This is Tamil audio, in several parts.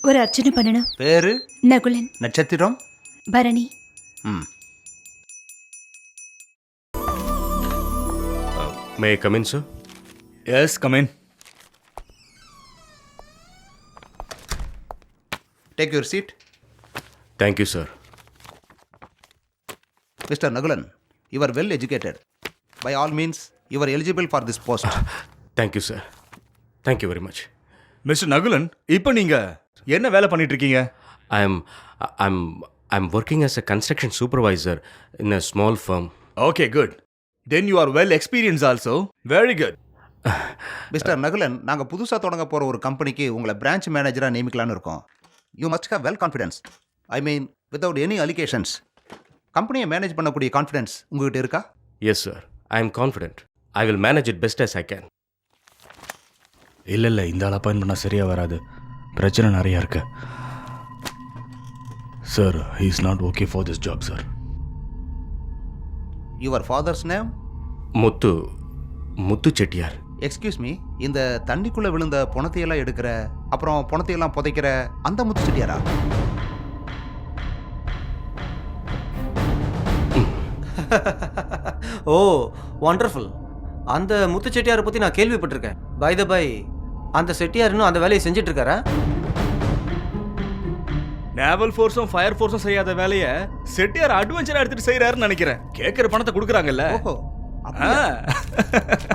ஒரு அர்ச்சனை பண்ணணும். பேரு? நகுலன். நட்சத்திரம்? பரணி. ம். May I come in sir? Yes, come in. Take your seat. Thank you sir. Mister Nakulan, you are well educated. By all means you are eligible for this post. Thank you sir. Thank you very much. Mister Nakulan, இப்போ நீங்க என்ன வேலை பண்ணிட்டு இருக்கீங்க? I'm working as a construction supervisor in a small firm. Okay, good. Then you are well experience also. Very good. Mister Nakulan, நாங்கள் புதுசாக தொடங்க போகிற ஒரு கம்பெனிக்கு உங்களை பிரான்ச் மேனேஜராக நியமிக்கலான்னு இருக்கோம். You must have well confidence. I mean without any allegations. கம்பெனியை மேனேஜ் பண்ணக்கூடிய கான்ஃபிடன்ஸ் உங்ககிட்ட இருக்கா? Yes sir, I am confident. I will manage it best as I can. இல்லை இந்த ஆள் அப்பாயின் பண்ணால் சரியாக வராது. பிரச்சனை நிறையா இருக்கு sir. He is not okay for this job sir. Your father's name? Muthu Chettiar. Excuse me, இந்த தண்ணிக்குள்ளே விழுந்த பணத்தையெல்லாம் எடுக்கிற, அப்புறம் பணத்தையெல்லாம் புதைக்கிற அந்த முத்து செட்டியாரா? ஓ, வண்டர்ஃபுல். அந்த முத்து செட்டியாரை பற்றி நான் கேள்விப்பட்டிருக்கேன். பை த பை, அந்த செட்டியார் இன்னும் அந்த வேலையை செஞ்சுட்டு இருக்காரா? நேவல் ஃபோர்ஸும் ஃபயர் ஃபோர்ஸும் செய்யாத வேலையை செட்டியார் அட்வென்ச்சரா எடுத்துட்டு செய்யறாருன்னு நினைக்கிறேன். கேட்குற பணத்தை கொடுக்குறாங்கல்ல. ஓஹோ,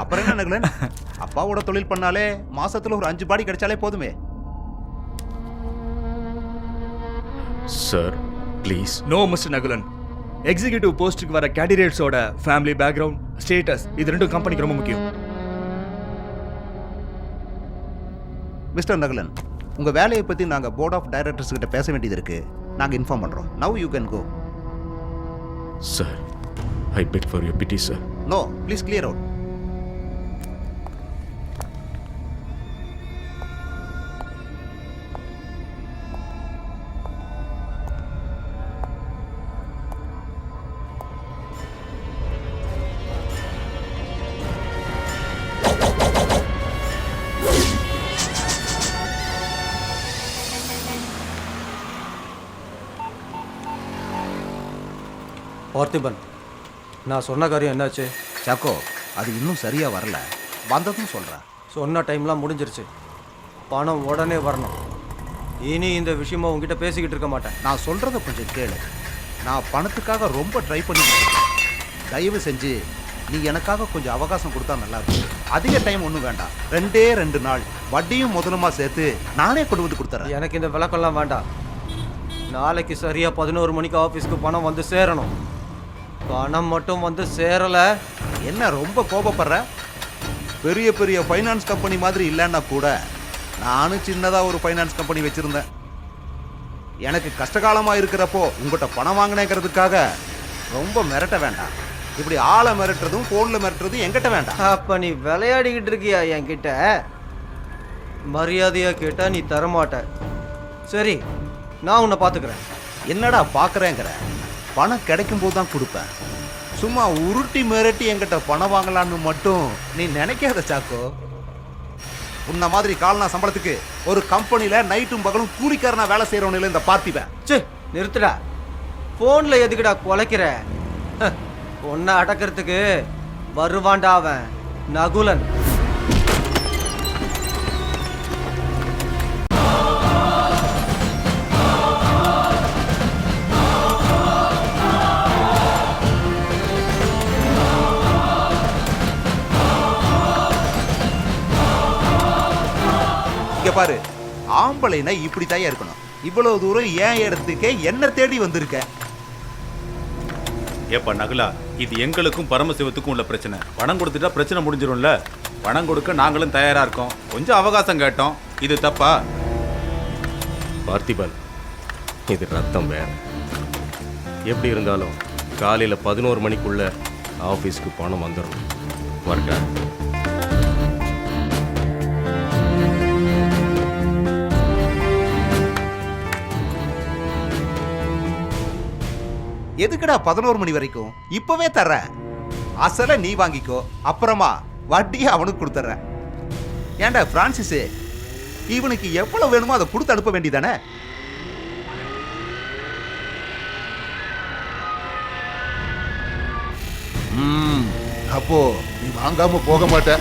அப்புறம் என்ன நகுலன், அப்பாவோட தொழில் பண்ணாலே மாசத்துல ஒரு 5 பாடி கிடைச்சாலே போதுமே. Sir please. No mister Nakulan, executive போஸ்ட்டுக்கு வர கேண்டிடேட்ஸோட ஃபேமிலி பேக்ரவுண்ட், ஸ்டேட்டஸ், இது ரெண்டும் கம்பெனிக்கு ரொம்ப முக்கியம். மிஸ்டர் நகுலன், உங்க வேலையை பத்தி நாங்க போர்ட் ஆஃப் டைரக்டர்ஸ் கிட்ட பேச வேண்டியது இருக்கு. நாங்க இன்ஃபார்ம் பண்றோம். Now you can go. Sir, I beg for your pity sir. No, please clear out. Parthiban, நான் சொன்ன காரியம் என்னாச்சு? சாக்கோ, அது இன்னும் சரியா வரல. வந்ததும் சொல்றேன். சொன்ன டைம்லாம் முடிஞ்சிருச்சு. பணம் உடனே வரணும். இனி இந்த விஷயமா உங்ககிட்ட பேசிக்கிட்டு இருக்க மாட்டேன். நான் சொல்றத கொஞ்சம் கேளு. நான் பணத்துக்காக ரொம்ப ட்ரை பண்ணிட்டு இருக்கேன். தயவு செஞ்சு நீ எனக்காக கொஞ்சம் அவகாசம் கொடுத்தா நல்லா இருக்கும். அதிக டைம் ஒன்றும் வேண்டாம். 2 நாள் வட்டியும் முதலுமா சேர்த்து நானே கொண்டு வந்து கொடுத்துறேன். எனக்கு இந்த விளக்கம்லாம் வேண்டாம். நாளைக்கு சரியா 11 மணிக்கு ஆஃபீஸ்க்கு பணம் வந்து சேரணும். பணம் மட்டும் வந்து சேரலை. என்ன ரொம்ப கோபப்படுற? பெரிய பெரிய ஃபைனான்ஸ் கம்பெனி மாதிரி இல்லைன்னா கூட நானும் சின்னதாக ஒரு ஃபைனான்ஸ் கம்பெனி வச்சுருந்தேன். எனக்கு கஷ்டகாலமாக இருக்கிறப்போ உங்கள்கிட்ட பணம் வாங்கினேங்கிறதுக்காக ரொம்ப மிரட்ட வேண்டாம். இப்படி ஆளை மிரட்டுறதும் ஃபோனில் மிரட்டுறதும் என்கிட்ட வேண்டாம். அப்போ நீ விளையாடிக்கிட்டு இருக்கியா என்கிட்ட? மரியாதையாக கேட்டால் நீ தரமாட்ட. சரி, நான் உன்னை பார்த்துக்கிறேன். என்னடா பார்க்குறேங்கிற? பணம் கிடைக்கும் போது தான் கொடுப்பேன். சும்மா உருட்டி மிரட்டி என்கிட்ட பணம் வாங்கலான்னு மட்டும் நீ நினைக்காத சாக்கோ. உன்ன மாதிரி கால்னா சம்பளத்துக்கு ஒரு கம்பெனியில் நைட்டும் பகலும் கூலிக்காரனா வேலை செய்கிறவனில் இந்த பார்த்திபன். சே, நிறுத்துடா. ஃபோனில் எதுக்குடா குலைக்கிற? ஒன்றை அடக்கிறதுக்கு வருவான்டா அவன், நகுலன். பாரு, ஆம்பளைனா இப்படி தாயா இருக்கணும். இவ்வளவு தூரம் ஏன் இடத்துக்கே என்ன தேடி வந்திருக்க? ஏப்பா நகுலா, இது எங்களுக்கும் பரமசிவத்துக்கும் உள்ள பிரச்சனை. பணம் கொடுத்துட்டா பிரச்சனை முடிஞ்சிடும்ல. பணம் கொடுக்க நாங்களும் தயாரா இருக்கோம். கொஞ்சம் அவகாசம் கேட்டோம். இது தப்பா? பார்த்திபன், இது ரத்தம் வேற. எப்படி இருந்தாலும் காலையில் 11 மணிக்குள்ள ஆஃபீஸ்க்கு பணம் வந்துடும். வரட்டா? எதுக்குடா 11 மணி வரைக்கும்? இப்பவே தர்றேன். அசலை நீ வாங்கிக்கோ, அப்புறமா வட்டியை அவனுக்கு கொடுத்துட்றேன். ஏன்டா பிரான்சிஸ், இவனுக்கு எவ்வளவு வேணுமோ அதை கொடுத்து அனுப்ப வேண்டியதானே? அப்போ நீ வாங்காம போக மாட்ட.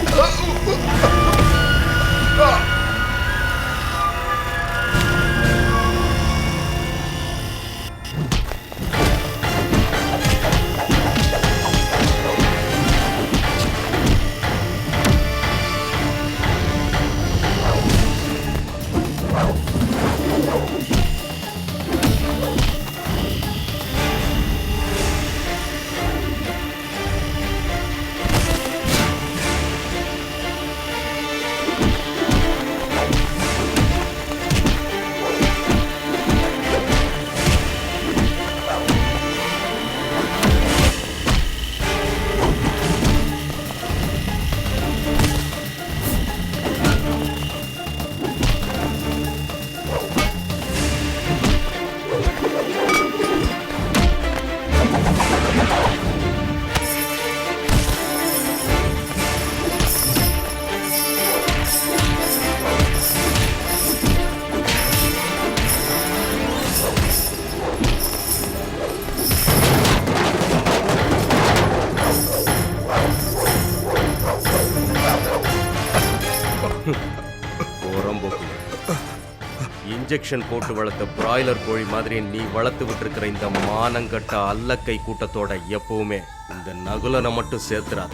இன்ஜெக்ஷன் போட்டு வளர்த்த பிராய்லர் கோழி மாதிரி நீ வளர்த்து விட்டுருக்கிற இந்த மானங்கட்ட அல்லக்கை கூட்டத்தோட எப்பவுமே இந்த நகுலனை மட்டும் சேர்த்துறாத.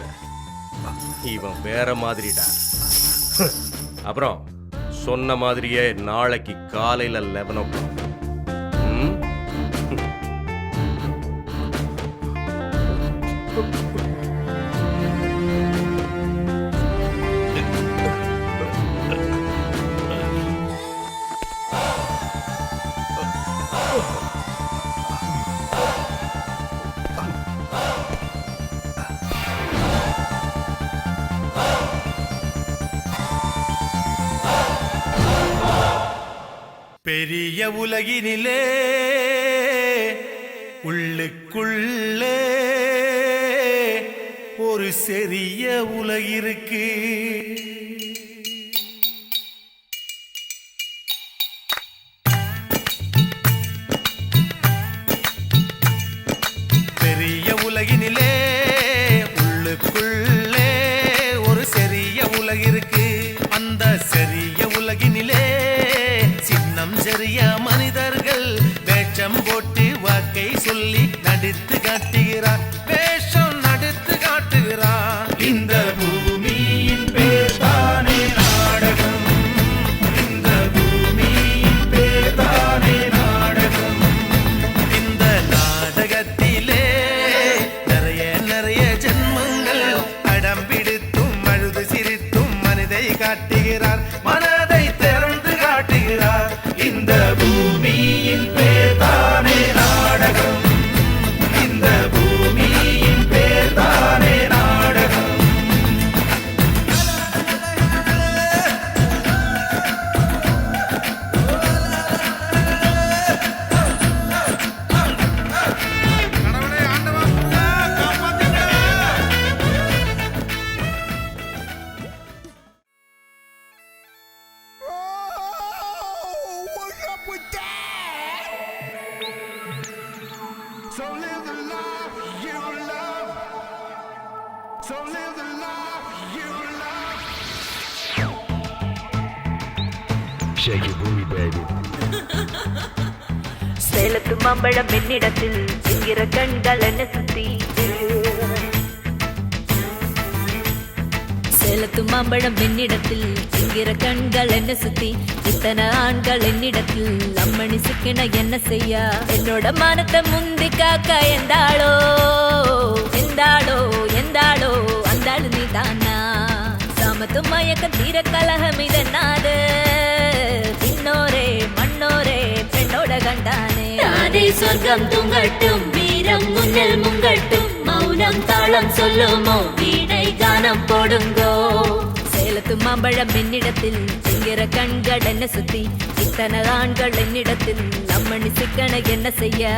இவன் வேற மாதிரிடா. அப்புறம் சொன்ன மாதிரியே நாளைக்கு காலையில 11 o'clock. பெரிய உலகினிலே உள்ளுக்குள்ளே ஒரு சிறிய உலகிருக்கு. பெரிய உலகினிலே உள்ளுக்குள்ளே ஒரு சிறிய உலகிருக்கு. அந்த சிறிய உலகினிலே சின்னம் சிறிய மனிதர்கள் வேஷம் போட்டு வாக்கை சொல்லி நடித்து காட்டுகிறார். வேஷம் நடித்து காட்டுகிறார். இந்த பூமியின் பேர் தானே நாடகம். இந்த பூமியின் பேர் தானே நாடகம். இந்த நாடகத்திலே நிறைய நிறைய ஜென்மங்கள் அடம் பிடித்தும் அழுது சிரித்தும் மனிதை காட்டுகிறார். மனதை திறந்து காட்டுகிறார். இந்த பூமியின் பேர் தானே நாடகம். இந்த பூமியின் பேர் தானே நாடகம். So live the life you love. So live the life you love. Shake your booty, baby. சேலத்து மாம்பழம் என்னிடத்தில் என்கிற கண்கள் என்ன சுத்தி. சேலத்து மாம்பழம் என்னிடத்தில் என்கிற கண்கள் என்ன சுத்தி. இத்தனை ஆண்கள் என்னிடத்தில் அம்மணி சிக்கின என்ன செய்ய. என்னோட மானத்தை முந்தி காக்க எந்தாளோ எந்தாளோ எந்தாளோ அந்தாளு நீ தானா. சாமத்து மயக்க தீர கலகம் இதனாது. பின்னோரே மண்ணோரே பெண்ணோட கண்டானே. தானே சொர்க்கம் தூங்கட்டும் வீரம் முன்னல் முங்கட்டும். மௌனம் தாளம் சொல்லுமோ வீணை கானம் போடுங்கோ. சேலத்து மாம்பழம் என்னிடத்தில் என்கிற கண்கள் என்ன சுத்தி. இத்தனை ஆண்கள் என்னிடத்தில் அம்மணி சிக்கன என்ன செய்ய.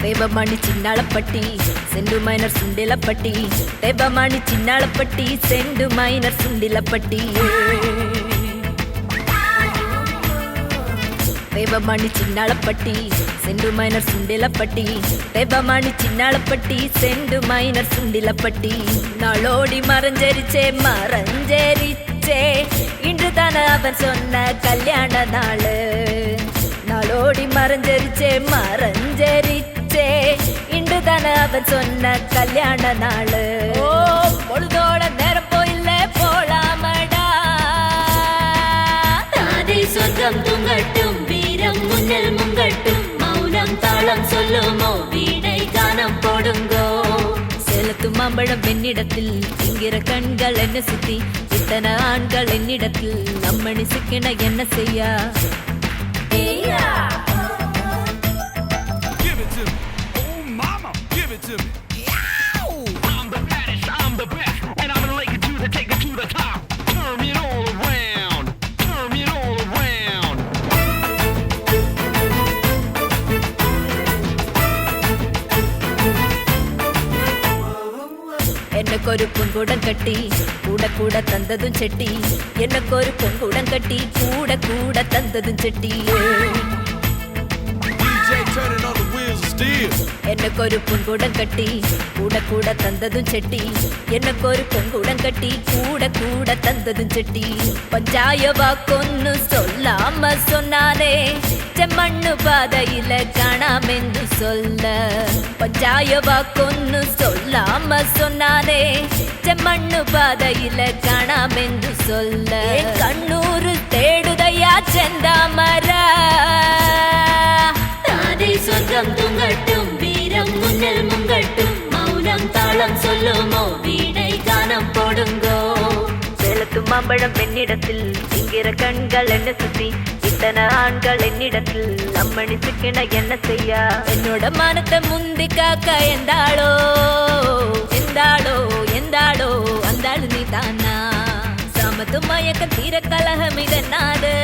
தேவமணி சின்னாளப்பட்டி செண்டு மைனர் சுண்டிலப்பட்டி தேவமணி சின்னாளப்பட்டி செண்டு மைனர் சுண்டிலப்பட்டி தேவமணி சின்னாளப்பட்டி செண்டு மைனர் சுண்டிலப்பட்டி தேவமணி சின்னாளப்பட்டி செண்டு மைனர் சுண்டிலப்பட்டி நாளோடி மறைஞ்சரிச்சே மறைஞ்சரிச்சே இன்று தானே அவன் சொன்ன கல்யாண நாளு நாளோடி மறைஞ்சரிச்சே மறைஞ்சரிச்சே இன்று தானே அவன் சொன்ன கல்யாண நாளு ஓ பொழுதோட நேரம் போயில்ல போலாமடா தாதை சொர்க்கம் தூங்கட்டும் வீரம் முன்னல் முங்கட்டும் மௌனம் தாளம் சொல்லுமோ வீணை கானம் போடுங்கோ செலுத்தும் மாம்பழம் என்னிடத்தில் திங்கிற கண்கள் என்ன சுத்தி இத்தனை ஆண்கள் என்னிடத்தில் நம்மணி சிக்கின என்ன செய்யா Give it to me. Oh, mama, give it to me. I'm the baddest, I'm the best, and I'm gonna take it to the top. Turn it all around, turn it all around. எனக்கொரு பொன்குடம் கட்டி கூட கூட தந்ததும் செட்டி எனக்கொரு பொன்குடம் கட்டி கூட கூட தந்ததும் Shetty DJ turning on the wheels of steel. எனக்கொரு பொன்குடம் கட்டி கூட கூட தந்ததும் செட்டி எனக்கொரு பொன்குடம் கட்டி கூட கூட தந்ததும் செட்டி பஞ்சாய வாக்கொன்னு சொல்லாம சொன்னானே செம்மண்ணு பாதையில காணாமென்று சொல்ல பஞ்சாய வாக்கொன்னு சொல்லாம சொன்னானே செம்மண்ணு பாதையில காணாமென்று சொல்ல கண்ணூரு தேடுதையா செந்தாமரா தாதை சொர்க்கம் தூங்கட்டும் வீரம் முன்னல் முங்கட்டும் மௌனம் தாளம் சொல்லுமோ வீணை கானம் போடுங்கோ செலுத்தும் மாம்பழம் என்னிடத்தில் திங்கிற கண்கள் என்ன சுத்தி இத்தனை ஆண்கள் என்னிடத்தில் நம்மணி சிக்கின என்ன செய்யா என்னோட மானத்தை முந்தி காக்க எந்தாளோ எந்தாளோ எந்தாளோ அந்தாளு நீ தானா சாமத்து மயக்க தீர கலகம் இதனாது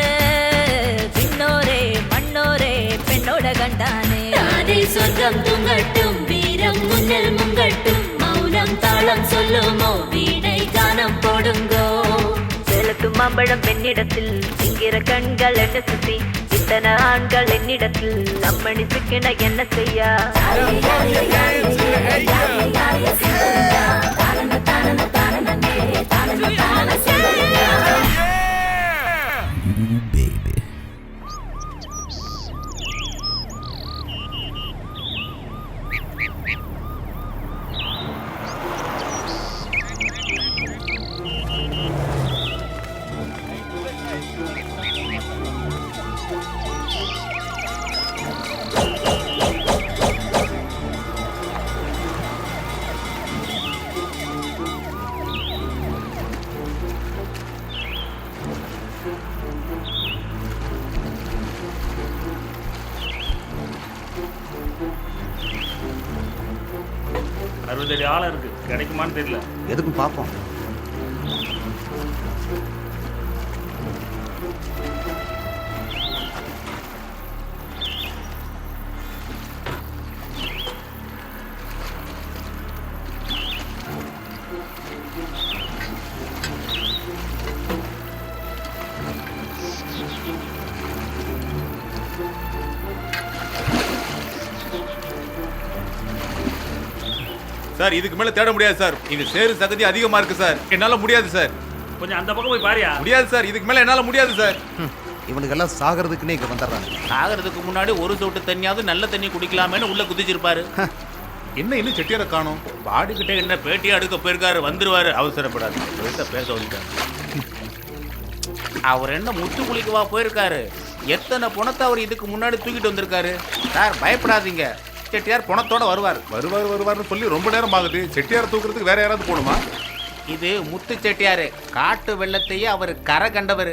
பின்னோரே மண்ணோரே பெண்ணோட கண்டானே தாதை சொர்க்கம் தூங்கட்டும் வீரம் முன்னல் முங்கட்டும் மௌனம் தாளம் சொல்லுமோ வீணை கானம் போடுங்கோ செலுத்தும் மாம்பழம் என்னிடத்தில் திங்கிற கண்கள் என்ன சுத்தி இத்தனை ஆண்கள் என்னிடத்தில் நம்மணி சிக்கின என்ன செய்யா அறுபது ஆளம் இருக்கு கிடைக்குமான்னு தெரியல. எதுக்கும் பார்ப்போம். சார் இதுக்கு மேல தேட முடியாது சார். இங்க சேறு சகதி அதிகமா இருக்கு சார். என்னால முடியாது சார். கொஞ்சம் அந்த பக்கம் போய் பாரியா. முடியாது சார். இதுக்கு மேல என்னால முடியாது சார். இவனுக்கெல்லாம் சாகிறதுக்குன்னே இங்க வந்துடுறாங்க. சாகிறதுக்கு முன்னாடி ஒரு சொட்டு தண்ணியாவது நல்ல தண்ணி குடிக்கலாமேன்னு உள்ள குதிச்சிருப்பாரு. என்ன இன்னும் செட்டியார காணோம்? பாடிக்கிட்ட என்ன பேட்டியா எடுக்க போயிருக்காரு, வந்துருவாரு. அவசரப்படாது, பேச வந்துட்டாரு. அவர் என்ன முத்து குளிக்கவா போயிருக்காரு? எத்தனை பணத்தை அவர் இதுக்கு முன்னாடி தூக்கிட்டு வந்திருக்காரு. சார் பயப்படாதீங்க, செட்டியார் பணத்தோட வருவார். வருவார்னு சொல்லி ரொம்ப நேரம் ஆகுது. செட்டியார் தூக்குறதுக்கு வேற யாராவது போகணுமா? இது முத்து செட்டியாரு. காட்டு வெள்ளத்தையே அவர் கரை கண்டவர்.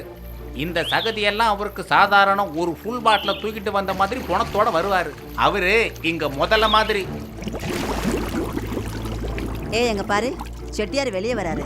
இந்த சகதியெல்லாம் அவருக்கு சாதாரண ஒரு ஃபுல் பாட்டில தூக்கிட்டு வந்த மாதிரி பணத்தோட வருவார். அவரு இங்க முதல்ல மாதிரி. எங்க பாரு, செட்டியார் வெளியே வராரு.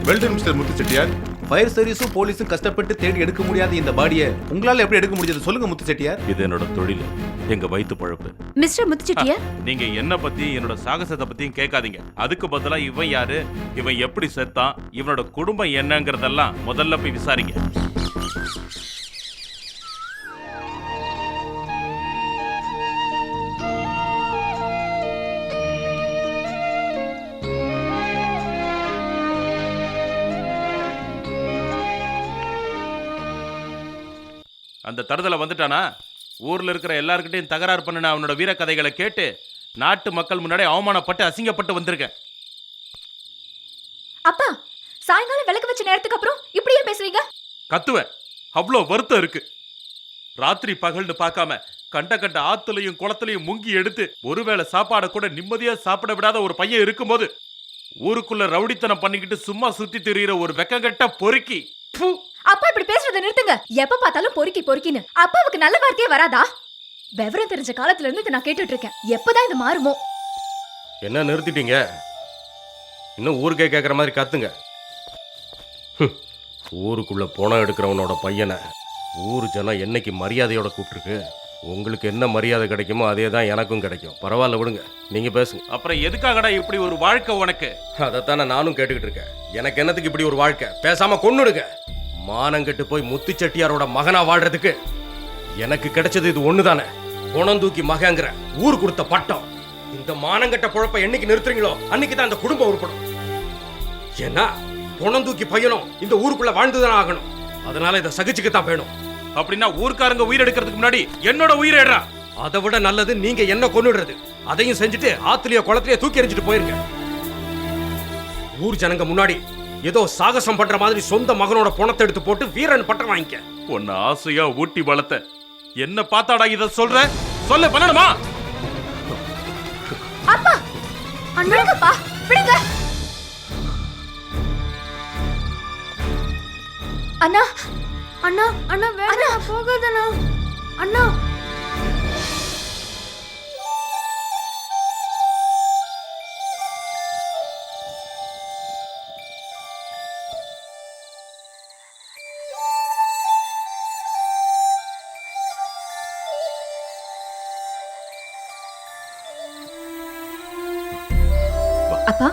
வெல்டன் மிஸ்டர் முத்து செட்டியார். ஃபயர் சர்வீஸும் போலீஸும் கஷ்டப்பட்டு தேடி எடுக்க முடியாத இந்த பாடியை உங்களால எப்படி எடுக்க முடிஞ்சது சொல்லுங்க முத்து செட்டியார். இது என்னோட தொழில், எங்க வயிற்று பழப்பு. மிஸ்டர் முத்துச்செட்டியார், நீங்க என்ன பத்தி என்னோட சாகசத்தை பத்தியும் கேட்காதீங்க. அதுக்கு பதிலா இவன் யாரு, இவன் எப்படி செத்தான், இவனோட குடும்பம் என்னங்கறதெல்லாம் முதல்ல போய் விசாரிங்க. அந்த தருதலை வந்துட்டானா? ஊர்ல இருக்கிற எல்லார்கிட்டையும் தகராறு பண்ணின அவனோட வீர கதைகளை கேட்டு நாட்டு மக்கள் முன்னாடி அவமானப்பட்டு அசிங்கப்பட்டு வந்திருக்கேன். அப்பா சாயங்காலம் விளக்கு வச்ச நேரத்துக்கு அப்புறம் இப்படியே பேசுறீங்க? கத்துவேன், அவ்வளோ வருத்தம் இருக்கு. ராத்திரி பகல்னு பார்க்காம கண்ட ஆத்துலையும் குளத்துலையும் முங்கி எடுத்து ஒருவேளை சாப்பாடை கூட நிம்மதியா சாப்பிட விடாத ஒரு பையன் இருக்கும்போது ஊருக்குள்ள ரவுடித்தனம் பண்ணிக்கிட்டு சும்மா சுத்தி திரியிற ஒரு வெக்கங்கட்ட பொறுக்கி. அப்பா இப்படி பேசுறத நிறுத்துங்க. எப்ப பார்த்தாலும் பொறுக்கி பொறுக்கின்னு அப்பாவுக்கு நல்ல வார்த்தையே வராதா? விவரம் தெரிஞ்ச காலத்துல இருந்து இதை நான் கேட்டுட்டு இருக்கேன். எப்பதான் இது மாறுமோ? என்ன நிறுத்திட்டீங்க? இன்னும் ஊருக்கே கேட்குற மாதிரி கத்துங்க. ஊருக்குள்ள பணம் எடுக்கிறவனோட பையனை ஊர் ஜனம் என்னைக்கு மரியாதையோட கூப்பிட்டுருக்கு. உங்களுக்கு என்ன மரியாதை கிடைக்குமோ அதே தான் எனக்கும் கிடைக்கும். பரவாயில்ல விடுங்க, நீங்க பேசுங்க. அப்புறம் எதுக்காகடா இப்படி ஒரு வாழ்க்கை உனக்கு? அதைத்தானே நானும் கேட்டுக்கிட்டு இருக்கேன். எனக்கு என்னத்துக்கு இப்படி ஒரு வாழ்க்கை? பேசாம கொன்னுடுங்க. மானங்கெட்டு போய் முத்து செட்டியாரோட மகனா வாழ்றதுக்கு எனக்கு கிடைச்சது இது ஒண்ணுதானே. குணம் தூக்கி மகங்கிற ஊர் கொடுத்த பட்டம். இந்த மானங்கெட்ட பொழப்ப என்னைக்கு நிறுத்துறீங்களோ அன்னைக்கு தான் இந்த குடும்பம் உருப்படும். ஏன்னா குணம் தூக்கி பையனும் இந்த ஊருக்குள்ள வாழ்ந்துதான் ஆகணும். அதனால இதை சகிச்சுக்கத்தான் வேணும். அப்படின்னா ஊர்க்காரங்க உயிர் எடுக்கிறதுக்கு முன்னாடி என்னோட உயிரை எடுறா. அதை விட நல்லது நீங்க என்ன கொன்னுடுறது. அதையும் செஞ்சுட்டு ஆத்துலயோ குளத்திலேயோ தூக்கி எறிஞ்சிட்டு போயிருங்க. ஊர் ஜனங்க முன்னாடி ஏதோ சாகசம் பண்ற மாதிரி சொந்த மகனோட பணத்தை எடுத்து போட்டு வீரன் பட்டம் வாங்கிக்க. உன்னை ஆசையா ஊட்டி வளர்த்த என்ன பார்த்தாடா இத சொல்ற? சொல்ல பண்ணணுமா? அப்பா அண்ணாங்கப்பா விடுங்க. அண்ணா அண்ணா அண்ணா வேணாம், போகாதண்ணா. அண்ணா அப்பா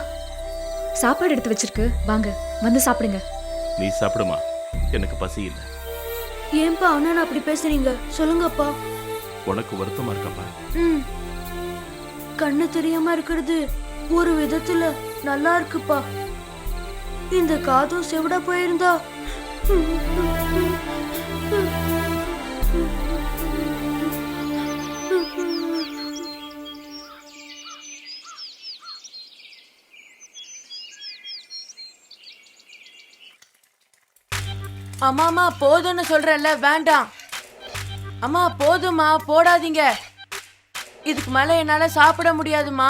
சாப்பாடு எடுத்து வச்சிருக்கு, வாங்க வந்து சாப்பிடுங்க. நீ சாப்பிடுமா, எனக்கு பசி இல்லை. ஏன்பா அண்ணா அப்படி பேசுறீங்க? சொல்லுங்கப்பா. உனக்கு வருத்தமா இருக்கப்பா? கண்ணு தெரியாம இருக்கிறது ஒரு விதத்துல நல்லா இருக்குப்பா. இந்த காதும் செவிடா போயிருந்தா அம்மா போதும்னு சொல்றேன்ல, வேண்டாம். அம்மா போதுமா, போடாதீங்க. இதுக்கு மேல என்னால சாப்பிட முடியாதுமா.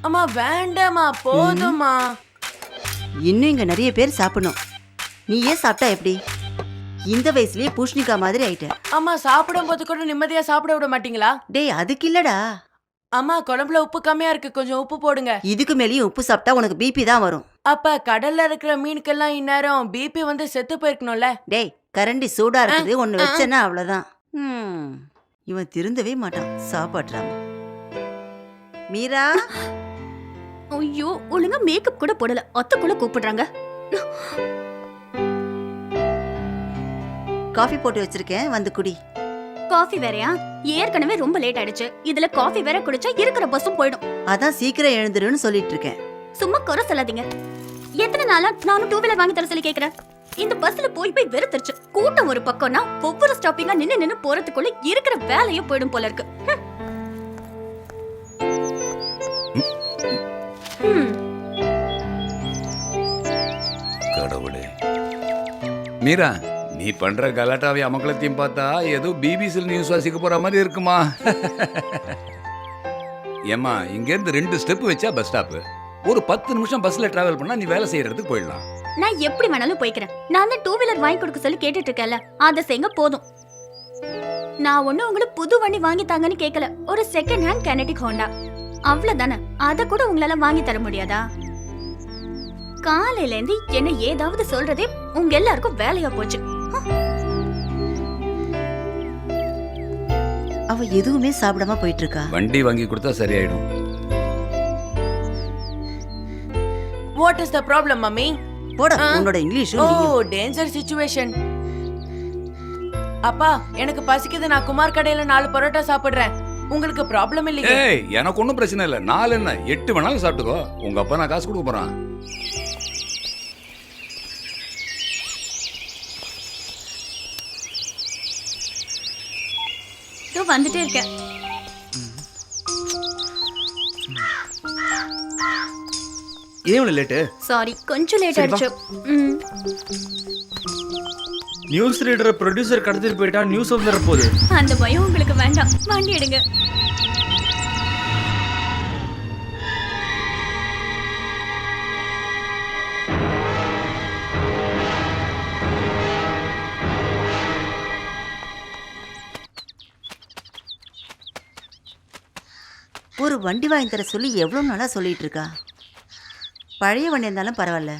அம்மா வேண்டாமா, போதுமா. இன்னும் இங்க நிறைய பேர் சாப்பிடணும். நீ ஏன் சாப்பிட்டா எப்படி? இந்த வயசுலயே பூஷ்ணிகா மாதிரி ஆயிட்ட. அம்மா சாப்பிடும் போது கூட நிம்மதியா சாப்பிட விட மாட்டீங்களா? டேய் அதுக்கு இல்லடா. அம்மா குழம்புல உப்பு கம்மியா இருக்கு, கொஞ்சம் உப்பு போடுங்க. இதுக்கு மேலேயும் உப்பு சாப்பிட்டா உனக்கு பிபி தான் வரும். அப்ப கடல்ல இருக்கிற மீனுக்கெல்லாம் இந்நேரம் பிபி வந்து செத்து போயிருக்கணும்ல. டேய் கரண்டி சூடா இருக்குது, ஒன்னு வச்சேன்னா அவ்வளவுதான். இவன் திருந்தவே மாட்டான் சாப்பாடுறாம. மீரா ஐயோ ஒழுங்கா மேக்கப் கூட போடல, அத்தைக்குள்ள கூப்பிடுறாங்க. காஃபி போட்டு வச்சிருக்கேன், வந்து குடி. காஃபி வேறயா? ஏற்கனவே ரொம்ப லேட் ஆயிடுச்சு. இதுல காஃபி வேற குடிச்சா இருக்கிற பஸ்ஸும் போயிடும். அதான் சீக்கிரம் எழுந்துருன்னு சொல்லிட்டு இருக்கேன். சும்மா குறை சொல்லாதீங்க. எத்தனை நாளா நானும் 2 வீலர் வாங்கி தர சொல்லி கேக்குறேன். இந்த பஸ்ல போய் போய் வெறுத்துருச்சு. கூட்டம் ஒரு பக்கம்னா ஒவ்வொரு ஸ்டாப்பிங்கா நின்னு போறதுக்குள்ள இருக்கிற வேலையே போயிடும் போல இருக்கு. கடவுளே. மீரா, நீ பண்ற கலாட்டாவை அமக்கலத்தையும் பார்த்தா ஏதோ பிபிசியில் நியூஸ் வாசிக்க போற மாதிரி இருக்குமா? ஏமா, இங்க இருந்து 2 ஸ்டெப் வச்சா பஸ் ஸ்டாப். ஒரு 10 நிமிஷம் பஸ்ல டிராவல் பண்ணா நீ வேலை செய்யற இடத்துக்கு போயிடலாம். நான் எப்படி வேணாலும் போய்க்கிறேன். நான் தான் 2 வீலர் வாங்கி கொடுக்க சொல்லி கேட்டுட்டு இருக்கேன்ல, அதை செய்யுங்க போதும். நான் ஒண்ணு உங்களுக்கு புது வண்டி வாங்கி தாங்கன்னு கேட்கல. ஒரு செகண்ட் ஹேண்ட் கெனடிக் ஹோண்டா அவ்வளவுதானே. அத கூட உங்களால வாங்கி தர முடியாதா? காலையில இருந்து என்ன ஏதாவது சொல்றதே உங்க எல்லாருக்கும் வேலையா போச்சு. அவ எதுவுமே சாப்பிடாம போயிட்டு இருக்கா. வண்டி வாங்கி கொடுத்தா சரியாயிடும். What is the problem mummy? போட உன்னோட இங்கிலீஷும் ஓ நீயும். Danger situation. அப்பா எனக்கு பசிக்குது, நான் குமார் கடையில 4 பரோட்டா சாப்பிடுறேன். உங்களுக்கு ப்ராப்ளம் இல்லையே? ஏய் எனக்கு ஒன்றும் பிரச்சனை இல்லை. 4 என்ன 8 வேணாலும் சாப்பிட்டுக்கோ. உங்க அப்பா நான் காசு கொடுக்க போறான். இதோ வந்துட்டே இருக்கேன். ஏன் இவ்வளவு லேட்டு? சாரி, கொஞ்சம் லேட் சரி, வா. ஆயிடுச்சு. நியூஸ் ரீடரை ப்ரொடியூசர் கடத்திட்டு போயிட்டா நியூஸ் வந்துற போகுது. அந்த பயம் உங்களுக்கு வேண்டாம், வண்டி எடுங்க. ஒரு வண்டி வாங்கி தர சொல்லி எவ்வளோ நாளாக சொல்லிட்டு இருக்கா. பழைய வண்டி இருந்தாலும் பரவாயில்ல,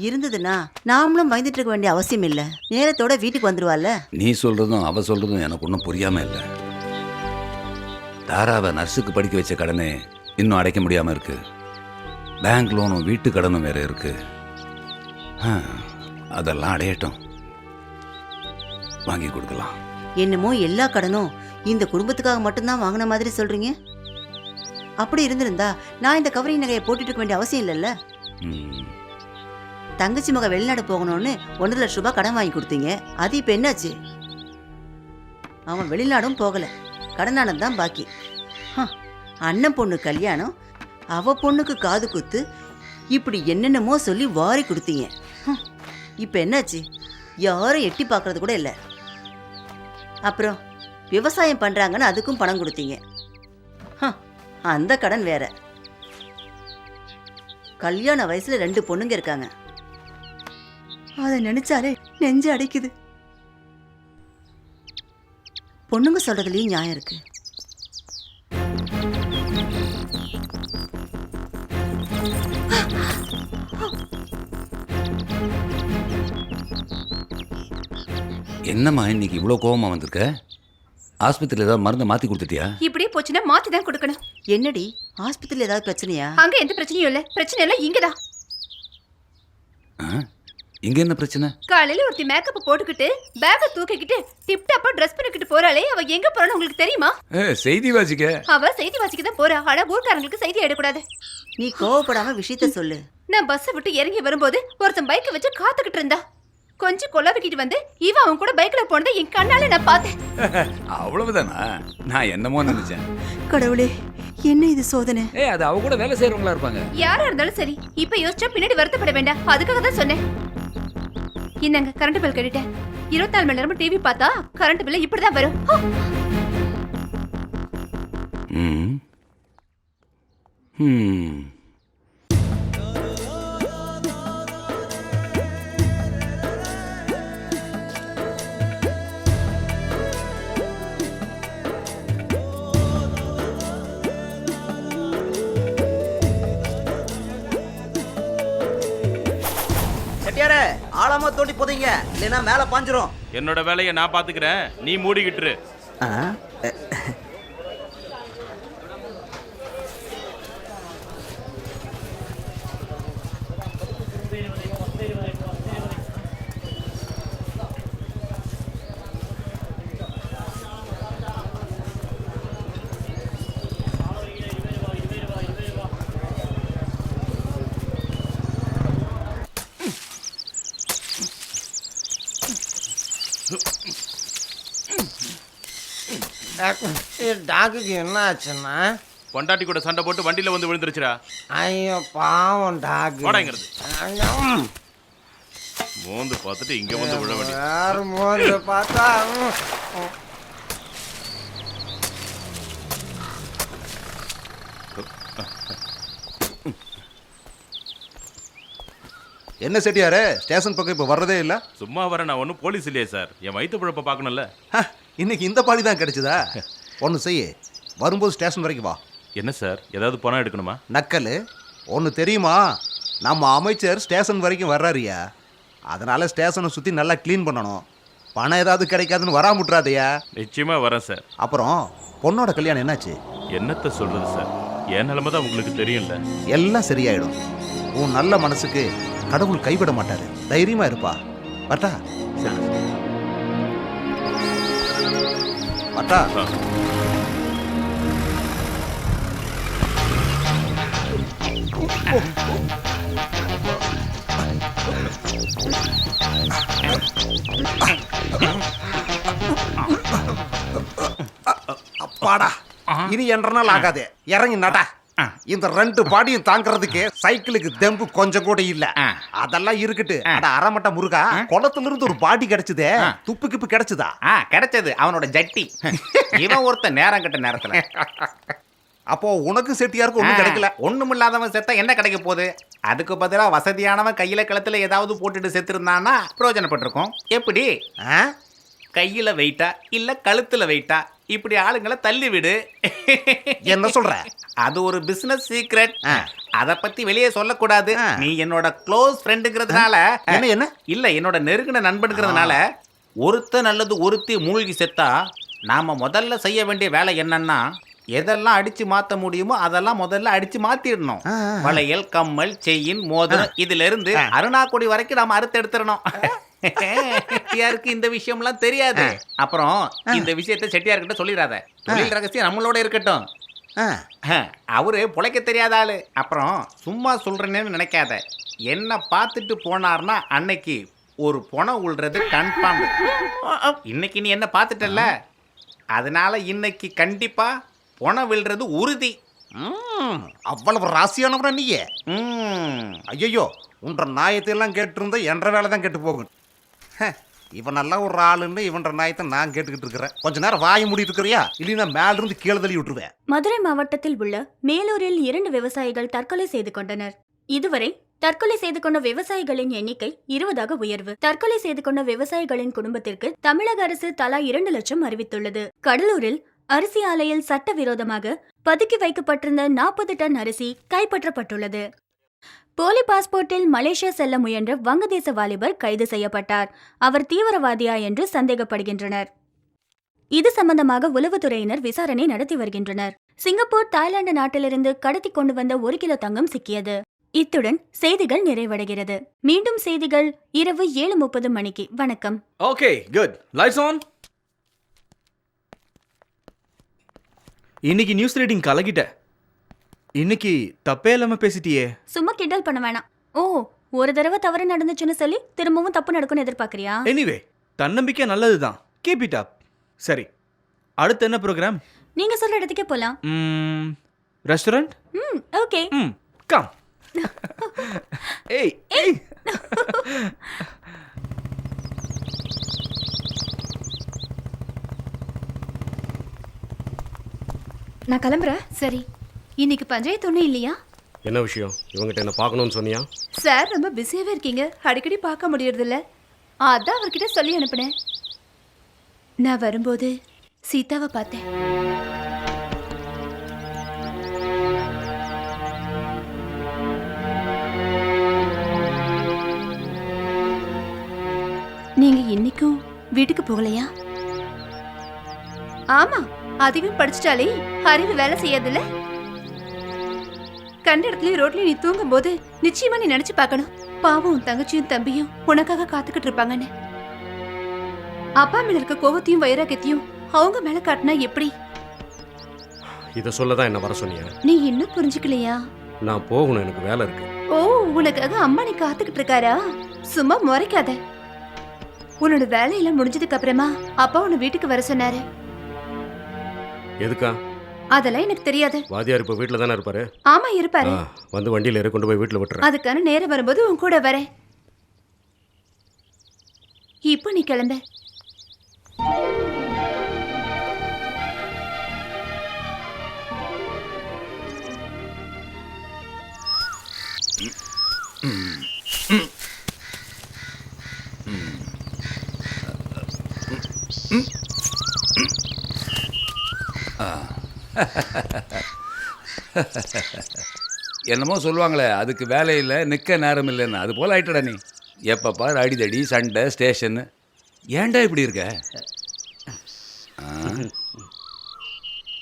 இருந்ததுன்னா நாமளும் பயந்துட்டு இருக்க வேண்டிய அவசியம் இல்லை. நேரத்தோட வீட்டுக்கு வந்துருவாள்ல. நீ சொல்றதும் அவ சொல்றதும் எனக்கு ஒன்றும் புரியாம இல்லை. தாராவை நர்ஸுக்கு படிக்க வச்ச கடனே இன்னும் அடைக்க முடியாம இருக்கு. பேங்க் லோனும் வீட்டு கடனும் வேற இருக்கு. அதெல்லாம் அடையட்டும், வாங்கி கொடுக்கலாம். என்னமோ எல்லா கடனும் இந்த குடும்பத்துக்காக மட்டும்தான் வாங்கின மாதிரி சொல்றீங்க. அப்படி இருந்திருந்தா நான் இந்த கவரிங் நகையை போட்டுட்டு இருக்க வேண்டிய அவசியம் இல்லைல்ல. தங்கச்சி மக வெளிநாடு போகணும்னு 1.5 லட்சம் ரூபாய் கடன் வாங்கி கொடுத்தீங்க. அது இப்ப என்னாச்சு? அவன் வெளிநாடும் போகல, கடனானது தான் பாக்கி. அண்ணன் பொண்ணு கல்யாணம், அவ பொண்ணுக்கு காது குத்து, இப்படி என்னென்னமோ சொல்லி வாரி கொடுத்தீங்க. இப்ப என்னாச்சு? யாரும் எட்டி பார்க்கறது கூட இல்லை. அப்புறம் விவசாயம் பண்றாங்கன்னு அதுக்கும் பணம் கொடுத்தீங்க. அந்த கடன் வேற. கல்யாண வயசுல 2 பொண்ணுங்க இருக்காங்க. அதை நினைச்சாலே நெஞ்சு அடைக்குது. பொண்ணுங்க சொல்றதுலயும் நியாயம் இருக்கு. என்னம்மா இன்னைக்கு இவ்வளோ கோவமா வந்திருக்க? ஆஸ்பத்திரியில் ஏதாவது மருந்து மாற்றி கொடுத்துட்டியா? இப்படியே போச்சுன்னா மாத்தி தான் கொடுக்கணும். என்னடி ஆஸ்பத்திரியில் ஏதாவது பிரச்சனையா? அங்க எந்த பிரச்சனையும் இல்ல, பிரச்சனை எல்லாம் இங்கதான். இங்கே என்ன பிரச்சனை? காலையில ஒருத்தி மேக்கப் போட்டுக்கிட்டு பேக்க தூக்கிக்கிட்டு டிப் டாப்பா ட்ரெஸ் பண்ணிக்கிட்டு போறாளே, அவ எங்க போறான்னு உங்களுக்கு தெரியுமா? செய்தி வாசிக்க. அவ செய்தி வாசிக்க தான் போறா, ஆனா ஊர்க்காரங்களுக்கு செய்தி எடுக்கூடாது. நீ கோவப்படாம விஷயத்த சொல்லு. நான் பஸ் விட்டு இறங்கி வரும்போது ஒருத்தன் பைக்கை வச்சு காத்துக்கிட்டு இருந்தா. கொஞ்சம் கொல்லாவிக்கிட்டு வந்து இவ அவன் கூட பைக்ல போனதை என் கண்ணால நான் பார்த்தேன். அவ்வளவுதானா? நான் என்னமோ நினைச்சேன். கடவுளே, என்ன இது சோதனை? அது அவ கூட வேலை செய்யறவங்களா இருப்பாங்க. யாரா இருந்தாலும் சரி, இப்ப யோசிச்சா பின்னாடி வருத்தப்பட வேண்டாம். அதுக்காக தான் சொன்னேன். இந்தாங்க கரண்ட் பில் கட்டிட்டேன். 24 மணி நேரமும் டிவி பார்த்தா கரண்ட் பில் இப்படிதான் வரும். செட்டியாரே, ஆழமா தோண்டி போதீங்க, இல்லைன்னா மேல பாஞ்சிரும். என்னோட வேலையை நான் பாத்துக்கிறேன், நீ மூடிக்கிட்டு. டாக்குக்கு என்ன ஆச்சுன்னா பொண்டாட்டி கூட சண்டை போட்டு வண்டியில வந்து விழுந்துருச்சுடா. ஐயோ பாவம் டாக்கு. ஓடாங்கிறது மோந்து பார்த்துட்டு இங்க வந்து விழ வேண்டிய. யாரு மோந்து பார்த்தா என்ன செட்டியாரே, ஸ்டேஷன் பக்கம் இப்போ வர்றதே இல்லை? சும்மா வர, நான் ஒன்றும் போலீஸ் இல்லையே சார். என் வயிற்று பிழப்ப பார்க்கணும்ல. இன்னைக்கு இந்த பாடி தான் கிடைச்சதா? ஒன்று செய்ய, வரும்போது ஸ்டேஷன் வரைக்கும் வா. என்ன சார், ஏதாவது பணம் எடுக்கணுமா? நக்கல் ஒன்று தெரியுமா? நம்ம அமைச்சர் ஸ்டேஷன் வரைக்கும் வர்றாருயா. அதனால ஸ்டேஷனை சுற்றி நல்லா க்ளீன் பண்ணணும். பணம் ஏதாவது கிடைக்காதுன்னு வராமுட்றாதையா. நிச்சயமா வரேன் சார். அப்புறம் பொண்ணோட கல்யாணம் என்னாச்சு? என்னத்த சொல்றது சார், என் நிலைமை தான் உங்களுக்கு தெரியும்ல. எல்லாம் சரியாயிடும். உன் நல்ல மனசுக்கு கடவுள் கைவிட மாட்டாரு. தைரியமா இருப்பா. பட்டா சரி பட்டா. அப்பாடா, இனி என்ற நாள் ஆகாது. இறங்கி நடா. இந்த 2 பாடியும் தாங்கிறதுக்கு சைக்கிளுக்கு தெம்பு கொஞ்சம் கூட இல்ல. அதெல்லாம் இருக்கட்டு. அட அரமட்ட முருகா, குளத்துல இருந்து ஒரு பாடி கிடைச்சதே, துப்பு கிப்பு கிடைச்சதா? கிடைச்சது அவனோட ஜட்டி. இவன் ஒருத்த நேரம் கட்ட நேரத்துல. அப்போ உனக்கு செட்டியாருக்கு ஒண்ணும் கிடைக்கல. ஒண்ணும் இல்லாதவன் செத்தா என்ன கிடைக்க போகுது? அதுக்கு பதிலா வசதியானவன் கையில கழுத்துல ஏதாவது போட்டுட்டு செத்துருந்தான்னா பிரயோஜனப்பட்டிருக்கும். எப்படி? கையில வெயிட்டா இல்ல கழுத்துல வெயிட்டா, இப்படி ஆளுங்களை தள்ளி விடு. என்ன சொல்ற? அது ஒரு பிசினஸ் சீக்ரெட். அத பத்தி வெளியே சொல்லக்கூடாது. நீ என்னோட க்ளோஸ் ஃப்ரெண்டுங்கிறதுனால, என்ன இல்ல என்னோட நெருங்கின நண்பனுங்கிறதுனால, ஒருத்த நல்லது ஒருத்தி மூழ்கி செத்தா நாம முதல்ல செய்ய வேண்டிய வேலை என்னன்னா, எதெல்லாம் அடிச்சு மாத்த முடியுமோ அதெல்லாம் முதல்ல அடிச்சு மாத்திடணும். வளையல், கம்மல், செயின், மோதிரம், இதுல இருந்து அருணாக்குடி வரைக்கும் நாம அறுத்து எடுத்துடணும். யாருக்கு இந்த விஷயம்லாம் தெரியாது. அப்புறம் இந்த விஷயத்தை செட்டியார்கிட்ட சொல்லிடாத. தொழில் ரகசியம் நம்மளோட இருக்கட்டும். அவரு பொழைக்க தெரியாத ஆளு. அப்புறம் சும்மா சொல்றேன்னு நினைக்காத. என்ன பார்த்துட்டு போனார்னா அன்னைக்கு ஒரு பொணம் உள்றது கன்ஃபார்ம். இன்னைக்கு நீ என்ன பார்த்துட்டல்ல, அதனால இன்னைக்கு கண்டிப்பா பொணம் விழுறது உறுதி. அவ்வளவு ராசியானவரா நீயே? ஐயோ, உன்ற நாயத்தை எல்லாம் கேட்டு என்ற வேலை தான் கேட்டு போகும். இவனெல்லாம் ஒரு ஆளுன்னு இவன்ற நாயத்தை நான் கேட்டுக்கிட்டு இருக்கிறேன். கொஞ்ச நேரம் வாய மூடிட்டு இருக்கிறியா? இல்லைன்னா மேல இருந்து கீழே தள்ளி விட்டுருவேன். மதுரை மாவட்டத்தில் உள்ள மேலூரில் 2 விவசாயிகள் தற்கொலை செய்து கொண்டனர். இதுவரை தற்கொலை செய்து கொண்ட விவசாயிகளின் எண்ணிக்கை 20ஆக உயர்வு. தற்கொலை செய்து கொண்ட விவசாயிகளின் குடும்பத்திற்கு தமிழக அரசு தலா 2 லட்சம் அறிவித்துள்ளது. கடலூரில் அரிசி ஆலையில் சட்டவிரோதமாக பதுக்கி வைக்கப்பட்டிருந்த 40 டன் அரிசி கைப்பற்றப்பட்டுள்ளது. போலி பாஸ்போர்ட்டில் மலேசியா செல்ல முயன்ற வங்கதேச வாலிபர் கைது செய்யப்பட்டார். அவர் தீவிரவாதியா என்று சந்தேகப்படுகின்றனர். இது சம்பந்தமாக உளவுத்துறையினர் விசாரணை நடத்தி வருகின்றனர். சிங்கப்பூர், தாய்லாந்து நாட்டிலிருந்து கடத்தி கொண்டு வந்த 1 கிலோ தங்கம் சிக்கியது. இத்துடன் செய்திகள் நிறைவடைகிறது. மீண்டும் செய்திகள் இரவு 7:30 மணிக்கு. வணக்கம். Okay, good. Lights on. இன்னைக்கு நியூஸ் ரீடிங் கலக்கிட்ட. இன்னைக்கு தப்பே இல்லாம பேசிட்டியே. சும்மா கிண்டல் பண்ண வேணாம். ஓ, ஒரு தடவை தவறு நடந்துச்சுன்னு சொல்லி திரும்பவும் தப்பு நடக்கும்னு எதிர்பார்க்கறியா? எனிவே, தன்னம்பிக்கை நல்லதுதான். Keep it up. சரி, அடுத்து என்ன ப்ரோக்ராம்? நீங்க சொல்ற இடத்துக்கே போலாம். ரெஸ்டாரண்ட்? ஓகே. கம். ஏய் ஏய். நான் கிளம்புறேன். சரி, இன்னைக்கு பஞ்சாயத்து ஒன்றும் இல்லையா? என்ன விஷயம்? இவங்கிட்ட என்ன பார்க்கணும்னு சொன்னியா? சார் ரொம்ப பிஸியாகவே இருக்கீங்க, அடிக்கடி பார்க்க முடியறதில்ல. அதான் அவர்கிட்ட சொல்லி அனுப்புனேன். நான் வரும்போது சீதாவை பார்த்தேன். நீங்க இன்னைக்கும் வீட்டுக்கு போகலையா? ஆமா, அதிகம் படிச்சுட்டாலே அறிவு வேலை செய்யாதுல்ல. கண்ட இடத்துலயும் ரோட்லயும் நீ தூங்கும் போது நிச்சயமா நீ நினைச்சு பார்க்கணும், பாவம் தங்கச்சியும் தம்பியும் உனக்காக காத்துக்கிட்டு இருப்பாங்கன்னு. அப்பா மேல இருக்க கோவத்தையும் வைராக்கியத்தையும் அவங்க மேல காட்டினா எப்படி? இத சொல்லதான் என்ன வர சொன்னியா? நீ இன்னும் புரிஞ்சுக்கலையா? நான் போகணும், எனக்கு வேலை இருக்கு. ஓ, உனக்காக அம்மா நீ காத்துக்கிட்டு இருக்காரா? சும்மா முறைக்காத. உன்னோட வேலையெல்லாம் முடிஞ்சதுக்கு அப்புறமா அப்பா உன்னை வீட்டுக்கு வர சொன்னாரு. எதுக்கா? அதெல்லாம் எனக்கு தெரியாது. வாதியார் இப்ப வீட்டுல தானே இருப்பாரு? ஆமா, இருப்பாரு. வந்து வண்டியில ஏறி கொண்டு போய் வீட்டுல விட்டுறேன். அதுக்கான நேரம் வரும்போது உன் கூட வரேன். இப்போ நீ கிளம்ப. என்னமோ சொல்லுவாங்களே அதுக்கு வேலை இல்லை நிற்க நேரம் இல்லைன்னு அது போல் ஆயிட்டடா நீ எப்போ பாரு அடிதடி சண்டை ஸ்டேஷன்னு ஏன்டா இப்படி இருக்க ஆ?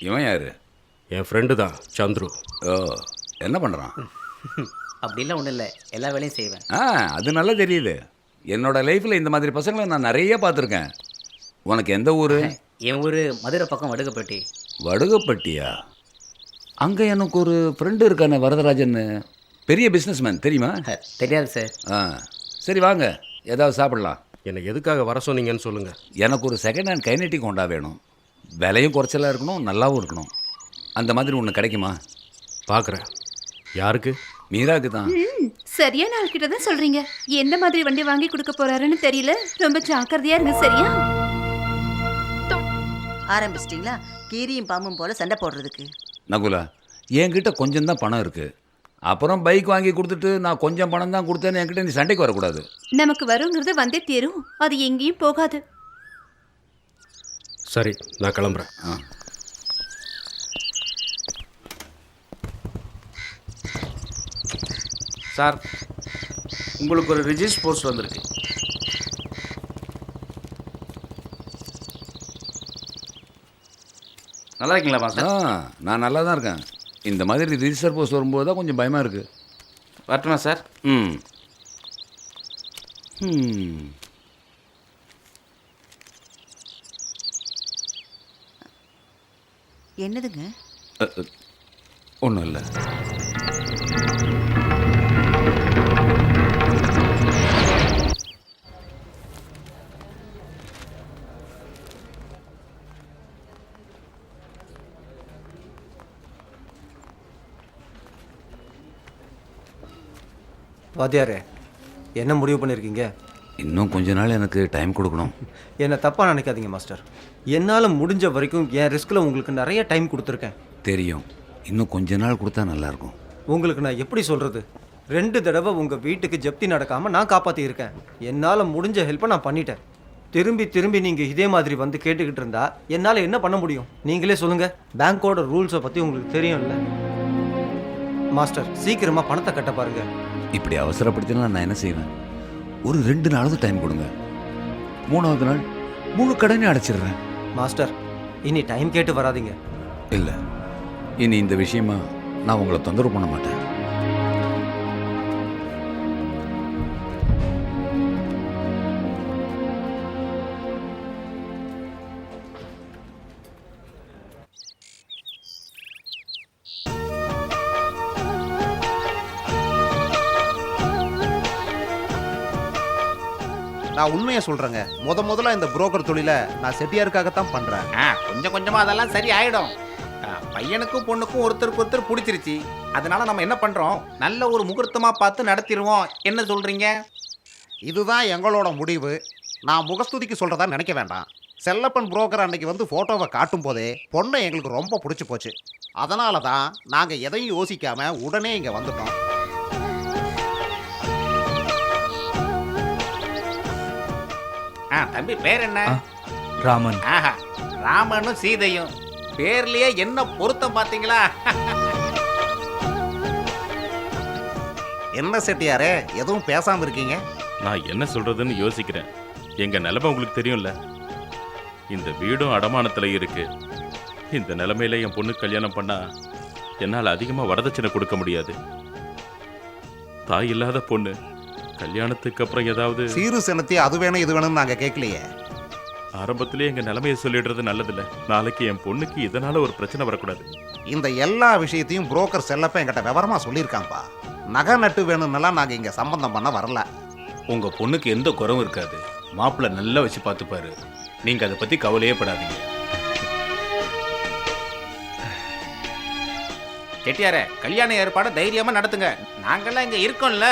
இவன் யாரு? என் ஃப்ரெண்டு தான் சந்துரு. ஓ என்ன பண்ணுறான்? அப்படிலாம் ஒன்றும் இல்லை, எல்லா வேலையும் செய்வேன். ஆ அது நல்லா தெரியுது. என்னோட லைஃப்பில் இந்த மாதிரி பசங்களை நான் நிறைய பார்த்துருக்கேன். உனக்கு எந்த ஊர்? என் ஊர் மதுரை பக்கம் வடுகப்பட்டி. வடுகப்பட்டியா? அங்கே எனக்கு ஒரு ஃப்ரெண்டு இருக்கானே வரதராஜன், பெரிய பிஸ்னஸ்மேன், தெரியுமா? தெரியாது சார். ஆ சரி வாங்க ஏதாவது சாப்பிடலாம். என்னை எதுக்காக வர சொன்னீங்கன்னு சொல்லுங்கள். எனக்கு ஒரு செகண்ட் ஹேண்ட் கைனெட்டிக் ஹோண்டா வேணும். விலையும் குறைச்சலாக இருக்கணும், நல்லாவும் இருக்கணும். அந்த மாதிரி ஒன்று கிடைக்குமா? பார்க்குறேன். யாருக்கு? மீராக்கு தான். சரியான ஆள்கிட்ட தான் சொல்றீங்க. எந்த மாதிரி வண்டி வாங்கி கொடுக்க போறாருன்னு தெரியல. ரொம்ப ஜாக்கிரதையா இருங்க, சரியா? ஆரம்பிச்சிட்டிங்களா கீரியும் பாம்பும் போல சண்டை போடுறதுக்கு? நகுலா, என்கிட்ட கொஞ்சம் தான் பணம் இருக்குது. அப்புறம் பைக் வாங்கி கொடுத்துட்டு நான் கொஞ்சம் பணம் தான் கொடுத்தேன்னு என்கிட்ட நீ சண்டைக்கு வரக்கூடாது. நமக்கு வருங்கிறது வந்தே தீரும். அது எங்கேயும் போகாது. சரி நான் கிளம்புறேன். சார், உங்களுக்கு ஒரு ரிஜிஸ்டர் போஸ்ட் வந்திருக்கு. நல்லா இருக்கீங்களா மாஸ்டர்? நான் நல்லா தான் இருக்கேன். இந்த மாதிரி ரிஜிஸ்டர் போஸ்ட் வரும்போது தான் கொஞ்சம் பயமாக இருக்குது. வரட்டுமா சார்? ம் என்னதுங்க? ஒன்றும் இல்லை. வாத்தியாரே, என்ன முடிவு பண்ணியிருக்கீங்க? இன்னும் கொஞ்ச நாள் எனக்கு டைம் கொடுக்கணும். என்னை தப்பாக நினைக்காதீங்க மாஸ்டர். என்னால் முடிஞ்ச வரைக்கும் என் ரிஸ்கில் உங்களுக்கு நிறைய டைம் கொடுத்துருக்கேன். தெரியும், இன்னும் கொஞ்ச நாள் கொடுத்தா நல்லாயிருக்கும். உங்களுக்கு நான் எப்படி சொல்கிறது? 2 தடவை உங்கள் வீட்டுக்கு ஜப்தி நடக்காமல் நான் காப்பாற்றியிருக்கேன். என்னால் முடிஞ்ச ஹெல்ப்பை நான் பண்ணிட்டேன். திரும்பி திரும்பி நீங்கள் இதே மாதிரி வந்து கேட்டுக்கிட்டு இருந்தா என்னால் என்ன பண்ண முடியும்? நீங்களே சொல்லுங்கள். பேங்க்கோட ரூல்ஸை பற்றி உங்களுக்கு தெரியும்ல மாஸ்டர். சீக்கிரமாக பணத்தை கட்ட பாருங்கள். இப்படி அவசரப்படுத்தினா நான் என்ன செய்வேன்? ஒரு 2 நாளாவது டைம் கொடுங்க. 3வது நாள் முழு கடனை அடைச்சிடுறேன். மாஸ்டர், இனி டைம் கேட்டு வராதீங்க. இல்லை, இனி இந்த விஷயமா நான் உங்களை தொந்தரவு பண்ண மாட்டேன். நான் உண்மையை சொல்றேங்க. முதல்ல இந்த புரோக்கர் தொழிலை நான் செட்டியாருக்காகத்தான் பண்றேன். கொஞ்சம் கொஞ்சமா அதெல்லாம் சரி ஆயிடும். பையனுக்கும் பொண்ணுக்கும் ஒருத்தருக்கு ஒருத்தர் பிடிச்சிருச்சு. அதனால நம்ம என்ன பண்றோம், நல்ல ஒரு முகூர்த்தமா பார்த்து நடத்திடுவோம். என்ன சொல்றீங்க? இதுதான் எங்களோட முடிவு. நான் முகஸ்துதிக்கு சொல்றதா நினைக்க வேண்டாம். செல்லப்பன் புரோக்கர் அன்னைக்கு வந்து போட்டோவை காட்டும் போதே பொண்ணை எங்களுக்கு ரொம்ப பிடிச்சி போச்சு. அதனால தான் நாங்கள் எதையும் யோசிக்காம உடனே இங்கே வந்துட்டோம். தம்பி பேர் என்ன? ராமன். ஆஹா, ராமனும் சீதையும் பேர்லயே என்ன பொருத்தம் பாத்தீங்களா? என்ன செட்டியாரே எதுவும் பேசாம இருக்கீங்க? நான் என்ன சொல்றதுன்னு யோசிக்கிறேன். எங்க நிலைமை உங்களுக்கு தெரியும்ல. இந்த வீடும் அடமானத்துல இருக்கு. இந்த நிலைமையில என் பொண்ணு கல்யாணம் பண்ணா என்னால் அதிகமா வரதட்சணை கொடுக்க முடியாது. தாய் இல்லாத பொண்ணு கல்யாணத்துக்கு அப்புறம் ஏதாவது சீரு செனத்தி அது வேணும் இது வேணும்னு நாங்க கேட்கலையே. ஆரம்பத்திலே எங்க நிலைமையை சொல்லிடுறது நல்லதில்ல. நாளைக்கு என் பொண்ணுக்கு இதனால ஒரு பிரச்சனை வரக்கூடாது. இந்த எல்லா விஷயத்தையும் புரோக்கர் செல்லப்ப என்கிட்ட விவரமா சொல்லியிருக்காங்கப்பா. நகை நட்டு வேணும்னெல்லாம் நாங்க இங்க சம்பந்தம் பண்ண வரல. உங்க பொண்ணுக்கு எந்த குறவும் இருக்காது. மாப்பிள்ளை நல்லா வச்சு பார்த்துப்பாரு. நீங்க அதை பத்தி கவலையே படாதீங்க. செட்டியாரே, கல்யாண ஏற்பாடு தைரியமா நடத்துங்க. நாங்கெல்லாம் இங்க இருக்கோம்ல,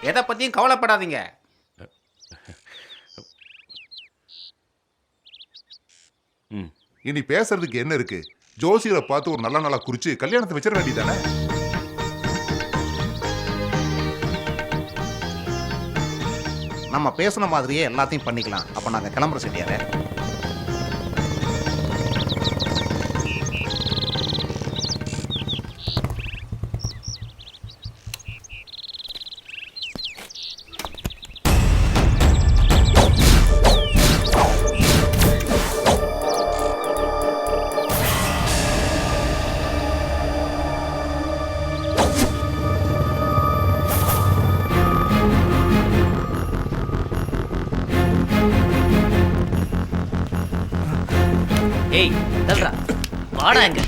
எதை பத்தியும் கவலைப்படாதீங்க. இனி பேசுறதுக்கு என்ன இருக்கு? ஜோசியரை பார்த்து ஒரு நல்ல நாளா குறிச்சு கல்யாணத்தை வச்சிட வேண்டியதானே? நம்ம பேசுன மாதிரியே எல்லாத்தையும் பண்ணிக்கலாம். அப்ப நாங்க கிளம்புற செட்டியாரே. ஏய் தல்றா வாடா இங்க.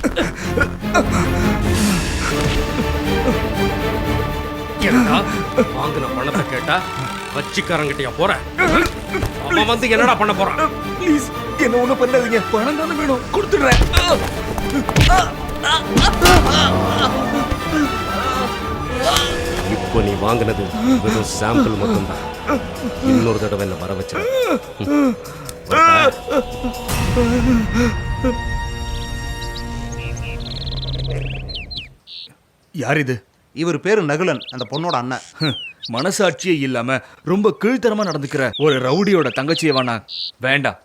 என்னடா வாங்கின பணத்தை கேட்டா வச்சிக்காரங்கிட்டயா போற? அவன் வந்து என்னடா பண்ண போறான்? ப்ளீஸ் என்ன ஒண்ணும் பண்ணாதீங்க, பணம் தானே வேணும், கொடுத்துடுறேன். இப்போ நீ வாங்கினது வெறும் சாம்பிள் மட்டும்தான். இன்னொரு தடவை என்ன வர வச்சு யார் இது? இவர் பேரு நகுலன், அந்த பொண்ணோட அண்ணன். மனசாட்சியே இல்லாம ரொம்ப கீழ்த்தரமா நடந்துக்கிற ஒரு ரவுடியோட தங்கச்சியை வேணா வேண்டாம்.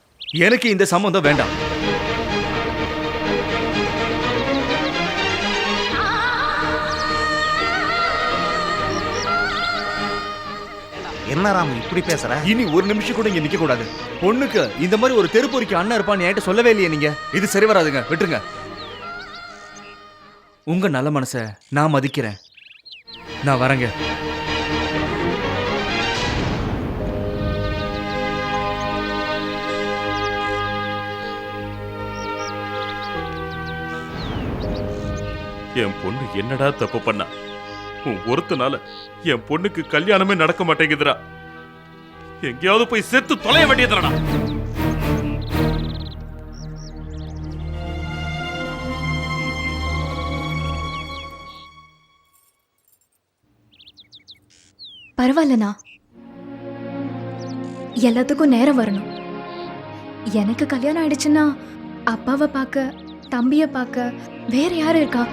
எனக்கு இந்த சம்பந்தம் வேண்டாம். என்ன ராமு இப்படி பேசுற? இனி ஒரு நிமிஷம் கூட இங்க நிக்க கூடாது. பொண்ணுக்கு இந்த மாதிரி ஒரு தெருப்பொறிக்கு அண்ணன் இருப்பான்னு என்கிட்ட சொல்லவே இல்லையே நீங்க. இது சரி வராதுங்க, விட்டுருங்க. உங்க நல்ல மனசை நான் மதிக்கிறேன். நான் வரேங்க. என் பொண்ணு என்னடா தப்பு பண்ணா? உன் ஒருத்தனால என் பொண்ணுக்கு கல்யாணமே நடக்க மாட்டேங்குதுடா. எங்கேயாவது போய் செத்து தொலைய வேண்டியதுடா. பரவாயில்லண்ணா, எல்லாத்துக்கும் நேரம் வரணும். எனக்கு கல்யாணம் ஆயிடுச்சுன்னா அப்பாவை பார்க்க, தம்பியை பார்க்க வேற யாரு இருக்கா?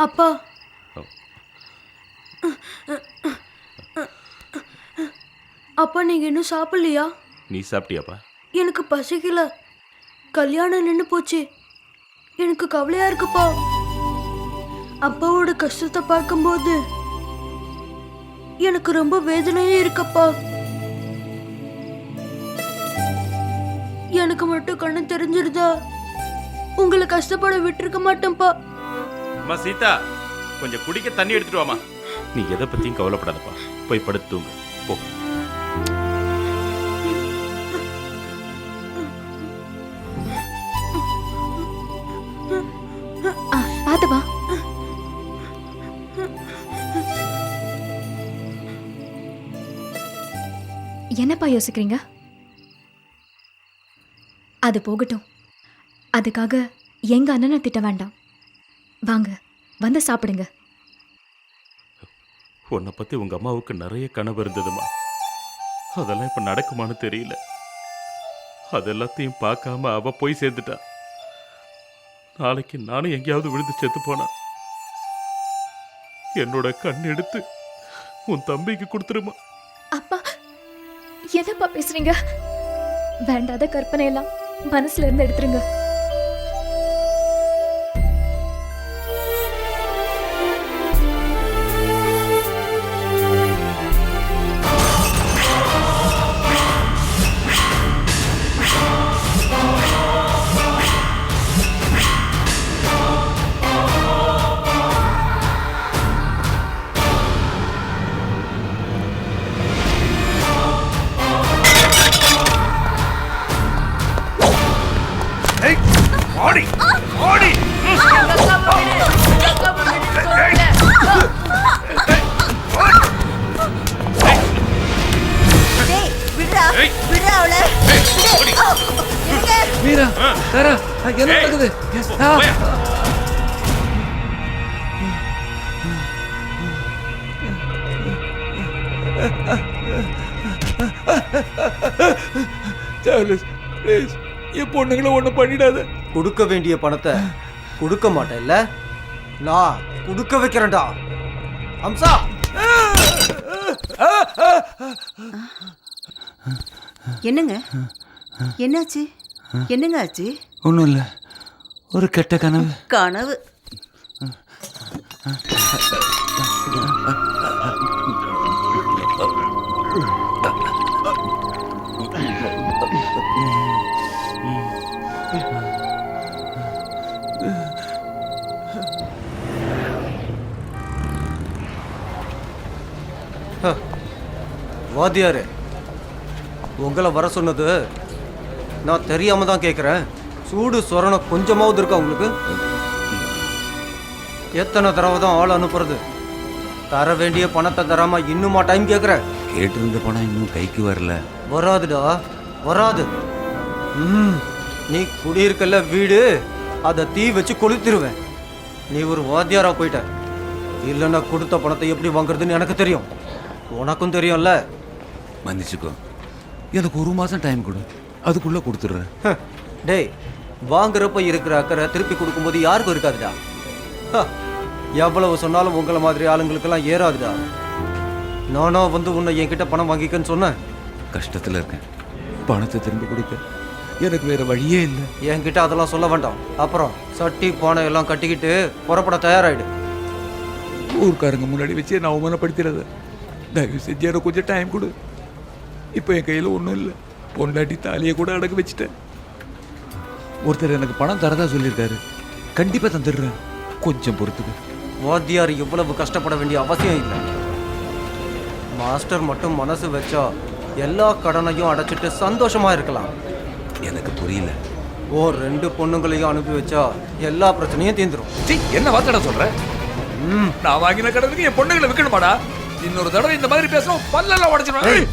அப்பா, அப்பா நீங்க இன்னும் சாப்பிடலையா? நீ சாப்பிட்டியாப்பா? எனக்கு பசிக்கல. கல்யாணம் நின்னு போச்சு. எனக்கு கவலையா இருக்குப்பா. அப்பாவோட கஷ்டத்தை பார்க்கும்போது எனக்கு ரொம்ப வேதனையா இருக்கப்பா. எனக்கு மட்டும் கண்ணு தெரிஞ்சிருந்தா உங்களை கஷ்டப்பட விட்டுருக்க மாட்டேன்ப்பா. அம்மா சீதா, கொஞ்சம் குடிக்க தண்ணி எடுத்துட்டு வாமா. நீ எதை பத்தியும் கவலைப்படாதப்பா, போய் படுத்து தூங்கு போ. பாத்து வா. என்னப்பா யோசிக்கிறீங்க? அது போகட்டும். அதுக்காக எங்க அண்ணனை திட்ட வேண்டாம். வாங்க, வந்து சாப்பிடுங்க. உன்னை பத்தி உங்க அம்மாவுக்கு நிறைய கனவு இருந்ததுமா. அதெல்லாம் இப்ப நடக்குமான்னு தெரியல. அதெல்லாத்தையும் பார்க்காம அவ போய் சேர்ந்துட்டா. நாளைக்கு நானும் எங்கேயாவது விழுந்து செத்து போனா என்னோட கண் எடுத்து உன் தம்பிக்கு கொடுத்துருமா. அப்பா, என்னப்பா பேசுறீங்க? வேண்டாத கற்பனை எல்லாம் மனசுல இருந்து எடுத்துருங்க. மீரா, தாரா, என்ன நடக்குது? சார்லஸ், ப்ளீஸ் என் பொண்ணுங்களை ஒன்றும் பண்ணிடாத. கொடுக்க வேண்டிய பணத்தை கொடுக்க மாட்டேன்ல, நான் கொடுக்க வைக்கிறேன்டா. அம்சா, என்னங்க என்னாச்சு? என்னங்க ஆச்சு? ஒன்றும் இல்லை, ஒரு கெட்ட கனவு. கனவு? வாத்தியாரு, உங்களை வர சொன்னது நான் தெரியாம தான் கேட்குறேன். சூடு சொரணம் கொஞ்சமாவது இருக்கா உங்களுக்கு? எத்தனை தடவை தான் ஆள் அனுப்புறது? தர வேண்டிய பணத்தை தராம இன்னுமா டைம் கேட்குற? கேட்டிருந்த பணம் இன்னும் கைக்கு வரல. வராதுடா, வராது. நீ குடியிருக்கல வீடு, அதை தீ வச்சு கொளுத்திடுவேன். நீ ஒரு வாத்தியாரா போயிட்ட. இல்லைன்னா கொடுத்த பணத்தை எப்படி வாங்குறதுன்னு எனக்கு தெரியும், உனக்கும் தெரியும்ல. மன்னிச்சுக்கோ, எனக்கு 1 மாசம் டைம் கொடு, அதுக்குள்ள கொடுத்துட்றேன். டேய், வாங்குறப்ப இருக்கிற அக்கறை திருப்பி கொடுக்கும்போது யாருக்கும் இருக்காதுடா. எவ்வளவு சொன்னாலும் உங்களை மாதிரி ஆளுங்களுக்கெல்லாம் ஏறாதுடா. நானா வந்து உன்னை என்கிட்ட பணம் வாங்கிக்கன்னு சொன்னேன். கஷ்டத்தில் இருக்கேன், பணத்தை திரும்ப கொடுக்க எனக்கு வேற வழியே இல்லை. என்கிட்ட அதெல்லாம் சொல்ல வேண்டாம். அப்புறம் சட்டி பானை எல்லாம் கட்டிக்கிட்டு புறப்பட தயாராயிடு. ஊர்க்காரங்க முன்னாடி வச்சு நான் அவமானப்படுத்திடுறத தயவு செஞ்சு எனக்கு கொஞ்சம் டைம் கொடு. இப்போ என் கையில் ஒன்றும் இல்லை, பொண்டாட்டி தாலியை கூட அடகு வச்சுட்டேன். ஒருத்தர் எனக்கு பணம் தரதா சொல்லியிருக்காரு, கண்டிப்பாக தந்துடுறேன், கொஞ்சம் பொறுத்துக்கு. வாத்தியார் இவ்வளவு கஷ்டப்பட வேண்டிய அவசியம் இல்லை. மாஸ்டர் மட்டும் மனசு வச்சா எல்லா கடனையும் அடைச்சிட்டு சந்தோஷமா இருக்கலாம். எனக்கு புரியல. 2 பொண்ணுங்களையும் அனுப்பி வச்சா எல்லா பிரச்சனையும் தீந்துரும். என்ன வார்த்தைடா சொல்ற? நான் வாங்கின கடனுக்கு என் பொண்ணுங்களை விற்கணுமாடா? இன்னொரு தடவை இந்த மாதிரி பேசணும், பல்லெல்லாம் உடைச்சிருவேன்.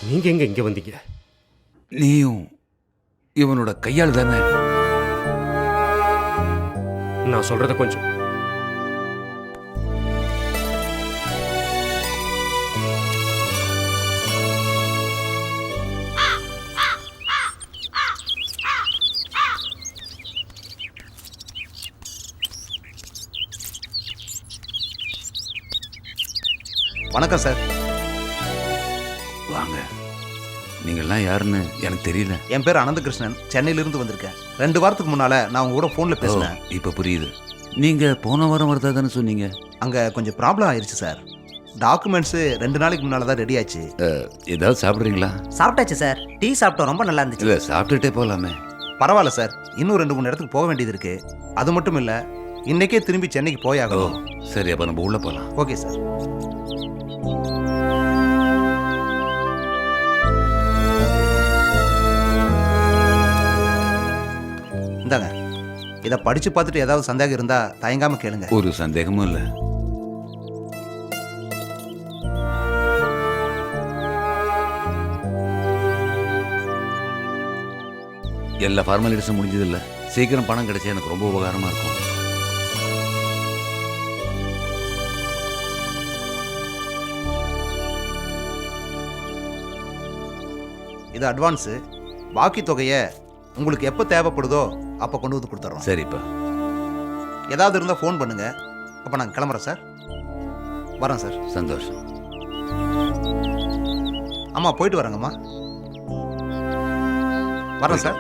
நீங்க எங்க இங்க வந்தீங்க? நீயும் இவனோட கையால் தானே? நான் சொல்றத கொஞ்சம் வணக்கம் சார். வாங்க. நீங்கள்லாம் யாருன்னு எனக்கு தெரியல. என் பேர் அனந்தகிருஷ்ணன், சென்னையிலிருந்து வந்திருக்கேன். 2 வாரத்துக்கு முன்னால நான் உங்க கூட ஃபோனில் பேசினேன். இப்போ புரியுது. நீங்கள் போன வாரம் வரதா தானே சொன்னீங்க? அங்கே கொஞ்சம் ப்ராப்ளம் ஆயிடுச்சு சார். டாக்குமெண்ட்ஸு 2 நாளைக்கு முன்னால் தான் ரெடி ஆச்சு. ஏதாவது சாப்பிட்றீங்களா? சாப்பிட்டாச்சு சார். டீ சாப்பிட்டோம், ரொம்ப நல்லா இருந்துச்சு. இல்லை, சாப்பிட்டுட்டே போகலாமே. பரவாயில்ல சார், இன்னும் 2-3 இடத்துக்கு போக வேண்டியது இருக்கு. அது மட்டும் இல்லை, இன்னைக்கே திரும்பி சென்னைக்கு போயாகணும். சரி, அப்போ நம்ம உள்ள போகலாம். Okay sir. இந்தாங்க, இதை படிச்சு பார்த்துட்டு ஏதாவது சந்தேகம் இருந்தா தயங்காம கேளுங்க. ஒரு சந்தேகமும் இல்லை. எல்லா ஃபார்மாலிட்டிஸும் முடிஞ்சது இல்லை. சீக்கிரம் பணம் கிடைச்சா எனக்கு ரொம்ப உபகாரமா இருக்கும். இது அட்வான்ஸு. பாக்கி தொகையை உங்களுக்கு எப்போ தேவைப்படுதோ அப்போ கொண்டு வந்து கொடுத்துட்றோம். சரிப்பா. ஏதாவது இருந்தால் ஃபோன் பண்ணுங்க. அப்போ நாங்கள் கிளம்புறோம் சார். வரோம் சார். சந்தோஷம். அம்மா போயிட்டு வரேங்கம்மா. வரோம் சார்.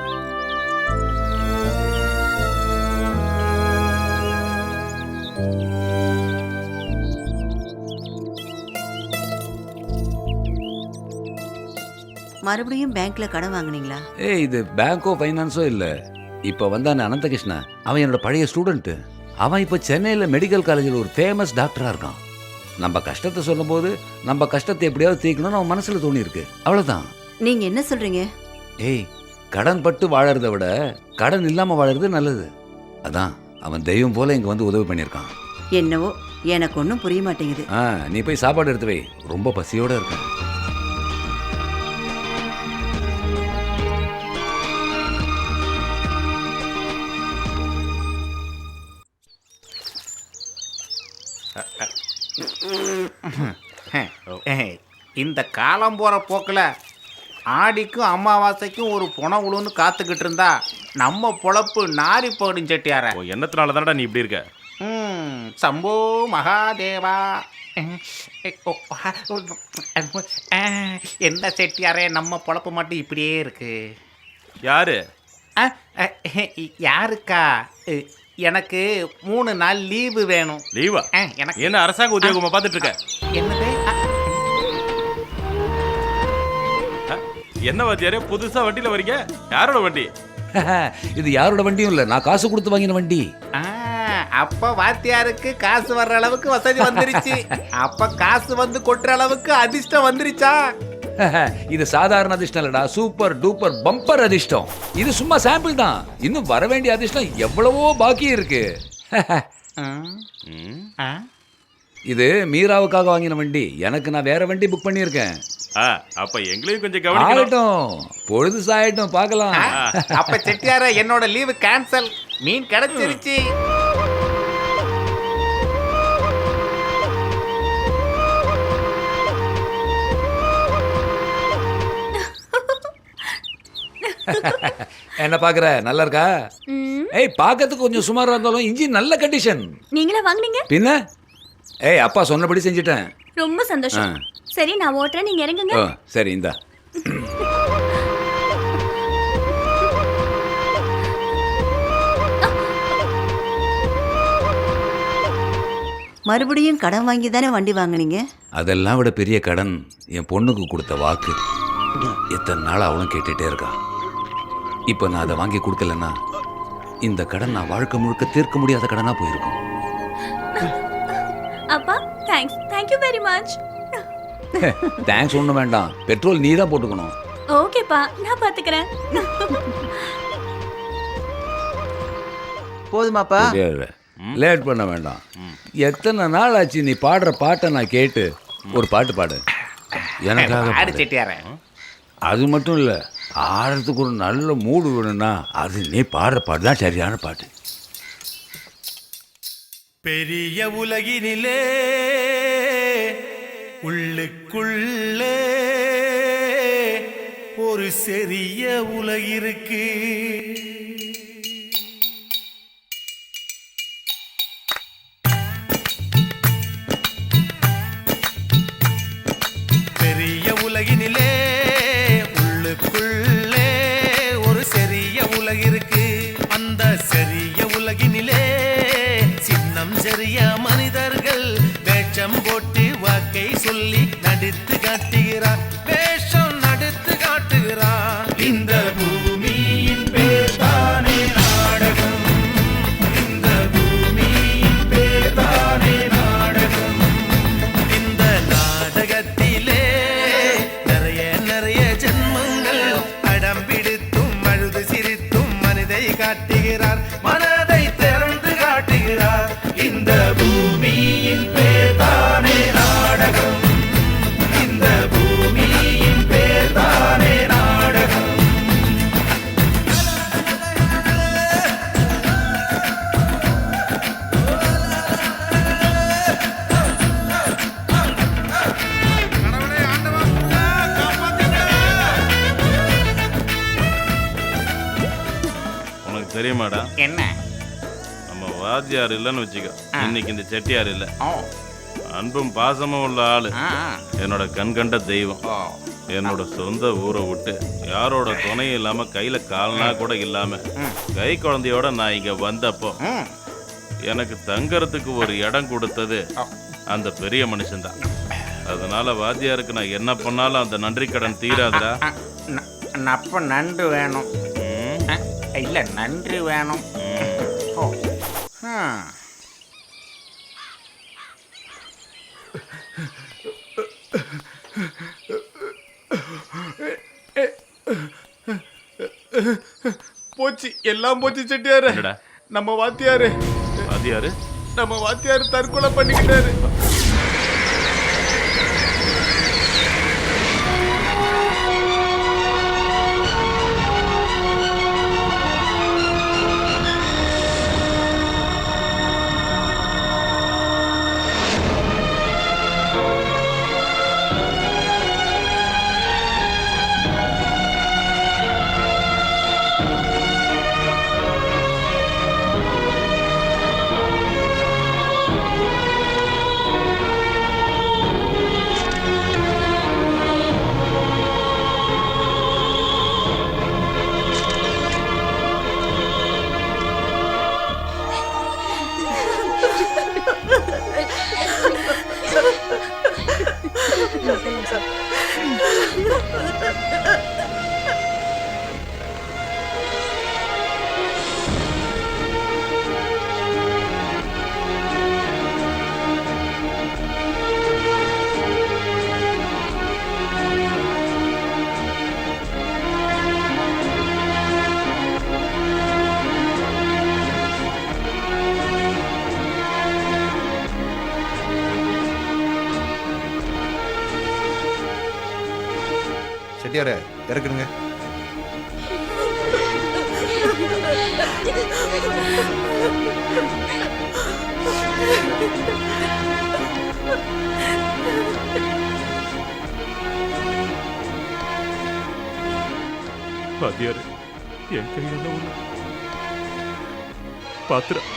மறுபடியும் பேங்க்ல கடன் வாங்குனீங்களா? இது பேங்கோ ஃபைனான்ஸோ இல்லை. இப்போ வந்தானே அனந்தகிருஷ்ணா, அவன் என்னோட பழைய ஸ்டூடெண்ட்டு. அவன் இப்போ சென்னையில் மெடிக்கல் காலேஜில் ஒரு ஃபேமஸ் டாக்டராக இருக்கான். நம்ம கஷ்டத்தை சொல்லும்போது நம்ம கஷ்டத்தை எப்படியாவது தீர்க்கணும்னு அவன் மனசில் தோணியிருக்கு, அவ்வளோதான். நீங்க என்ன சொல்றீங்க? கடன் பட்டு வாழறத விட கடன் இல்லாமல் வாழறது நல்லது. அதான் அவன் தெய்வம் போல இங்கே வந்து உதவி பண்ணியிருக்கான். என்னவோ எனக்கு ஒன்றும் புரிய மாட்டேங்குது. நீ போய் சாப்பாடு எடுத்து வை, ரொம்ப பசியோட இருக்க. இந்த காலம் போகிற போக்கில் ஆடிக்கும் அமாவாசைக்கும் ஒரு புனை உழுன்னு காத்துக்கிட்டு இருந்தா நம்ம பொழப்பு நாரி போடும் செட்டியார. என்னத்தினால தானடா நீ இப்படி இருக்க? சம்போ மகாதேவா. என்ன செட்டியாரே, நம்ம பொழப்பு மட்டும் இப்படியே இருக்கு. யாரு? யாருக்கா? எனக்கு 3 நாள் லீவு வேணும். லீவா? எனக்கு என்ன அரசாங்க உத்தியோகமா பார்த்துட்டு இருக்க? என்னது? என்ன வாத்தியாரே புதுசா வண்டியில வரீங்க? யாரோட வண்டி? இது யாரோட வண்டியும் இல்லை, நான் காசு கொடுத்து வாங்கின வண்டி. அப்ப வாத்தியாருக்கு காசு வர்ற அளவுக்கு வசதி வந்துருச்சு. அப்ப காசு வந்து கொட்டுற அளவுக்கு அதிர்ஷ்டம் வந்துருச்சா? இது சாதாரண அதிர்ஷ்டம் இல்லடா, சூப்பர் டூப்பர் பம்பர் அதிர்ஷ்டம். இது சும்மா சாம்பிள் தான், இன்னும் வர வேண்டிய அதிர்ஷ்டம் எவ்வளவோ பாக்கி இருக்கு. இது மீராவுக்காக வாங்கின வண்டி, எனக்கு நான் வேற வண்டி புக் பண்ணியிருக்கேன். அப்ப எங்களையும் கொஞ்சம் கவனிக்கணும். ஆகட்டும், பொழுது சாயட்டும், பார்க்கலாம். அப்ப செட்டியார என்னோட லீவு கேன்சல், மீன் கிடைச்சிருச்சு. என்ன பாக்குற, நல்லா இருக்கா? ஏய், பார்க்கிறதுக்கு கொஞ்சம் சுமாரா இருந்தாலும் இன்ஜின் நல்ல கண்டிஷன். நீங்களா வாங்குனீங்க? பின்ன ஏய், அப்பா சொன்னபடி செஞ்சிட்டேன். ரொம்ப சந்தோஷம். சரி, நான் ஓட்டுறேன், நீங்க இறங்குங்க. சரி, இந்தா. மறுபடியும் கடன் வாங்கி தானே வண்டி வாங்குனீங்க? அதெல்லாம் விட பெரிய கடன் என் பொண்ணுக்கு கொடுத்த வாக்கு. எத்தனை நாள் அவளும் கேட்டுட்டே இருக்கா. இப்போ நான் அதை வாங்கி கொடுக்கலன்னா இந்த கடன் நான் வாழ்க்கை முழுக்க தீர்க்க முடியாத கடனா போயிருக்கும். அப்பா, thanks. Thank you very much. Thanks ஒன்றும் வேண்டாம், பெட்ரோல் நீ தான் போட்டுக்கணும். ஓகேப்பா, நான் பாத்துக்கிறேன். போதுமாப்பா? லேட் பண்ண வேண்டாம். எத்தனை நாள் ஆச்சு நீ பாடுற பாட்டை நான் கேட்டு. ஒரு பாட்டு பாடு எனக்காக. அது மட்டும் இல்லை, ஆடுறதுக்கு ஒரு நல்ல மூடு வேணும்னா அது நீ பாடுற பாட்டு தான் சரியான பாட்டு. பெரிய உலகினிலே உள்ளுக்குள்ளே ஒரு சிறிய உலகிருக்கு. பெரிய உலகினிலே உள்ளுக்குள்ளே ஒரு சிறிய உலகிருக்கு. அந்த சிறிய உலகினிலே சின்னம் சிறிய மனிதர்கள் வேஷம் போட்டு வாக்கை சொல்லி நடித்து காட்டுகிறார். வேஷம் நடித்து காட்டுகிறார். இந்த பூமியின் பேர்தானே நாடகம். இந்த பூமியின் பேர்தானே நாடகம். இந்த நாடகத்திலே நிறைய நிறைய ஜென்மங்கள் அடம் பிடித்தும் அழுது சிரித்தும் மனதை காட்டுகிறார். மனதை திறந்து காட்டுகிறார். இந்த பூமியின் பேர்தானே நாடகம். இந்த பூமியின் பேர்தானே நாடகம். உனக்கு தெரியுமாடா என்ன? நம்ம வாத்தியார் இல்லைன்னு வச்சுக்கோ, இன்னைக்கு இந்த செட்டியார் இல்லை. அன்பும் பாசமும் உள்ள ஆளு, என்னோட கண்கண்ட தெய்வம். என்னோட சொந்த ஊரை விட்டு யாரோட துணையும் இல்லாம கையில கால்னா கூட இல்லாம கை குழந்தையோட நான் இங்க வந்தப்போ எனக்கு தங்கறதுக்கு ஒரு இடம் கொடுத்தது அந்த பெரிய மனுஷன்தான். அதனால வாத்தியாருக்கு நான் என்ன பண்ணாலும் அந்த நன்றி கடன் தீராதுடா. அப்ப நன்றி வேணும். இல்ல, நன்றி வேணும். போச்சு, எல்லாம் போச்சு செட்டியாரு. நம்ம வாத்தியாரு வாத்தியாரு நம்ம வாத்தியாரு தற்கொலை பண்ணிக்கிட்டாரு. வாத்தியார இறக்குடுங்க. வாத்தியாரு என் கையில ஒண்ணு பாத்திரம்.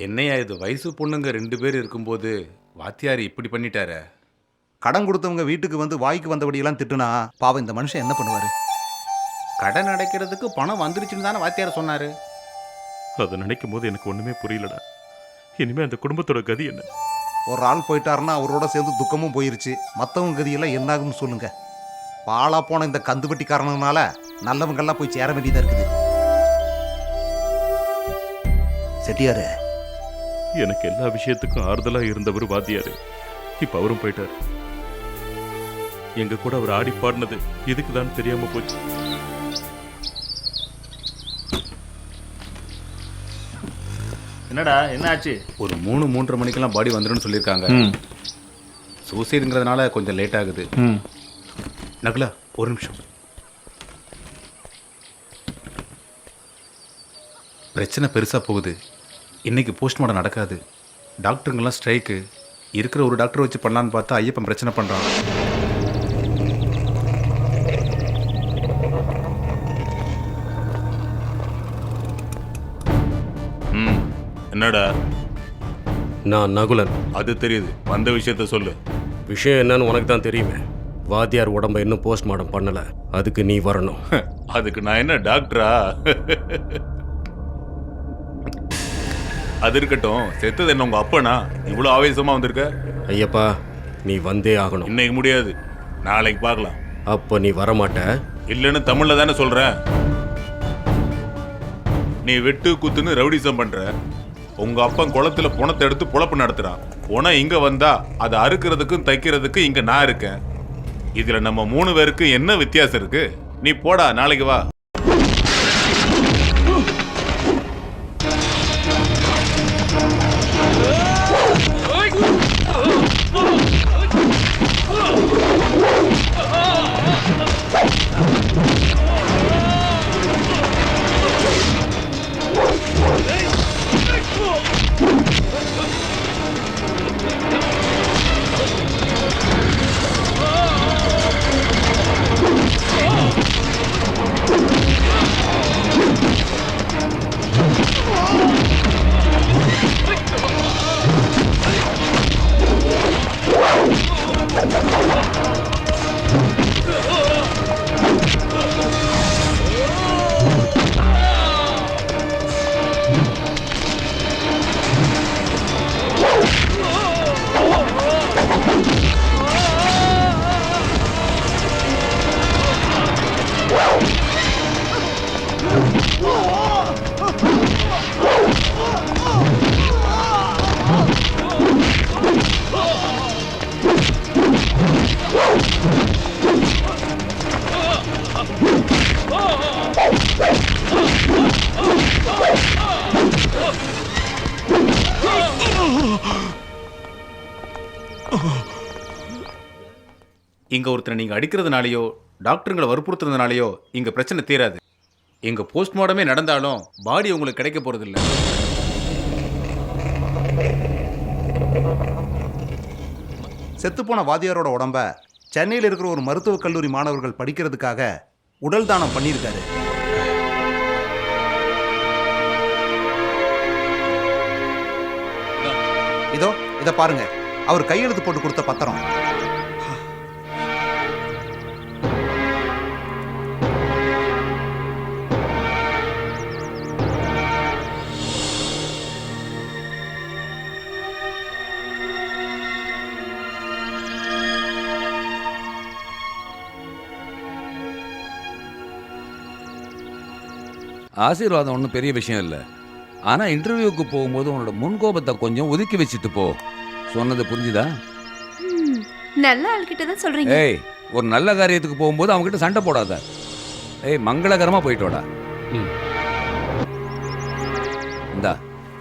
என்னையா இது, வயசு பொண்ணுங்க 2 பேர் இருக்கும்போது வாத்தியார் இப்படி பண்ணிட்டார? கடன் கொடுத்தவங்க வீட்டுக்கு வந்து வாய்க்கு வந்தபடியெல்லாம் திட்டுனா பாவம் இந்த மனுஷன் என்ன பண்ணுவாரு? கடன் அடைக்கிறதுக்கு பணம் வந்துருச்சுன்னு தானே வாத்தியார் சொன்னாரு. அதை நினைக்கும் போது எனக்கு ஒண்ணுமே புரியலடா. இனிமே அந்த குடும்பத்தோட கதி என்ன? ஒரு ஆள் போயிட்டாருன்னா அவரோட சேர்ந்து துக்கமும் போயிருச்சு. மற்றவங்க கதியெல்லாம் என்னாகும்னு சொல்லுங்க. பாலா போன இந்த கந்துவட்டி காரணனால நல்லவங்கெல்லாம் போய் சேர வேண்டியதா இருக்குது. செட்டியாரு, எனக்கு எல்லா விஷயத்துக்கும் ஆறுதலா இருந்தவர் வாத்தியாரு. இப்ப அவரும் போயிட்டாரு. எங்க கூட அவர் ஆடி பாடினது இதுக்குதான் தெரியாம போச்சு. என்னடா என்ன ஆச்சு? ஒரு 3-3:30 மணிக்கெல்லாம் பாடி வந்துடும் சொல்லியிருக்காங்க. சூசைடுங்கிறதுனால கொஞ்சம் லேட் ஆகுது. நகுலா ஒரு நிமிஷம். பிரச்சனை பெருசாக போகுது. இன்னைக்கு போஸ்ட்மார்ட்டம் நடக்காது. டாக்டருங்கெல்லாம் ஸ்ட்ரைக்கு. இருக்கிற ஒரு டாக்டர் வச்சு பண்ணலான்னு பார்த்தா ஐயப்பன் பிரச்சனை பண்ணுறான். என்னடா? நான் நகுலன். அது தெரியுது, வந்த விஷயத்த சொல்லு. விஷயம் என்னன்னு உனக்கு தான் தெரியுமே. வாத்தியார் உடம்ப இன்னும் போஸ்ட்மார்ட்டம் பண்ணல. அதுக்கு நீ வரணும். அதுக்கு நான் என்ன டாக்டரா? அது இருக்கட்டும், செத்தது என்ன உங்க அப்பனா? இவ்வளவு ஆவேசமா வந்திருக்க? ஐயப்பா, நீ வந்தே ஆகணும். இன்னைக்கு முடியாது, நாளைக்கு பார்க்கலாம். அப்ப நீ வரமாட்ட? இல்லைன்னு தமிழ்ல தானே சொல்றேன். நீ வெட்டு குத்துன்னு ரவுடிசம் பண்ற. உங்க அப்பன் குளத்துல புணத்தை எடுத்து பொழப்பு நடத்துறான். உன இங்க வந்தா அதை அறுக்கிறதுக்கும் தைக்கிறதுக்கும் இங்க நான் இருக்கேன். இதுல நம்ம 3 பேருக்கு என்ன வித்தியாசம் இருக்கு? நீ போடா, நாளைக்கு வா. இங்க ஒருத்தரை நீங்க அடிக்கிறதுனாலயோ டாக்டருங்களை வற்புறுத்துறதுனாலயோ இங்க பிரச்சனை தீராது. எங்க போஸ்ட்மார்ட்டமே நடந்தாலும் பாடி உங்களுக்கு கிடைக்க போறது இல்லை. செத்துப்போன வாத்தியாரோட உடம்ப சென்னையில் இருக்கிற ஒரு மருத்துவக் கல்லூரி மாணவர்கள் படிக்கிறதுக்காக உடல் தானம் பண்ணியிருக்காரு. இதோ இதை பாருங்க, அவர் கையெழுத்து போட்டு கொடுத்த பத்திரம். ஆசீர்வாதம் ஒன்றும் பெரிய விஷயம் இல்லை. ஆனால் இன்டர்வியூக்கு போகும்போது உன்னோட முன்கோபத்தை கொஞ்சம் ஒதுக்கி வச்சுட்டு போ. சொன்னது புரிஞ்சுதா? நல்ல ஆள்கிட்ட தான் சொல்றீங்க. ஏய், ஒரு நல்ல காரியத்துக்கு போகும்போது அவங்ககிட்ட சண்டை போடாத. ஏய், மங்களகரமா போயிட்டு வாடா. இந்தா,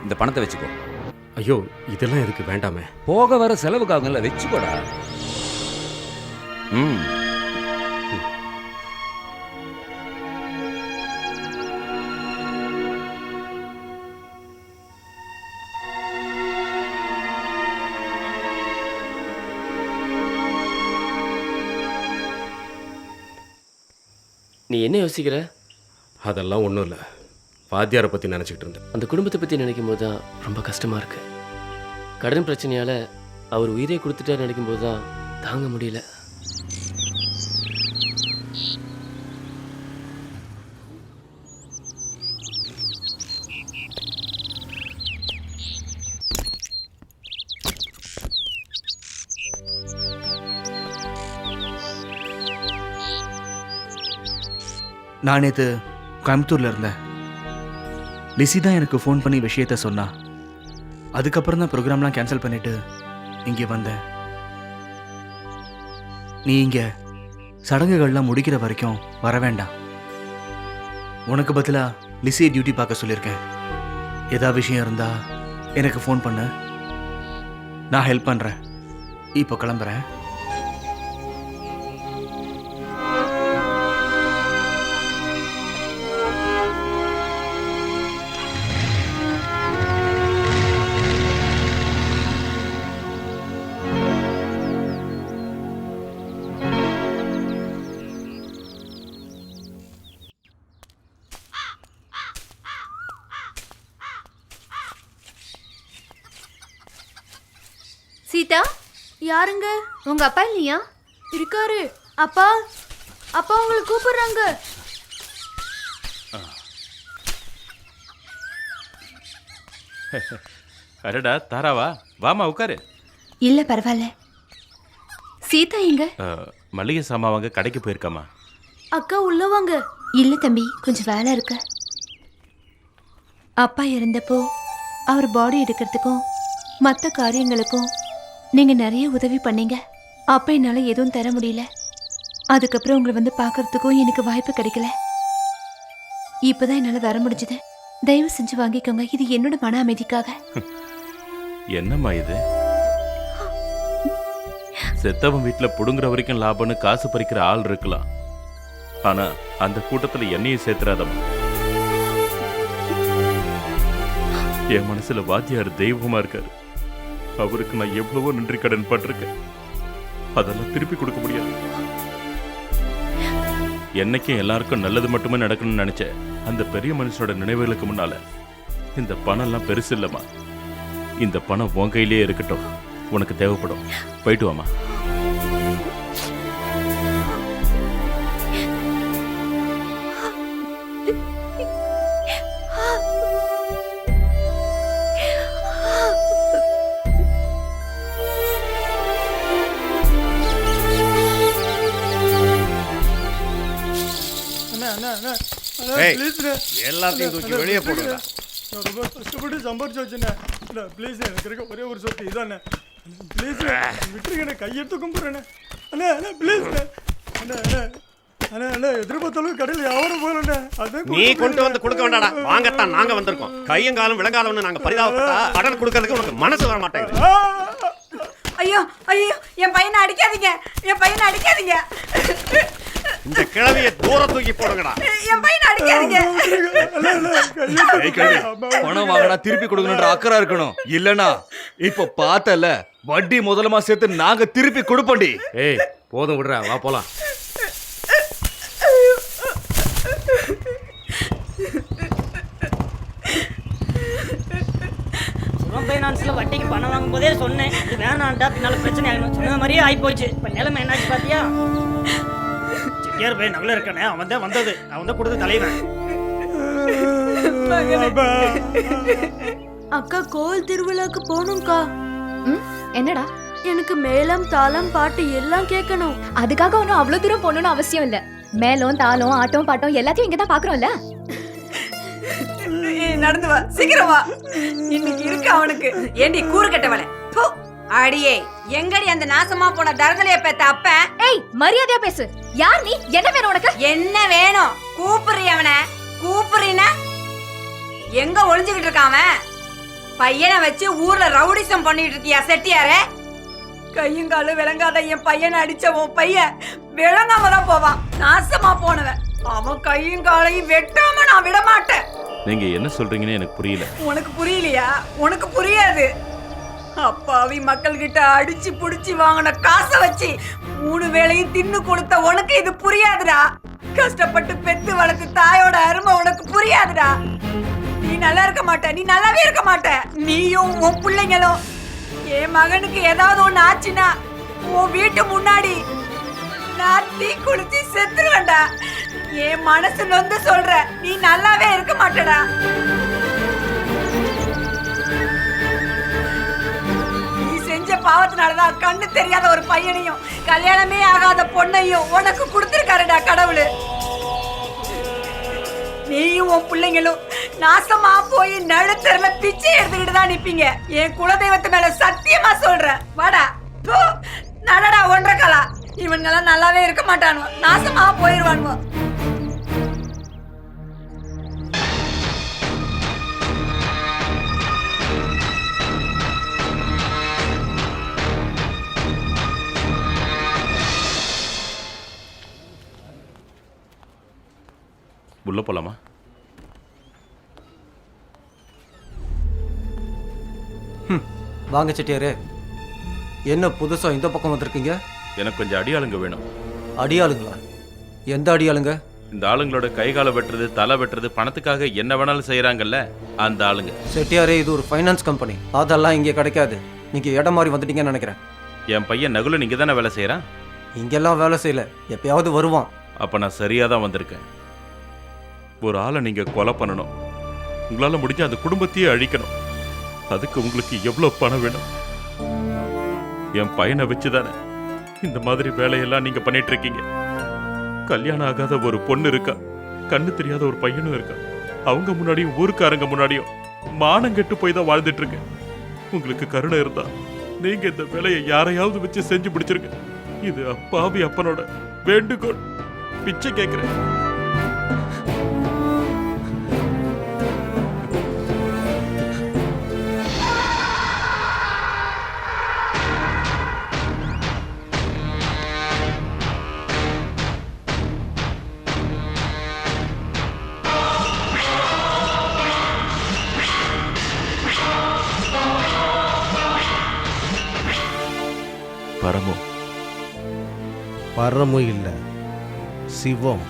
இந்த பணத்தை வச்சுக்கோ. ஐயோ, இதெல்லாம் எதுக்கு? வேண்டாமே. போக வர செலவுக்காகல, வச்சுக்கோடா. ம். நீ என்ன யோசிக்கிற? அதெல்லாம் ஒன்றும் இல்லை. வாத்தியாரை பற்றி நினச்சிக்கிட்டு இருந்தேன். அந்த குடும்பத்தை பற்றி நினைக்கும் போது தான் ரொம்ப கஷ்டமாக இருக்கு. கடன் பிரச்சனையால் அவர் உயிரே கொடுத்துட்டார் நினைக்கும் போது தான் தாங்க முடியல. நான் நேற்று கோயம்புத்தூரில் இருந்தேன். லிசி தான் எனக்கு ஃபோன் பண்ணி விஷயத்த சொன்னா. அதுக்கப்புறம் தான் ப்ரோக்ராம்லாம் கேன்சல் பண்ணிட்டு இங்கே வந்தேன். நீ இங்கே சடங்குகள்லாம் முடிக்கிற வரைக்கும் வர வேண்டாம். உனக்கு பதிலாக லிசியை டியூட்டி பார்க்க சொல்லியிருக்கேன். ஏதாவது விஷயம் இருந்தா எனக்கு ஃபோன் பண்ணு, நான் ஹெல்ப் பண்ணுறேன். இப்போ கிளம்புறேன். சீதா, யாருங்க? உங்க அப்பா இல்லையா? இருக்காரு. அப்பா, அப்பா உங்களை கூப்பிடுறாங்க. அடடா தாராவா, வாமா உட்காரு. இல்ல பரவாயில்ல. சீதா எங்க? மளிகை சாமான் வாங்க கடைக்கு போயிருக்காமா. அக்கா உள்ள வாங்க. இல்ல தம்பி, கொஞ்சம் வேலை இருக்கு. அப்பா இறந்தப்போ அவர் பாடி எடுக்கிறதுக்கும் மற்ற காரியங்களுக்கும் நீங்க நிறைய உதவி பண்ணீங்க. அப்ப என்னால எதுவும் தர முடியல. அதுக்கப்புறம் உங்களை வந்து பார்க்கறதுக்கும் எனக்கு வாய்ப்பு கிடைக்கல. இப்பதான் என்னால வர முடிஞ்சது. தயவு செஞ்சு வாங்கிக்கோங்க, இது என்னோட மன அமைதிக்காக. என்னம்மா இது? செத்தவன் வீட்டுல புடுங்குற வரைக்கும் லாபம்னு காசு பறிக்கிற ஆள் இருக்கலாம். ஆனா அந்த கூட்டத்துல என்னையும் சேர்த்துறாதம்மா. என் மனசுல வாத்தியார் தெய்வமா இருக்காரு. அவருக்கு நான் எவ்வளவோ நன்றி கடன் பட்டிருக்கேன். அதெல்லாம் திருப்பி கொடுக்க முடியாது. என்னைக்கும் எல்லாருக்கும் நல்லது மட்டுமே நடக்கணும்னு நினைச்சேன். அந்த பெரிய மனுஷனோட நினைவுகளுக்கு முன்னால இந்த பணம் எல்லாம் பெருசு இல்லம்மா. இந்த பணம் உன் கையிலேயே இருக்கட்டும், உனக்கு தேவைப்படும். போயிட்டு வாமா. எல்லாத்தையும் தூக்கி வெளியே போடுங்க. நான் ரொம்ப கஷ்டப்பட்டு சம்பாரிச்சு வச்சேண்ணே. ப்ளீஸ், எனக்கு இருக்க ஒரே ஒரு சொத்து இதாண்ணே. ப்ளீஸ் விட்டுருங்க, கையெடுத்து கும்பிட்றேண்ணே. அண்ணா அண்ணா ப்ளீஸ் அண்ணா அண்ணா அண்ணா அண்ணா எதிர்பார்த்தாலும் கடையில் யாரும் போகலண்ணே. அதான் நீ கொண்டு வந்து கொடுக்க வேண்டாடா, வாங்கத்தான் நாங்க வந்திருக்கோம். கையங்காலம் விளங்காலம்னு நாங்க பரிதாபப்பட்டா கடன் கொடுக்கறதுக்கு உனக்கு மனசு வர மாட்டேங்குது. ஐயோ ஐயோ, என் பையனை அடிக்காதீங்க, என் பையனை அடிக்காதீங்க. இந்த கிழவியை தூரம் தூக்கி போடுங்கடா. என் பையனை அடிக்காதீங்க. பணம் வாங்கடா, திருப்பி கொடுக்கணுன்ற அக்கறை இருக்கணும். இல்லனா இப்ப பார்த்தல வட்டி முதலமா சேர்த்து நாங்க திருப்பி கொடுப்போண்டி. ஏய் போதும் விடுறா, வா போலாம். ஃபைனான்ஸ்ல வட்டிக்கு பணம் வாங்கும் போதே சொன்னேன், இது வேணான்டா, பின்னால பிரச்சனை ஆகணும். சொன்ன மாதிரியே ஆகி போச்சு. இப்ப நிலைமை என்னாச்சு பாத்தியா? செட்டியார் போய் நகல இருக்கானே, அவன் தான் வந்தது, அவன் தான் கொடுத்து தலைவன். அக்கா, கோவில் திருவிழாக்கு போகணும்க்கா. என்னடா? எனக்கு மேளம் தாளம் பாட்டு எல்லாம் கேட்கணும். அதுக்காக ஒன்றும் அவ்வளோ தூரம் போகணும்னு அவசியம் இல்லை. மேளம் தாளம் ஆட்டம் பாட்டம் எல்லாத்தையும் இங்கே தான் பார்க்குறோம்ல. நடந்து வா, சீக்கிரம் வா. இன்னைக்கு இருக்கு அவனுக்கு. ஏண்டி கூறு கட்டவளே. அடியே எங்கடி அந்த நாசமா போன தரதலைய பெத்த அப்ப? ஏய் மரியாதையா பேசு. யார் நீ? என்ன வேணும் உனக்கு? என்ன வேணும்? கூப்பிடுறீ அவன? கூப்பிடுறீனா? எங்க ஒளிஞ்சுகிட்டு இருக்கான் அவன்? பையனை வச்சு ஊர்ல ரவுடிசம் பண்ணிட்டு இருக்கியா செட்டியாரே? கையும் காலும் விளங்காத என் பையனை அடிச்ச உன் பையன் விளங்காம தான் போவான். நாசமா போனவன். அவன் கையும் காலையும் வெட்டாம நான் விட மாட்டேன். நீங்க என்ன சொல்றீங்கன்னு எனக்கு புரியல. உனக்கு புரியலையா? உனக்கு புரியாது. அப்பாவி மக்கள் கிட்ட அடிச்சு புடிச்சு வாங்கின காசை வச்சு 3 வேளையும் தின்னு கொடுத்த உனக்கு இது புரியாதுடா. கஷ்டப்பட்டு பெத்து வளர்த்து தாயோட அருமை உனக்கு புரியாதுடா. நீ நல்லா இருக்க மாட்ட. நீ நல்லாவே இருக்க மாட்ட. நீயும் உன் பிள்ளைங்களும். என் மகனுக்கு ஏதாவது ஒண்ணு ஆச்சுன்னா உன் வீட்டு முன்னாடி நான் தீ குளிச்சு செத்துருவேன்டா. என் மனசு நொந்து சொல்ற. நீ நல்லாவே இருக்க மாட்டடா. பாவத்தினாலதான் கண்ணு தெரியாத ஒரு பையனையும் கல்யாணமே ஆகாத பொண்ணையும் உனக்கு கொடுத்திருக்காருடா கடவுளு. நீயும் உன் பிள்ளைங்களும் நாசமா போய் நடுத்தரல பிச்சை எடுத்துக்கிட்டு தான் நிப்பீங்க. என் குலதெய்வத்து மேல சத்தியமா சொல்றேன். வாடா போ நடடா ஒன்றக்கலா. இவன்கெல்லாம் நல்லாவே இருக்க மாட்டானுவோ. நாசமா போயிருவானுவோ. உள்ள போலாமா? வாங்க செட்டியாரே. என்ன புதுசா இந்த பக்கம் வந்திருக்கீங்க? எனக்கு கொஞ்சம் அடியாளுங்க வேணும். அடியாளுங்களா? எந்த அடியாளுங்க? இந்த ஆளுங்களோட கை காலை வெட்டுறது, தலை வெட்டுறது, பணத்துக்காக என்ன வேணாலும் செய்யறாங்கல்ல, அந்த ஆளுங்க. செட்டியாரே, இது ஒரு ஃபைனான்ஸ் கம்பெனி. அதெல்லாம் இங்கே கிடைக்காது. நீங்க இடம் மாறி வந்துட்டீங்கன்னு நினைக்கிறேன். என் பையன் நகுலன் இங்கே தானே வேலை செய்யறான். இங்கெல்லாம் வேலை செய்யல, எப்பயாவது வருவான். அப்ப நான் சரியா தான் வந்திருக்கேன். ஒரு ஆளை நீங்க கொலை பண்ணணும். உங்களால முடிஞ்ச அந்த குடும்பத்தையே அழிக்கணும். அதுக்கு உங்களுக்கு எவ்வளவு பணம் வேணும்? என் பையனை வச்சுதானே இந்த மாதிரி வேலையெல்லாம் நீங்க பண்ணிட்டு இருக்கீங்க. கல்யாணம் ஆகாத ஒரு பொண்ணு இருக்கா, கண்ணு தெரியாத ஒரு பையனும் இருக்கா. அவங்க முன்னாடியும் ஊருக்காரங்க முன்னாடியும் மானம் கெட்டு போய் தான் வாழ்ந்துட்டு இருக்கு. உங்களுக்கு கருணை இருந்தா நீங்க இந்த வேலையை யாரையாவது வச்சு செஞ்சு முடிச்சிருங்க. இது அப்பாவி அப்பனோட வேண்டுகோள். பிச்சை கேட்கிறேன். பரமோ? பரமு இல்லை, சிவம்.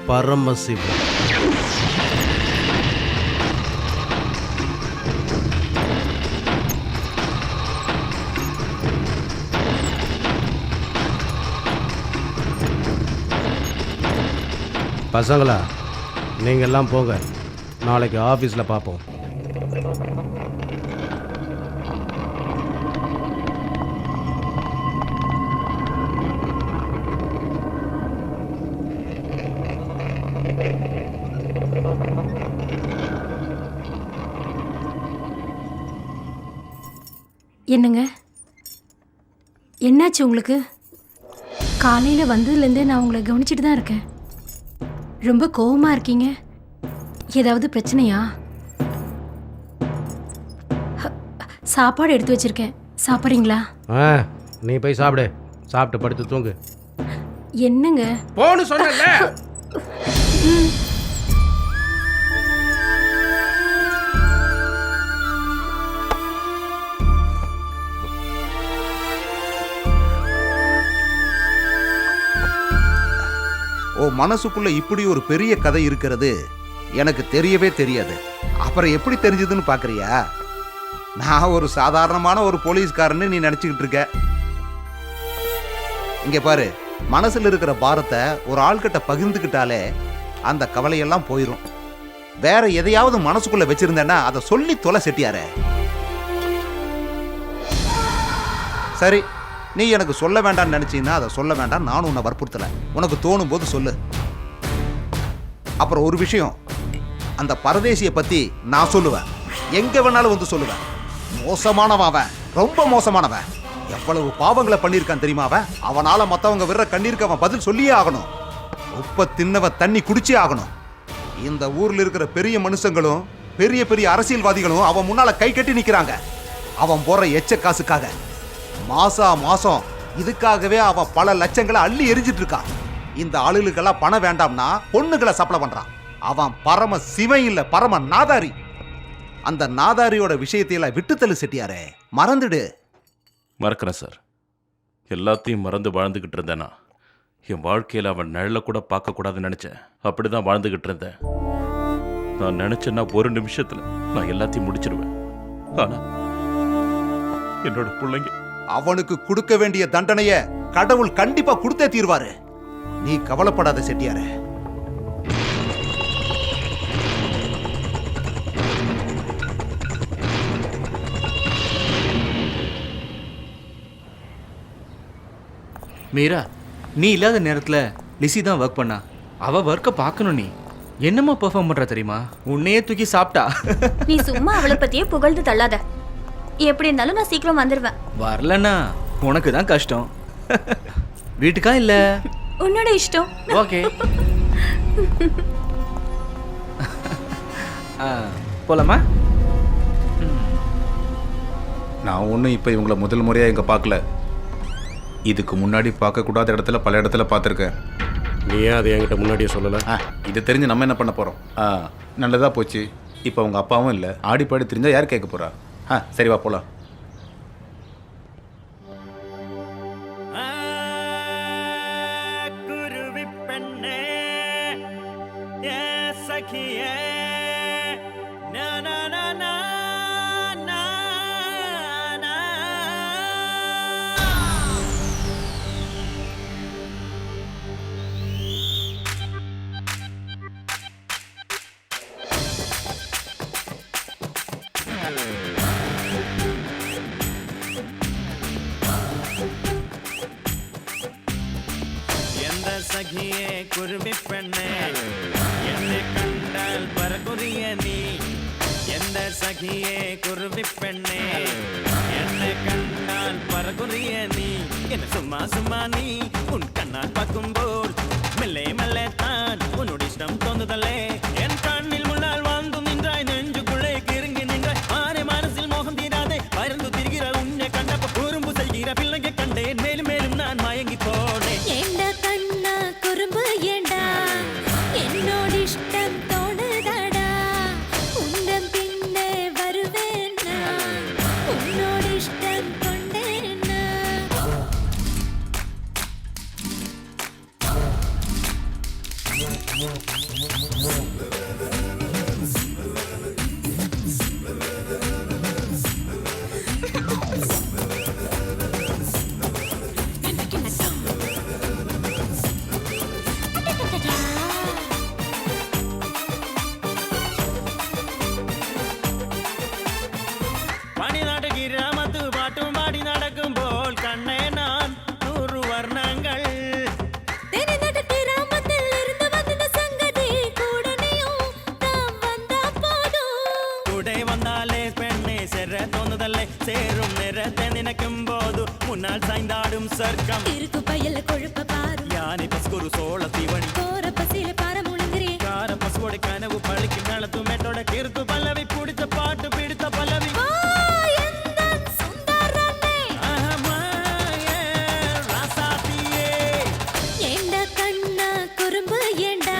பரமசிவம். பசங்களா, நீங்க எல்லாம் போங்க. நாளைக்கு ஆபீஸ்ல பார்ப்போம். என்னங்க, என்னாச்சு உங்களுக்கு? காலையில் வந்ததுலேருந்தே நான் உங்களை கவனிச்சுட்டு தான் இருக்கேன். ரொம்ப கோவமாக இருக்கீங்க. ஏதாவது பிரச்சனையா? சாப்பாடு எடுத்து வச்சிருக்கேன், சாப்பிட்றீங்களா? நீ போய் சாப்பிடு. சாப்பிட்டு படுத்து தூங்கு. என்னங்க போன்னு சொன்னல. ஓ, மனசுக்குள்ள இப்படி ஒரு பெரிய கதை இருக்கிறது எனக்கு தெரியவே தெரியாது. அப்புறம் எப்படி தெரிஞ்சதுன்னு பாக்குறியா? நான் ஒரு சாதாரணமான ஒரு போலீஸ்காரன்னு நீ நினைச்சுக்கிட்டு இருக்க. இங்க பாரு, மனசுல இருக்கிற பாரத்தை ஒரு ஆள்கிட்ட பகிர்ந்துக்கிட்டாலே அந்த கவலையெல்லாம் போயிடும். வேற எதையாவது மனசுக்குள்ள வச்சிருந்தேன்னா அதை சொல்லி தொலை செட்டியாரே. சரி, நீ எனக்கு சொல்ல வேண்டாம்னு நினைச்சீங்கன்னா அதை சொல்ல வேண்டாம். நானும் உன்னை வற்புறுத்தல. உனக்கு தோணும் போது சொல்லு. அப்புறம் ஒரு விஷயம், அந்த பரதேசியை பத்தி நான் சொல்லுவேன். எங்க வேணாலும் வந்து சொல்லுவேன். மோசமானவன் அவன். ரொம்ப மோசமானவன். எவ்வளவு பாவங்களை பண்ணியிருக்கான் தெரியுமா அவன்? அவனால மத்தவங்க விடுற கண்ணீருக்கு அவன் பதில் சொல்லியே ஆகணும். உப்ப தின்னவ தண்ணி குடிச்சே ஆகணும். இந்த ஊர்ல இருக்கிற பெரிய மனுஷங்களும் பெரிய பெரிய அரசியல்வாதிகளும் அவன் முன்னால கை கட்டி நிக்கிறாங்க. அவன் போற எச்ச காசுக்காக மாசம் இதுக்காகவே அவன் பல லட்சங்களை அள்ளி எரிஞ்சிட்டு இருக்கான். இந்த ஆளுகளுக்கெல்லாம் பணம் வேண்டாம்னா பொண்ணுகளை சப்ளை பண்றான். அவன் பரம சிவன் இல்ல, பரம நாதாரி. அந்த நாதாரியோட விஷயத்தையெல்லாம் விட்டுத்தள்ளு செட்டியாரே, மறந்துடு. மறக்கிறேன் சார். எல்லாத்தையும் மறந்து வாழ்ந்துக்கிட்டு இருந்தேனா என் வாழ்க்கையில் அவன் நிழல கூட பார்க்கக்கூடாதுன்னு நினச்சேன். அப்படி தான் வாழ்ந்துக்கிட்டு இருந்தேன். நான் நினச்சேன்னா ஒரு நிமிஷத்தில் நான் எல்லாத்தையும் முடிச்சிருவேன். ஆனால் என்னோட பிள்ளைங்க, அவனுக்கு கொடுக்க வேண்டிய தண்டனைய கடவுள் கண்டிப்பா கொடுத்தே தீர்வாரு. நீ கவலைப்படாத செட்டியாரே. மீரா, நீ இல்லாத நேரத்தில் லிசி தான் ஒர்க் பண்ணா. அவள் ஒர்க்கை பார்க்கணும். நீ என்னம்மா பெர்ஃபார்ம் பண்ணுற தெரியுமா? உன்னையே தூக்கி சாப்பிட்டா. நீ சும்மா அவளை பத்தியே புகழ்ந்து தள்ளாத. எப்படி இருந்தாலும் நான் சீக்கிரம் வந்துடுவேன். வரலன்னா உனக்கு தான் கஷ்டம். வீட்டுக்கா இல்லை? உன்னோட இஷ்டம். ஓகே, போலாமா? நான் ஒன்றும் இப்போ இவங்களை முதல் முறையாக இங்கே பார்க்கல. இதுக்கு முன்னாடி பார்க்கக்கூடாத இடத்துல பல இடத்துல பார்த்துருக்கேன். நீ ஏன் அதை என்கிட்ட முன்னாடியே சொல்லலை? இது தெரிஞ்சு நம்ம என்ன பண்ண போகிறோம்? நல்லதாக போச்சு. இப்போ அவங்க அப்பாவும் இல்லை. ஆடி பாடி தெரிஞ்சால் யார் கேட்க போகிறா? சரி வா போகலாம். குருவி பெண்ணே சகியே சகியே குருவி பெண்ணே என்னை கண்டால் பறக்குறிய நீ. எந்த சகியே குருவி பெண்ணே என்னை கண்டால் பறக்குறிய நீ. என்ன சும்மா சும்மா நீ உன் கண்ணால் பார்க்கும்போது மெல்லே மெல்லே தான் உன்னோட இஷ்டம் தோன்றுதலே. என் கண்ணில் முன்னால் வாழ்ந்து நின்றாய், நெஞ்சுக்குள்ளே கிருங்கி நின்றாய். ஆனை மனசில் மோகம் தீராதே பறந்து திரிகிற உன்னை கண்டப்ப குறும்பு செய்கிற பிள்ளைங்க கண்டேன். மேலும் மேலும் நான் மயங்கி போனேன். குறும்பு ஏண்டா என்னோட இஷ்டம் தோணுதடா. உந்தம் பின்னே வருவேன்னா உன்னோட இஷ்டம் கொண்டேன்னா. சேரும் நிறத்தை நினைக்கும் போது முன்னால் சாய்ந்தாடும் சர்க்கம். இருக்கு பையல கொழுப்ப பாரு. யானை பஸ்கொரு சோழ தீவனி கோர பசியில பார முழுந்திரி. கார பசுவோட கனவு பழுக்கி நடத்து மேட்டோட கிறுக்கு பல்லவி பிடிச்ச பாட்டு பிடித்த பல்லவி. ஏண்டா கண்ணா குறும்பு ஏண்டா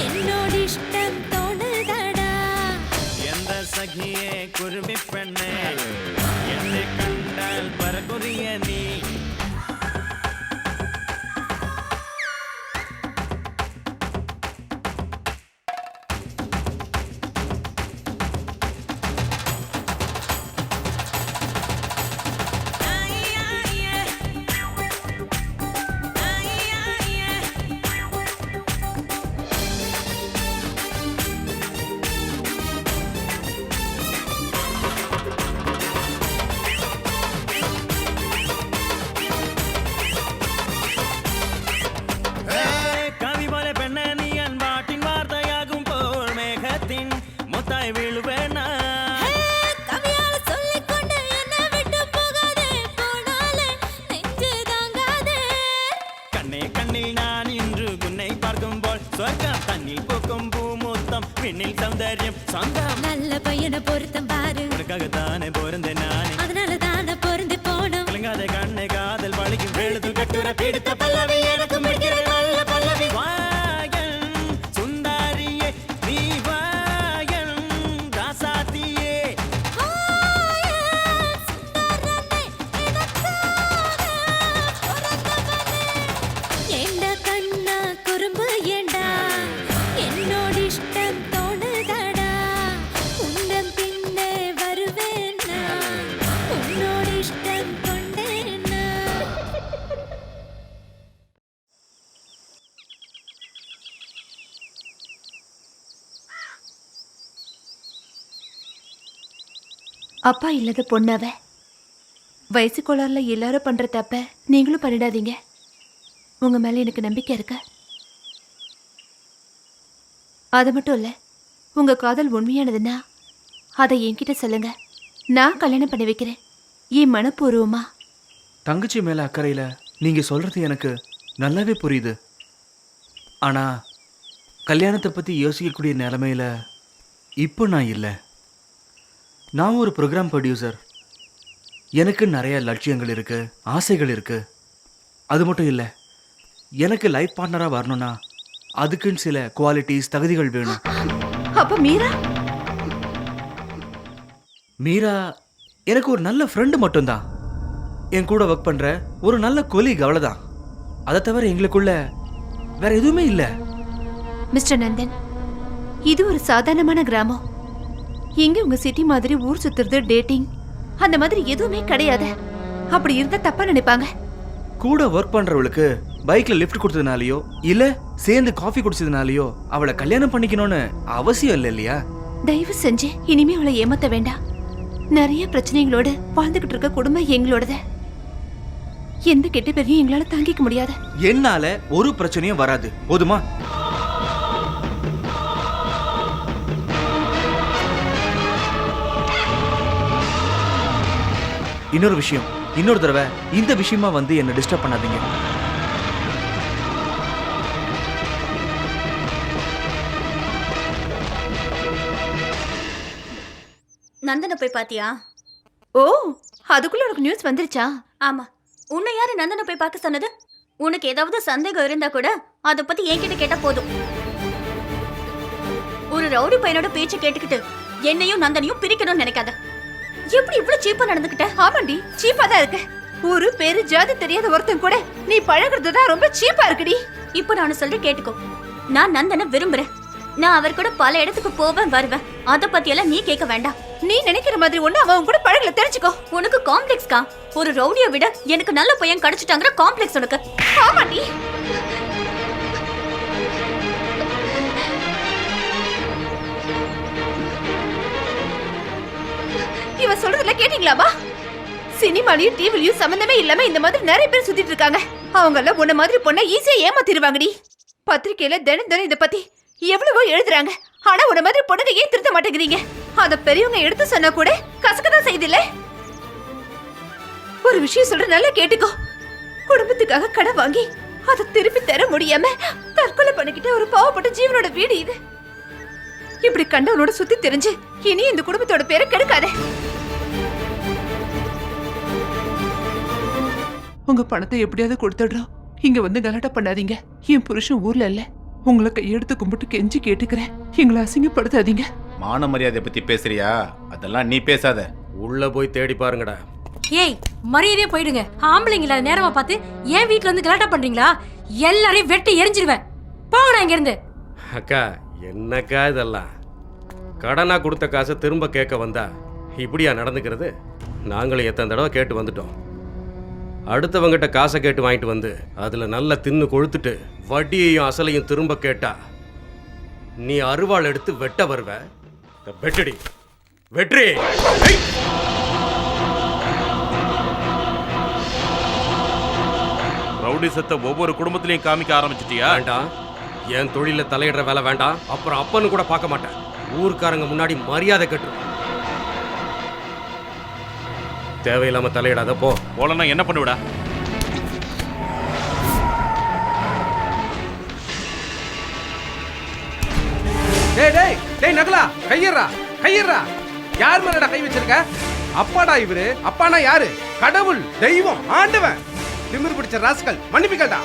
என்னோட இஷ்டம் தோணுதடா. எந்த சகியே குருவி பெண்ணே என்னை கண்டால் பறக்குறிய நீ. அப்பா இல்லாத பொண்ணாவ. வயசு கோளாறுல எல்லாரும் பண்ற தப்ப நீங்களும் பண்ணிடாதீங்க. உங்க மேல எனக்கு நம்பிக்கை இருக்கு. அது மட்டும் இல்ல, உங்க காதல் உண்மையானதுன்னா அதை என்கிட்ட சொல்லுங்க. நான் கல்யாணம் பண்ணி வைக்கிறேன், என் மனப்பூர்வமா. தங்கச்சி மேல அக்கறையில நீங்க சொல்றது எனக்கு நல்லாவே புரியுது. ஆனா கல்யாணத்தை பத்தி யோசிக்கக்கூடிய நிலைமையில இப்போ நான் இல்லை. நான் ஒரு ப்ரோக்ராம் ப்ரொடியூசர். எனக்கு நிறைய லட்சியங்கள் இருக்கு, ஆசைகள் இருக்கு. அது மட்டும் இல்லை, எனக்கு லைஃப் பார்ட்னராக வரணும்னா அதுக்குன்னு சில குவாலிட்டிஸ், தகுதிகள் வேணும். அப்ப மீரா? மீரா எனக்கு ஒரு நல்ல ஃப்ரெண்டு மட்டும்தான். என் கூட ஒர்க் பண்ற ஒரு நல்ல கொலீக், அவ்வளவுதான். அதை தவிர எங்களுக்குள்ள வேற எதுவுமே இல்லை. மிஸ்டர் நந்தன், இது ஒரு சாதாரணமான கிராமம். இங்க உங்க சிட்டி மாதிரி ஊர் சுத்துறது, டேட்டிங் அந்த மாதிரி எதுவுமே கிடையாது. அப்படி இருந்தா தப்பா நினைப்பாங்க. கூட ஒர்க் பண்றவளுக்கு பைக்ல லிஃப்ட் கொடுத்ததுனாலயோ இல்ல சேர்ந்து காஃபி குடிச்சதுனாலயோ அவளை கல்யாணம் பண்ணிக்கணும்னு அவசியம் இல்லை இல்லையா? தயவு செஞ்சு இனிமே அவளை ஏமாத்த வேண்டாம். நிறைய பிரச்சனைகளோட வாழ்ந்துகிட்டு இருக்க குடும்பம் எங்களோடது. எந்த கெட்ட பேரையும் எங்களால தாங்கிக்க முடியாது. என்னால ஒரு பிரச்சனையும் வராது, போதுமா? இன்னொரு விஷயம், இன்னொரு தடவை இந்த விஷயமா வந்து என்ன டிஸ்டர்ப் பண்ணாதீங்க. நந்தனை போய் பாத்தியா? ஓ, அதுக்குள்ள உனக்கு நியூஸ் வந்துருச்சா? ஆமா. உன்னை யாரு நந்தனை போய் பார்க்க சொன்னது? உனக்கு ஏதாவது சந்தேகம் இருந்தா கூட அதை பத்தி என்கிட்ட கேட்டா போதும். ஒரு ரவுடி பையனோட பேச்சை கேட்டுக்கிட்டு என்னையும் நந்தனையும் பிரிக்கணும்னு நினைக்காத. எப்படி இவ்வளவு சீப்பா நடந்துக்கிட்ட? ஆமாண்டி, சீப்பா தான் இருக்கு. ஒரு பேரு ஜாதி தெரியாத ஒருத்தன் கூட நீ பழகுறதுதான் ரொம்ப சீப்பா இருக்குடி. இப்ப நான் சொல்றேன் கேட்டுக்கோ. நான் நந்தனை விரும்புறேன். நான் அவர் கூட பல இடத்துக்கு போவேன், வருவேன். அத பத்தி எல்லாம் நீ கேட்க வேண்டாம். நீ நினைக்கிற மாதிரி ஒண்ணு அவன் கூட பழகல, தெரிஞ்சுக்கோ. உனக்கு காம்ப்ளெக்ஸ்கா? ஒரு ரவுடியை விட எனக்கு நல்ல பையன் கிடைச்சிட்டாங்கிற காம்ப்ளெக்ஸ் உனக்கு. ஆமாண்டி. இவ சொல்றதுல கேட்டீங்களாமா? சினிமாலையும் டிவிலையும் சம்பந்தமே இல்லாம இந்த மாதிரி நிறைய பேர் சுத்திட்டு இருக்காங்க. அவங்க எல்லாம் உன்ன மாதிரி பொண்ணை ஈஸியா ஏமாத்திடுவாங்கடி. பத்திரிக்கையில தினம் தினம் இத பத்தி எவ்வளவோ எழுதுறாங்க. ஆனா உன்ன மாதிரி பொண்ணுங்க ஏன் திருத்த மாட்டேங்கிறீங்க? அத பெரியவங்க எடுத்து சொன்னா கூட கசக்கதான் செய்தில்ல. ஒரு விஷயம் சொல்ற, நல்லா கேட்டுக்கோ. குடும்பத்துக்காக கடன் வாங்கி அதை திருப்பி தர முடியாம தற்கொலை பண்ணிக்கிட்ட ஒரு பாவப்பட்ட ஜீவனோட வீடு இது. இப்படி கண்டவனோட சுத்தி தெரிஞ்சு இனி இந்த குடும்பத்தோட பேரை கெடுக்காத. உங்க பணத்தை எப்படியாவது கொடுத்துடுறோம். இங்க வந்து கலாட்டா பண்ணாதீங்க. என் புருஷன் ஊர்ல இல்ல. உங்களை கையெடுத்து கும்பிட்டு கெஞ்சி கேட்டுக்கிறேன், எங்களை அசிங்கப்படுத்தாதீங்க. மான மரியாதை பத்தி பேசுறியா? அதெல்லாம் நீ பேசாத. உள்ள போய் தேடி பாருங்கடா. ஏய், மரியாதையே போயிடுங்க. ஆம்பளைங்கள நேரமா பார்த்து ஏன் வீட்டுல வந்து கலாட்டா பண்றீங்களா? எல்லாரையும் வெட்டி எரிஞ்சிருவேன். போங்கடா இங்க இருந்து. அக்கா, என்னக்கா இதெல்லாம்? கடனா கொடுத்த காசை திரும்ப கேட்க வந்தா இப்படியா நடந்துக்கிறது? நாங்களும் எத்தனை தடவை கேட்டு வந்துட்டோம். அடுத்தவங்கிட்ட காசை கேட்டு வாங்கிட்டு வந்து அதில் நல்லா தின்னு கொழுத்துட்டு வட்டியையும் அசலையும் திரும்ப கேட்டா நீ அருவாள் எடுத்து வெட்ட வருவ. வெட்டடி, வெற்றி. ரவுடிசத்தை ஒவ்வொரு குடும்பத்திலையும் காமிக்க ஆரம்பிச்சிட்டியா? வேண்டாம், என் தொழில தலையிடுற வேலை வேண்டாம். அப்புறம் அப்பன்னு கூட பார்க்க மாட்டேன். ஊருக்காரங்க முன்னாடி மரியாதை கட்டு. தேவையில்லாம தலையிடாத, போ. போலன்னா என்ன பண்ணுவிடா? டேய் டேய் டேய் நகலா, கையறா கையறா. யார் மேலடா கை வச்சிருக்க? அப்பாடா இவரு. அப்பானா யாரு? கடவுள், தெய்வம், ஆண்டவன். திமிர் பிடிச்ச ராஸ்கல், மன்னிப்புக்கடா.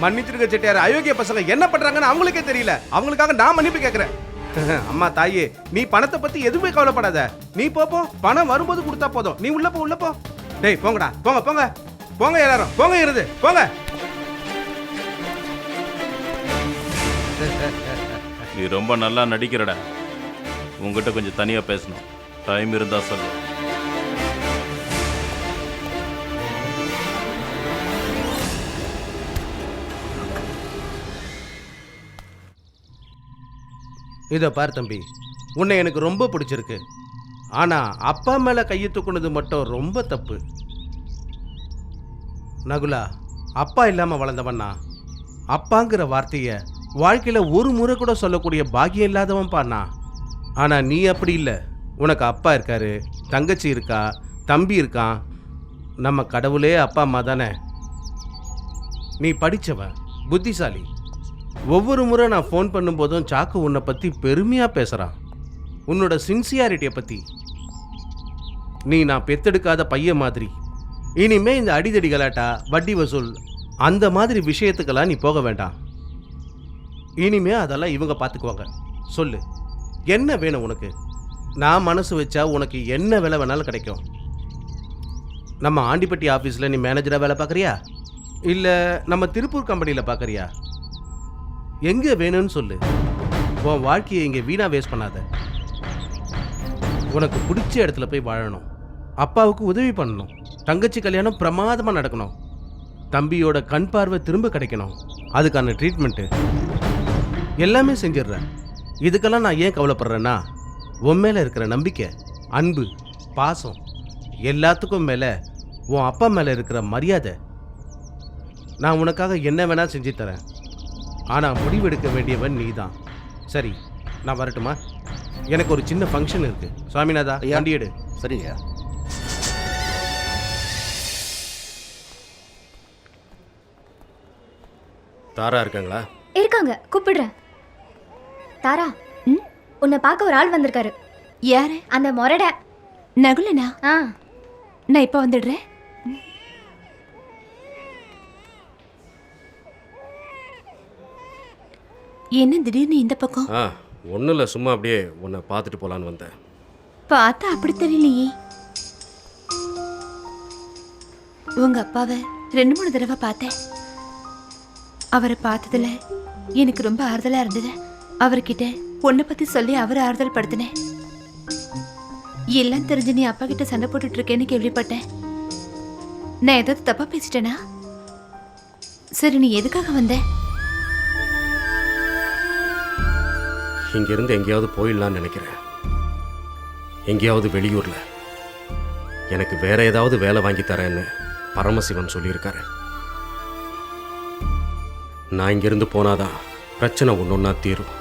மன்னிச்சிருக்க செட்டியார். அயோக்கிய பசங்க என்ன பண்றாங்கன்னு அவங்களுக்கே தெரியல. அவங்களுக்காக நான் மன்னிப்பு கேட்கிறேன். அம்மா தாயே, நீ பணத்தை பத்தி எதுவுமே கவலைப்படாத. நீ போ, பணம் வரும்போது கொடுத்தா போதும். நீ உள்ள போ, உள்ள போ. டேய் போங்கடா, போங்க போங்க போங்க, எல்லாரும் போங்க, இருது போங்க. நீ ரொம்ப நல்லா நடிக்கிறடா. உங்ககிட்ட கொஞ்சம் தனியா பேசணும். டைம் இருந்தா சொல்லு. இதோ பார் தம்பி, உன்னை எனக்கு ரொம்ப பிடிச்சிருக்கு. ஆனா அப்பா மேல கையை தூக்குனது மட்டும் ரொம்ப தப்பு. நகுலா, அப்பா இல்லாம வளர்ந்தவன்னா அப்பாங்கிற வார்த்தைய வாழ்க்கையில ஒரு முறை கூட சொல்லக்கூடிய பாக்கியம் இல்லாதவன் பாண்ணா. ஆனா நீ அப்படி இல்லை. உனக்கு அப்பா இருக்காரு, தங்கச்சி இருக்கா, தம்பி இருக்கான். நம்ம கடவுளே அப்பா அம்மா தானே. நீ படிச்சவன், புத்திசாலி. ஒவ்வொரு முறை நான் ஃபோன் பண்ணும்போதும் சாக்கு உன்னை பற்றி பெருமையாக பேசுகிறான். உன்னோட சின்சியாரிட்டியை பற்றி. நீ நான் பெத்தெடுக்காத பையன் மாதிரி. இனிமே இந்த அடிதடி கலாட்டா, வட்டி வசூல் அந்த மாதிரி விஷயத்துக்கெல்லாம் நீ போக வேண்டாம். இனிமே அதெல்லாம் இவங்க பார்த்துக்குவாங்க. சொல்லு, என்ன வேணும் உனக்கு? நான் மனசு வச்சா உனக்கு என்ன வேலை வேணாலும் கிடைக்கும். நம்ம ஆண்டிப்பட்டி ஆஃபீஸில் நீ மேனேஜராக வேலை பார்க்குறியா, இல்லை நம்ம திருப்பூர் கம்பெனியில் பார்க்குறியா? எங்கே வேணும்னு சொல்லு. உன் வாழ்க்கையை இங்கே வீணாக வேஸ்ட் பண்ணாத. உனக்கு பிடிச்ச இடத்துல போய் வாழணும். அப்பாவுக்கு உதவி பண்ணணும். தங்கச்சி கல்யாணம் பிரமாதமாக நடக்கணும். தம்பியோட கண் பார்வை திரும்ப கிடைக்கணும். அதுக்கான ட்ரீட்மெண்ட்டு எல்லாமே செஞ்சிடுறேன். இதுக்கெல்லாம் நான் ஏன் கவலைப்படுறேன்னா, உன் மேலே இருக்கிற நம்பிக்கை, அன்பு, பாசம், எல்லாத்துக்கும் மேலே உன் அப்பா மேலே இருக்கிற மரியாதை. நான் உனக்காக என்ன வேணால் செஞ்சு தரேன். ஆனால் முடிவெடுக்க வேண்டியவன் நீ தான். சரி, நான் வரட்டுமா? எனக்கு ஒரு சின்ன ஃபங்க்ஷன் இருக்கு. சுவாமிநாதா, வண்டி எடு. சரிங்க. தாரா இருக்காங்களா? இருக்காங்க, கூப்பிடுறேன். தாரா, உன்னை பார்க்க ஒரு ஆள் வந்திருக்காரு. யாரு? அந்த மொரட நகுலனா? நான் இப்போ வந்துடுறேன். என்ன திடீர்னு இந்த பக்கம்? ஒன்றும் இல்லை, சும்மா அப்படியே உன்னை பார்த்துட்டு போகலான்னு வந்தேன். பார்த்தா அப்படி தெரியலையே. உங்க அப்பாவை 2-3 தடவை பார்த்தேன். அவரை பார்த்ததுல எனக்கு ரொம்ப ஆறுதலா இருந்தது. அவர்கிட்ட பொண்ணை பத்தி சொல்லி அவரை ஆறுதல் படுத்தினேன். எல்லாம் தெரிஞ்சு நீ அப்பா கிட்ட சண்டை போட்டுட்டு இருக்கேன்னு கேள்விப்பட்டேன். நான் ஏதாவது தப்பா பேசிட்டேனா? சரி, நீ எதுக்காக வந்த? இங்கிருந்து எங்கேயாவது போயிடலான்னு நினைக்கிறேன். எங்கேயாவது வெளியூர்ல. எனக்கு வேற ஏதாவது வேலை வாங்கி தரேன்னு பரமசிவன் சொல்லியிருக்காரு. நான் இங்கிருந்து போனாதான் பிரச்சனை ஒன்றொன்னா தீரும்.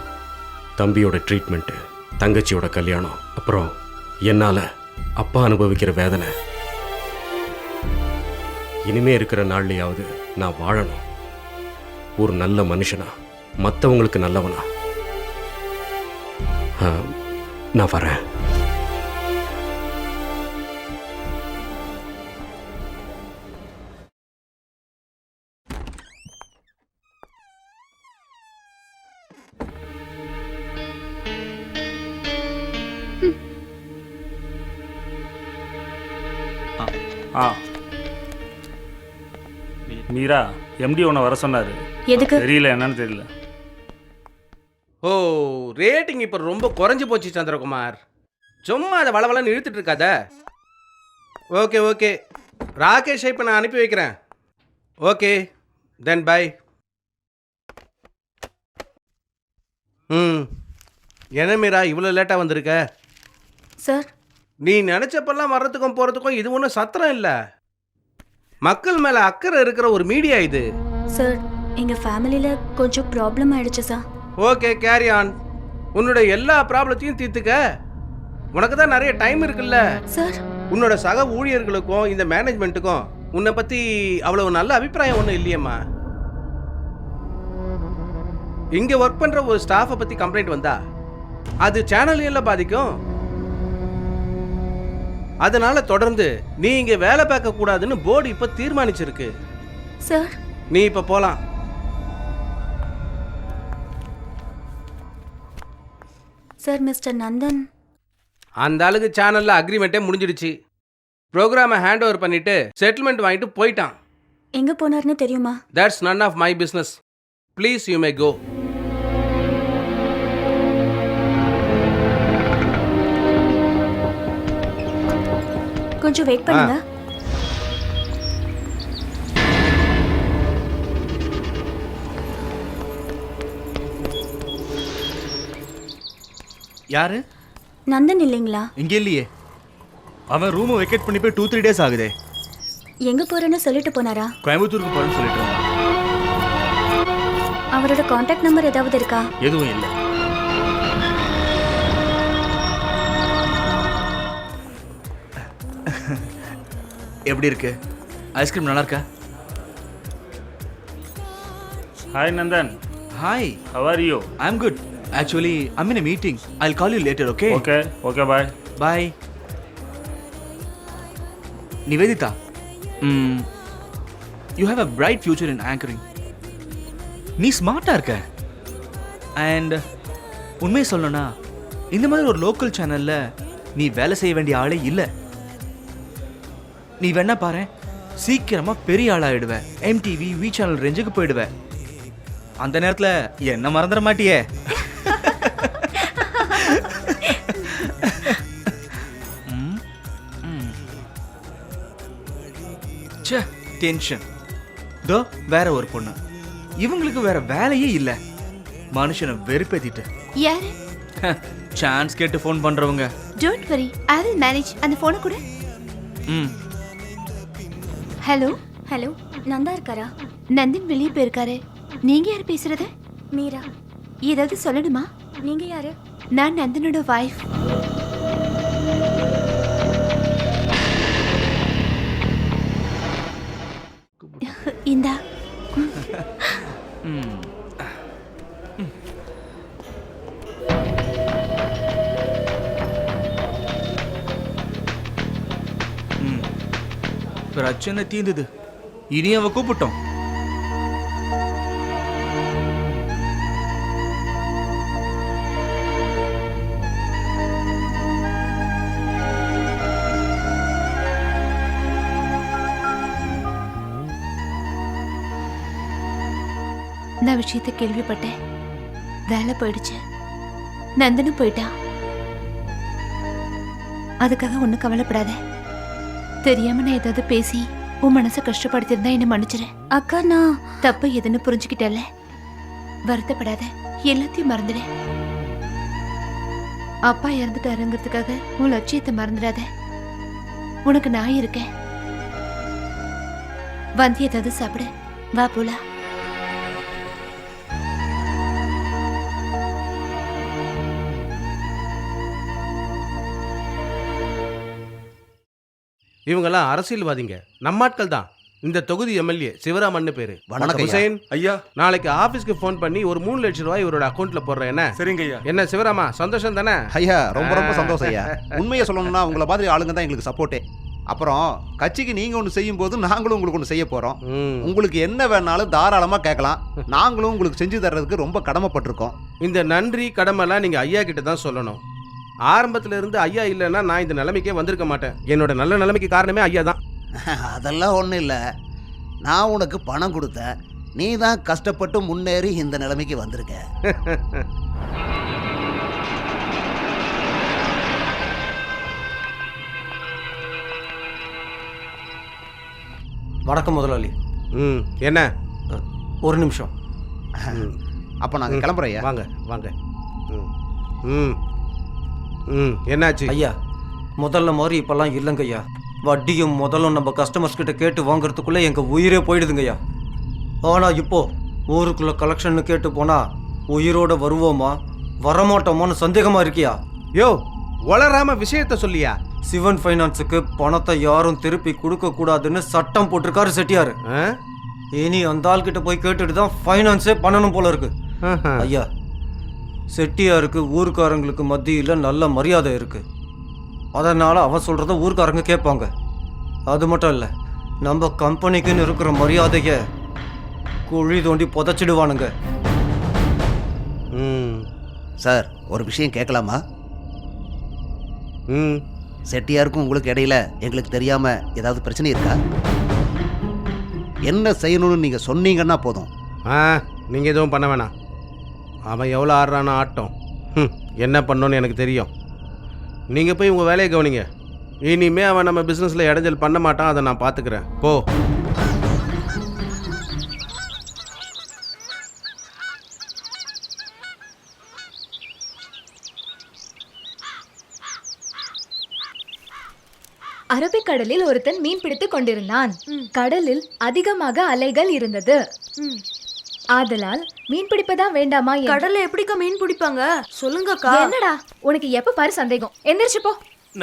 தம்பியோட ட்ரீட்மெண்ட்டு, தங்கச்சியோட கல்யாணம், அப்புறம் என்னால் அப்பா அனுபவிக்கிற வேதனை. இனிமே இருக்கிற நாள்லையாவது நான் வாழணும். ஒரு நல்ல மனுஷனா, மற்றவங்களுக்கு நல்லவனா. நான் வரேன். மீரா, எம்டி உன்னை வர சொன்னாரு. எதுக்கு? தெரியல, என்னன்னு தெரியல. ஓ, ரேட்டிங் இப்போ ரொம்ப குறைஞ்சி போச்சு சந்திரகுமார். சும்மா அதை வளவலன்னு இழுத்துட்டு இருக்காத. ஓகே ஓகே, ராகேஷை இப்போ நான் அனுப்பி வைக்கிறேன். Okay, then bye. என்ன மீரா இவ்வளோ லேட்டாக வந்திருக்க? சார், நீ நினச்சப்பெல்லாம் வர்றதுக்கும் போகிறதுக்கும் இது ஒன்றும் சத்திரம் இல்லை. மக்கள் மேலே அக்கறை இருக்கிற ஒரு மீடியா இது. சார், எங்கள் ஃபேமிலியில் கொஞ்சம் ப்ராப்ளம் ஆயிடுச்சு சார். Okay, carry on. உன்னோட எல்லா ப்ராப்ளத்தையும் தீர்த்துக்க. உனக்கு தான் நிறைய டைம் இருக்குல்ல சார். உன்னோட சக ஊழியர்களுக்கும் இந்த மேனேஜ்மெண்ட்டுக்கும் உன்னை பற்றி அவ்வளவு நல்ல அபிப்பிராயம் ஒன்றும் இல்லையம்மா. இங்கே ஒர்க் பண்ணுற ஒரு ஸ்டாஃபை பற்றி கம்ப்ளைண்ட் வந்தா அது சேனல்ல பாதிக்கும். அதனால தொடர்ந்து நீ இங்கே வேலை பார்க்க கூடாதுன்னு போர்டு இப்போ தீர்மானிச்சிருக்கு. சார், நீ இப்போ போகலாம். சார், மிஸ்டர் நந்தன் அந்த ஆளுக்கு சேனலில் அக்ரிமெண்ட்டே முடிஞ்சிடுச்சு. ப்ரோக்ராமை ஹேண்ட் ஓவர் பண்ணிட்டு செட்டில்மெண்ட் வாங்கிட்டு போயிட்டான். எங்கே போனார்னு தெரியுமா? That's none of my business. Please you may go. கொஞ்சம் வெயிட் பண்ணுங்க. யாரு? நந்தன் இல்லைங்களா? இங்கே இல்லையே. அவன் ரூமை வெக்கேட் பண்ணி போய் 2-3 டேஸ் ஆகுதே. எங்க போறேன்னு சொல்லிட்டு போனாரா? கோயம்புத்தூருக்கு போறேன்னு சொல்லிட்டு இருந்தான். அவரோட கான்டாக்ட் நம்பர் ஏதாவது இருக்கா? எதுவும் இல்லை. எப்படி இருக்கு? ஐஸ்கிரீம் நல்லா இருக்கா? Hi Nandan. Hi. How are you? I'm good. Actually, I'm in a meeting. I'll call you later, okay? Okay. Okay, bye. Bye. Nivedita, you have a bright future in anchoring. நீ ஸ்மார்ட்டாக இருக்க. அண்ட் உண்மையை சொல்லணும்னா இந்த மாதிரி ஒரு லோக்கல் சேனலில் நீ வேலை செய்ய வேண்டிய ஆளே இல்லை. நீ வேணா பாரு, சீக்கிரமாக பெரிய ஆளாயிடுவ. MTV வி சேனல் ரேஞ்சுக்கு போயிடுவ. அந்த நேரத்தில் என்ன மறந்துட மாட்டியே. டென்ஷன். தோ வேற ஒரு பொண்ணு. இவங்களுக்கு வேற வேலையே இல்ல. மனுஷனை வெறுப்பேத்திட்டு. யாரு? சான்ஸ் கேட்டு ஃபோன் பண்றவங்க. Don't worry, I will manage. அந்த போனை கூட. ஹலோ. ஹலோ, நந்தா இருக்காரா? நந்தின் வெளியே போயிருக்காரு. நீங்க யார் பேசுறது? மீரா. ஏதாவது சொல்லணுமா? நீங்க யாரு? நான் நந்தனோட வைஃப். இந்தா. பிரச்சனை தீர்ந்தது. இனி அவ கூப்பிட்டோம். நான் விஷயத்தை கேள்விப்பட்டேன். வேலை போயிடுச்சு. நந்தனும் போயிட்டான். அதுக்காக ஒன்றும் கவலைப்படாத. தெரியாம நான் ஏதாவது பேசி உன் மனசை கஷ்டப்படுத்திருந்தா என்ன மன்னிச்சிரு. அக்கா, நான் தப்பு எதுன்னு புரிஞ்சுக்கிட்டல. வருத்தப்படாத, எல்லாத்தையும் மறந்துடு. அப்பா இறந்துட்டாருங்கிறதுக்காக உன் லட்சியத்தை மறந்துடாத. உனக்கு நான் இருக்கேன். வந்து ஏதாவது சாப்பிடு. வா போலாம். இவங்கெல்லாம் அரசியல்வாதிங்க, நம்ம ஆட்கள் தான். இந்த தொகுதி எம்எல்ஏ சிவராமன் பேரு. வணக்கம் ஹுசைன் ஐயா. நாளைக்கு ஆபீஸ்க்கு ஃபோன் பண்ணி ஒரு 3 லட்சம் ரூபாய் இவரோட அக்கௌண்ட்ல போடுறேன். என்ன? சரிங்க ஐயா. என்ன சிவராமா, சந்தோஷம் தானே? ஐயா ரொம்ப ரொம்ப சந்தோஷம் ஐயா. உண்மையை சொல்லணும்னா உங்களை மாதிரி ஆளுங்க தான் எங்களுக்கு சப்போர்ட்டே. அப்புறம் கட்சிக்கு நீங்க ஒன்று செய்யும் போது நாங்களும் உங்களுக்கு ஒன்று செய்ய போறோம். உங்களுக்கு என்ன வேணாலும் தாராளமா கேட்கலாம். நாங்களும் உங்களுக்கு செஞ்சு தர்றதுக்கு ரொம்ப கடமைப்பட்டிருக்கோம். இந்த நன்றி கடமைலாம் நீங்க ஐயா கிட்ட தான் சொல்லணும். ஆரம்பத்துல இருந்து ஐயா இல்லைன்னா நான் இந்த நிலைமைக்கே வந்திருக்க மாட்டேன். என்னோட நல்ல நிலைமைக்கு காரணமே ஐயா தான். அதெல்லாம் ஒன்றும் இல்லை. நான் உனக்கு பணம் கொடுத்தேன். நீ தான் கஷ்டப்பட்டு முன்னேறி இந்த நிலைமைக்கு வந்திருக்க. வணக்கம் முதலாளி. என்ன? ஒரு நிமிஷம். அப்போ நாங்கள் கிளம்புறோம். வாங்க வாங்க. என்னாச்சு ஐயா? முதல்ல மாதிரி இப்பெல்லாம் இல்லைங்க ஐயா. வட்டியும் முதலும் நம்ம கஸ்டமர்ஸ் கிட்ட கேட்டு வாங்குறதுக்குள்ளே எங்கள் உயிரே போயிடுதுங்க ஐயா. ஆனால் இப்போ ஊருக்குள்ள கலெக்ஷன் கேட்டு போனா உயிரோட வருவோமா வரமாட்டோமான்னு சந்தேகமா இருக்கியா? யோ, வளராம விஷயத்த சொல்லியா? சிவன் ஃபைனான்ஸுக்கு பணத்தை யாரும் திருப்பி கொடுக்க கூடாதுன்னு சட்டம் போட்டிருக்காரு செட்டியார். இனி அந்த ஆள் கிட்ட போய் கேட்டுட்டு தான் ஃபைனான்ஸே பண்ணணும் போல இருக்கு. ஐயா, செட்டியாருக்கு ஊருக்காரங்களுக்கு மத்தியில் நல்ல மரியாதை இருக்கு. அதனால அவன் சொல்றத ஊருக்காரங்க கேட்பாங்க. அது மட்டும் இல்லை, நம்ம கம்பெனிக்குன்னு இருக்கிற மரியாதையை குழி தோண்டி புதைச்சிடுவானுங்க. சார், ஒரு விஷயம் கேட்கலாமா? செட்டியாருக்கும் உங்களுக்கு இடையில எங்களுக்கு தெரியாம ஏதாவது பிரச்சனை இருக்கா? என்ன செய்யணும்னு நீங்க சொன்னீங்கன்னா போதும். நீங்க எதுவும் பண்ண வேணாம். அவன் எவ்வளோ ஆடுறானோ ஆட்டம். என்ன பண்ணணும்னு எனக்கு தெரியும். நீங்கள் போய் உங்கள் வேலையை கவனிங்க. இனிமே அவன் நம்ம பிஸ்னஸில் இடைஞ்சல் பண்ண மாட்டான். அதை நான் பார்த்துக்கிறேன். போ. அரபிக்கடலில் ஒருத்தன் மீன் பிடித்துக் கொண்டிருந்தான். கடலில் அதிகமாக அலைகள் இருந்தது. ஆதலால் மீன் பிடிப்பதா வேண்டாமா? கடல்ல எப்படிக்கா மீன் பிடிப்பாங்க சொல்லுங்கக்கா. என்னடா உனக்கு எப்ப பாரு சந்தேகம்? எந்திரிச்சு போ.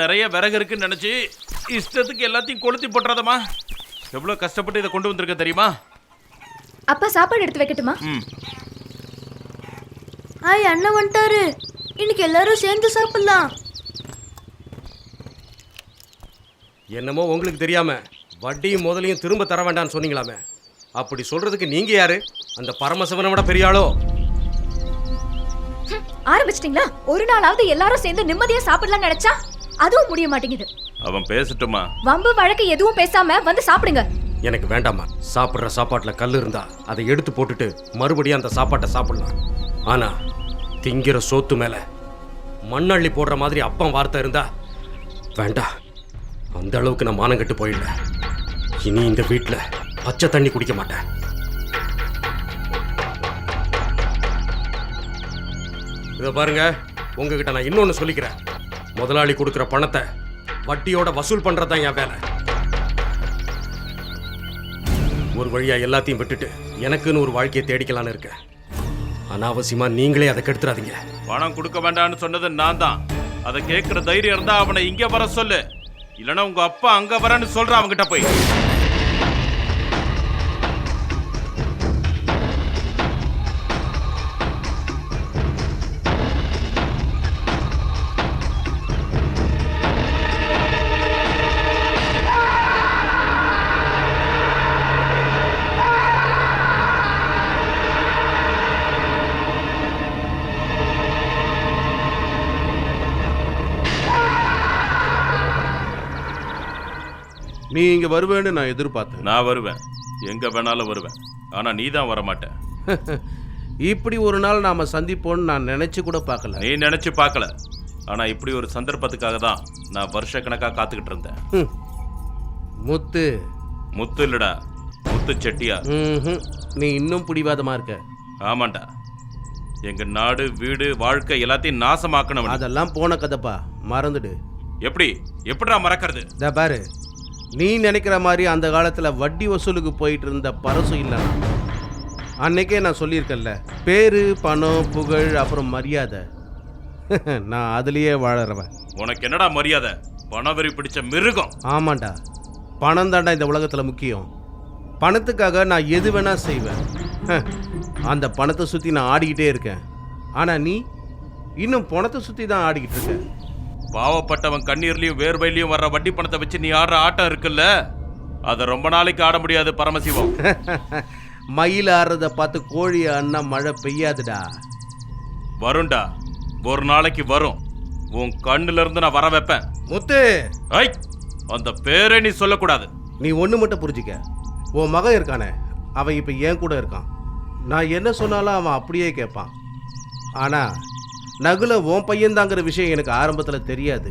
நிறைய விறகு இருக்குன்னு நினைச்சு இஷ்டத்துக்கு எல்லாத்தையும் கொளுத்தி போட்டுறதமா. எவ்வளவு கஷ்டப்பட்டு இதை கொண்டு வந்திருக்க தெரியுமா? அப்பா சாப்பாடு எடுத்து வைக்கட்டுமா? ஹாய், அண்ணன் வந்துட்டாரு. இன்னைக்கு எல்லாரும் சேர்ந்து சாப்பிடலாம். என்னமோ உங்களுக்கு தெரியாம வட்டியும் முதலையும் திரும்ப தர வேண்டாம்னு சொன்னீங்களாமே. அப்படி சொல்றதுக்கு நீங்க யாரு? அந்த பரமசிவனை விட பெரிய ஆளோ? ஆரம்பிச்சிட்டீங்களா? ஒரு நாளாவது எல்லாரும் சேர்ந்து நிம்மதியா சாப்பிடலாம் நினைச்சா அதுவும் முடிய மாட்டேங்குது. அவன் பேசட்டுமா? வம்பு வழக்கு எதுவும் பேசாம வந்து சாப்பிடுங்க. எனக்கு வேண்டாமா. சாப்பிட்ற சாப்பாட்டுல கல் இருந்தா அதை எடுத்து போட்டுட்டு மறுபடியும் அந்த சாப்பாட்டை சாப்பிடலாம். ஆனா திங்கிற சோத்து மேல மண்ணள்ளி போடுற மாதிரி அப்பம் வார்த்தை இருந்தா வேண்டாம். அந்த அளவுக்கு நான் மானம் கட்டு போயிடல. இனி இந்த வீட்டுல பச்சை தண்ணி குடிக்க மாட்டேன். இதை பாருங்க, உங்ககிட்ட நான் இன்னொன்னு சொல்லிக்கிறேன். முதலாளி கொடுக்குற பணத்தை வட்டியோட வசூல் பண்றதுதான் என் வேலை. ஒரு வழியா எல்லாத்தையும் விட்டுட்டு எனக்குன்னு ஒரு வாழ்க்கையை தேடிக்கலான்னு இருக்கேன். அனாவசியமா நீங்களே அதை கெடுத்துறாதீங்க. பணம் கொடுக்க வேண்டாம்னு சொன்னது நான் தான். அதை கேட்கிற தைரியம் இருந்தா அவனை இங்க வர சொல்லு. இல்லைன்னா உங்க அப்பா அங்க வரன்னு சொல்ற அவங்கிட்ட போய். நீ இங்க வருவேன்னு நான் எதிர்பார்த்தேன். நான் வருவேன், எங்க வேணாலும் வருவேன். ஆனா நீ தான் வரமாட்டேன். இப்படி ஒரு நாள் நாம சந்திப்போன்னு நான் நினைச்சு கூட பார்க்கல. நீ நினைச்சு பார்க்கல. ஆனா இப்படி ஒரு சந்தர்ப்பத்துக்காக தான் நான் வருஷ கணக்கா காத்துக்கிட்டு இருந்தேன். முத்து முத்து இல்லடா, முத்து செட்டியா. நீ இன்னும் பிடிவாதமா இருக்க. ஆமாண்டா, எங்க நாடு வீடு வாழ்க்கை எல்லாத்தையும் நாசமாக்கணும். அதெல்லாம் போன கதைப்பா, மறந்துடு. எப்படிடா மறக்கிறது? பாரு, நீ நினைக்கிற மாதிரி அந்த காலத்தில் வட்டி வசூலுக்கு போயிட்டு இருந்த பரசு இல்லை. அன்னைக்கே நான் சொல்லியிருக்கேன்ல, பேரு பணம் புகழ் அப்புறம் மரியாதை. நான் அதுலேயே வாழறவன். உனக்கு என்னடா மரியாதை? பணவெறி பிடிச்ச மிருகம். ஆமாண்டா, பணம் தாண்டா இந்த உலகத்தில் முக்கியம். பணத்துக்காக நான் எது வேணா செய்வேன். அந்த பணத்தை சுற்றி நான் ஆடிக்கிட்டே இருக்கேன். ஆனால் நீ இன்னும் பணத்தை சுற்றி தான் ஆடிக்கிட்டு இருக்க. பாவப்பட்டவன் கண்ணீர்லயும் வேர்வையிலையும் வர்ற வட்டி பணத்தை வச்சு நீ ஆடுற ஆட்டம் இருக்குல்ல, அதை ரொம்ப நாளைக்கு ஆட முடியாது பரமசிவம். மயில் ஆடுறத பார்த்து கோழி அண்ணா மழை பெய்யாதுடா. வரும்டா, ஒரு நாளைக்கு வரும். உன் கண்ணுல இருந்து நான் வர வைப்பேன். முத்து, ஐ, அந்த பேரை நீ சொல்லக்கூடாது. நீ ஒன்று மட்டும் புரிஞ்சுக்க. உன் மகன் இருக்கானே, அவன் இப்போ என் கூட இருக்கான். நான் என்ன சொன்னாலும் அவன் அப்படியே கேட்பான். ஆனால் நகுல உன் பையன்தாங்கிற விஷயம் எனக்கு ஆரம்பத்தில் தெரியாது.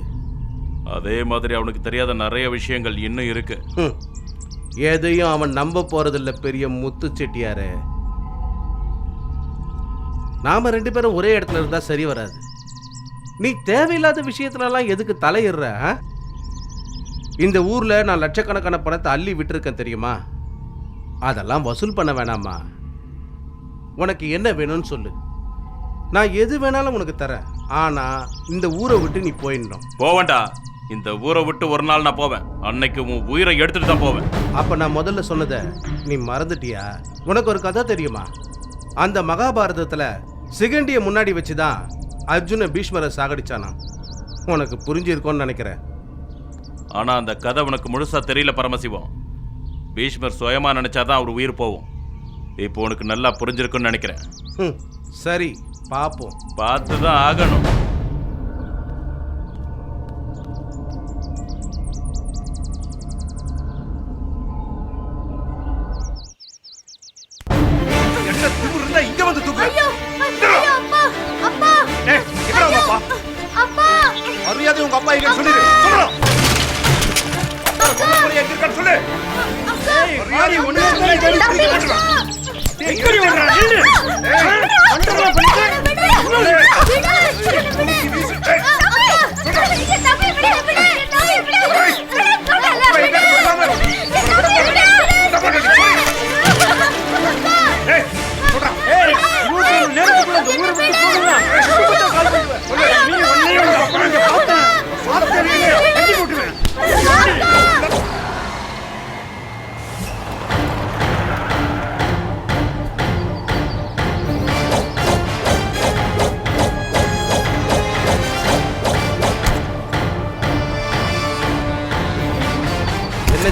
அதே மாதிரி அவனுக்கு தெரியாத நிறைய விஷயங்கள் இன்னும் இருக்கு. எதையும் அவன் நம்ப போறதில்ல பெரிய முத்து செட்டியாரே. நாம 2 பேரும் ஒரே இடத்துல இருந்தா சரி வராது. நீ தேவையில்லாத விஷயத்துலலாம் எதுக்கு தலையிடுற? இந்த ஊர்ல நான் லட்சக்கணக்கான பணத்தை அள்ளி விட்டுருக்கேன் தெரியுமா? அதெல்லாம் வசூல் பண்ண வேணாமா? உனக்கு என்ன வேணும்னு சொல்லு, நான் எது வேணாலும் உனக்கு தரேன். ஆனா இந்த ஊரை விட்டு நீ போயிடணும். போவேண்டா, இந்த ஊரை விட்டு ஒரு நாள் நான் போவேன். அன்னைக்கு உன் உயிரை எடுத்துட்டு தான் போவேன். அப்ப நான் முதல்ல சொன்னதை நீ மறந்துட்டியா? உனக்கு ஒரு கதை தெரியுமா? அந்த மகாபாரதத்துல சிகண்டியை முன்னாடி வச்சுதான் அர்ஜுன பீஷ்மரை சாகடிச்சானா. உனக்கு புரிஞ்சிருக்கோன்னு நினைக்கிறேன். ஆனா அந்த கதை உனக்கு முழுசா தெரியல பரமசிவம். பீஷ்மர் சுயமா நினைச்சாதான் அவர் உயிர் போகும். இப்போ உனக்கு நல்லா புரிஞ்சிருக்குன்னு நினைக்கிறேன். சரி, பாப்போம். பார்த்துதான் ஆகணும். இங்க வந்து தூக்கு. அப்பா அப்பா அப்பா மரியாதை உங்க அப்பா எங்க சொல்லிரு. சொல்லுங்க, எங்க இருக்கான்னு சொல்லு. மரியாதை ஒண்ணு எங்கடி ஓடுறா? நில்லு. அண்டர்ல பண்ணிட்டு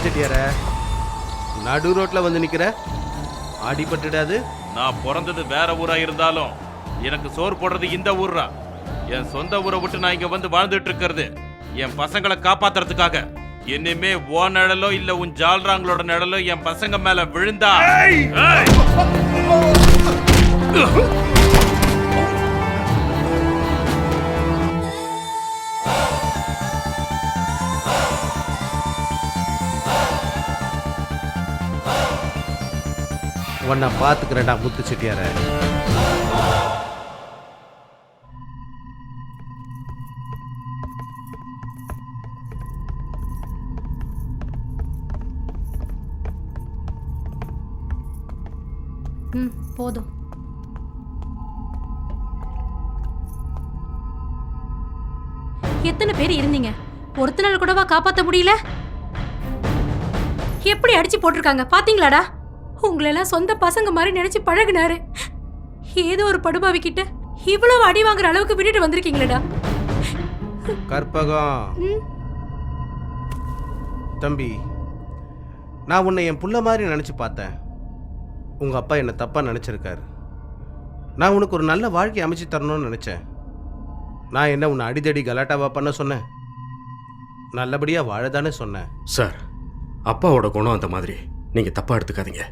செட்டியார நடு ரோட்ல வந்து நிக்கிற, அடிபட்டுடாது? நான் பிறந்தது வேற ஊரா இருந்தாலும் எனக்கு சோறு போடுறது இந்த ஊர்ரா. என் சொந்த ஊரை விட்டு நான் இங்க வந்து வாழ்ந்துட்டு இருக்கிறது என் பசங்களை காப்பாத்துறதுக்காக. இனிமே ஓ நிழலோ இல்ல உன் ஜால்ராங்களோட நிழலோ என் பசங்க மேல விழுந்தா உன்னை பார்த்துக்கிறேன்டா முத்து செட்டியார. போதும். எத்தனை பேர் இருந்தீங்க? ஒருத்தனால கூடவா காப்பாத்த முடியல? எப்படி அடிச்சு போட்டிருக்காங்க பாத்தீங்களாடா? உங்களெல்லாம் சொந்த பசங்க மாதிரி நினைச்சு பழகுனாரு. ஏதோ ஒரு படுபாவி கிட்ட இவ்வளவு அடி வாங்குற அளவுக்கு விட்டுட்டு வந்திருக்கீங்களடா. கற்பகம் தம்பி, நான் உன்னை என் புள்ள மாதிரி நினைச்சு பார்த்தேன். உங்க அப்பா என்னை தப்பா நினைச்சிருக்காரு. நான் உனக்கு ஒரு நல்ல வாழ்க்கை அமைச்சு தரணும்னு நினைச்சேன். நான் என்ன உன்னை அடிதடி கலாட்டாவா பண்ண சொன்னேன்? நல்லபடியா வாழதானே சொன்னேன். சார், அப்பாவோட குணம் அந்த மாதிரி, நீங்க தப்பா எடுத்துக்காதீங்க.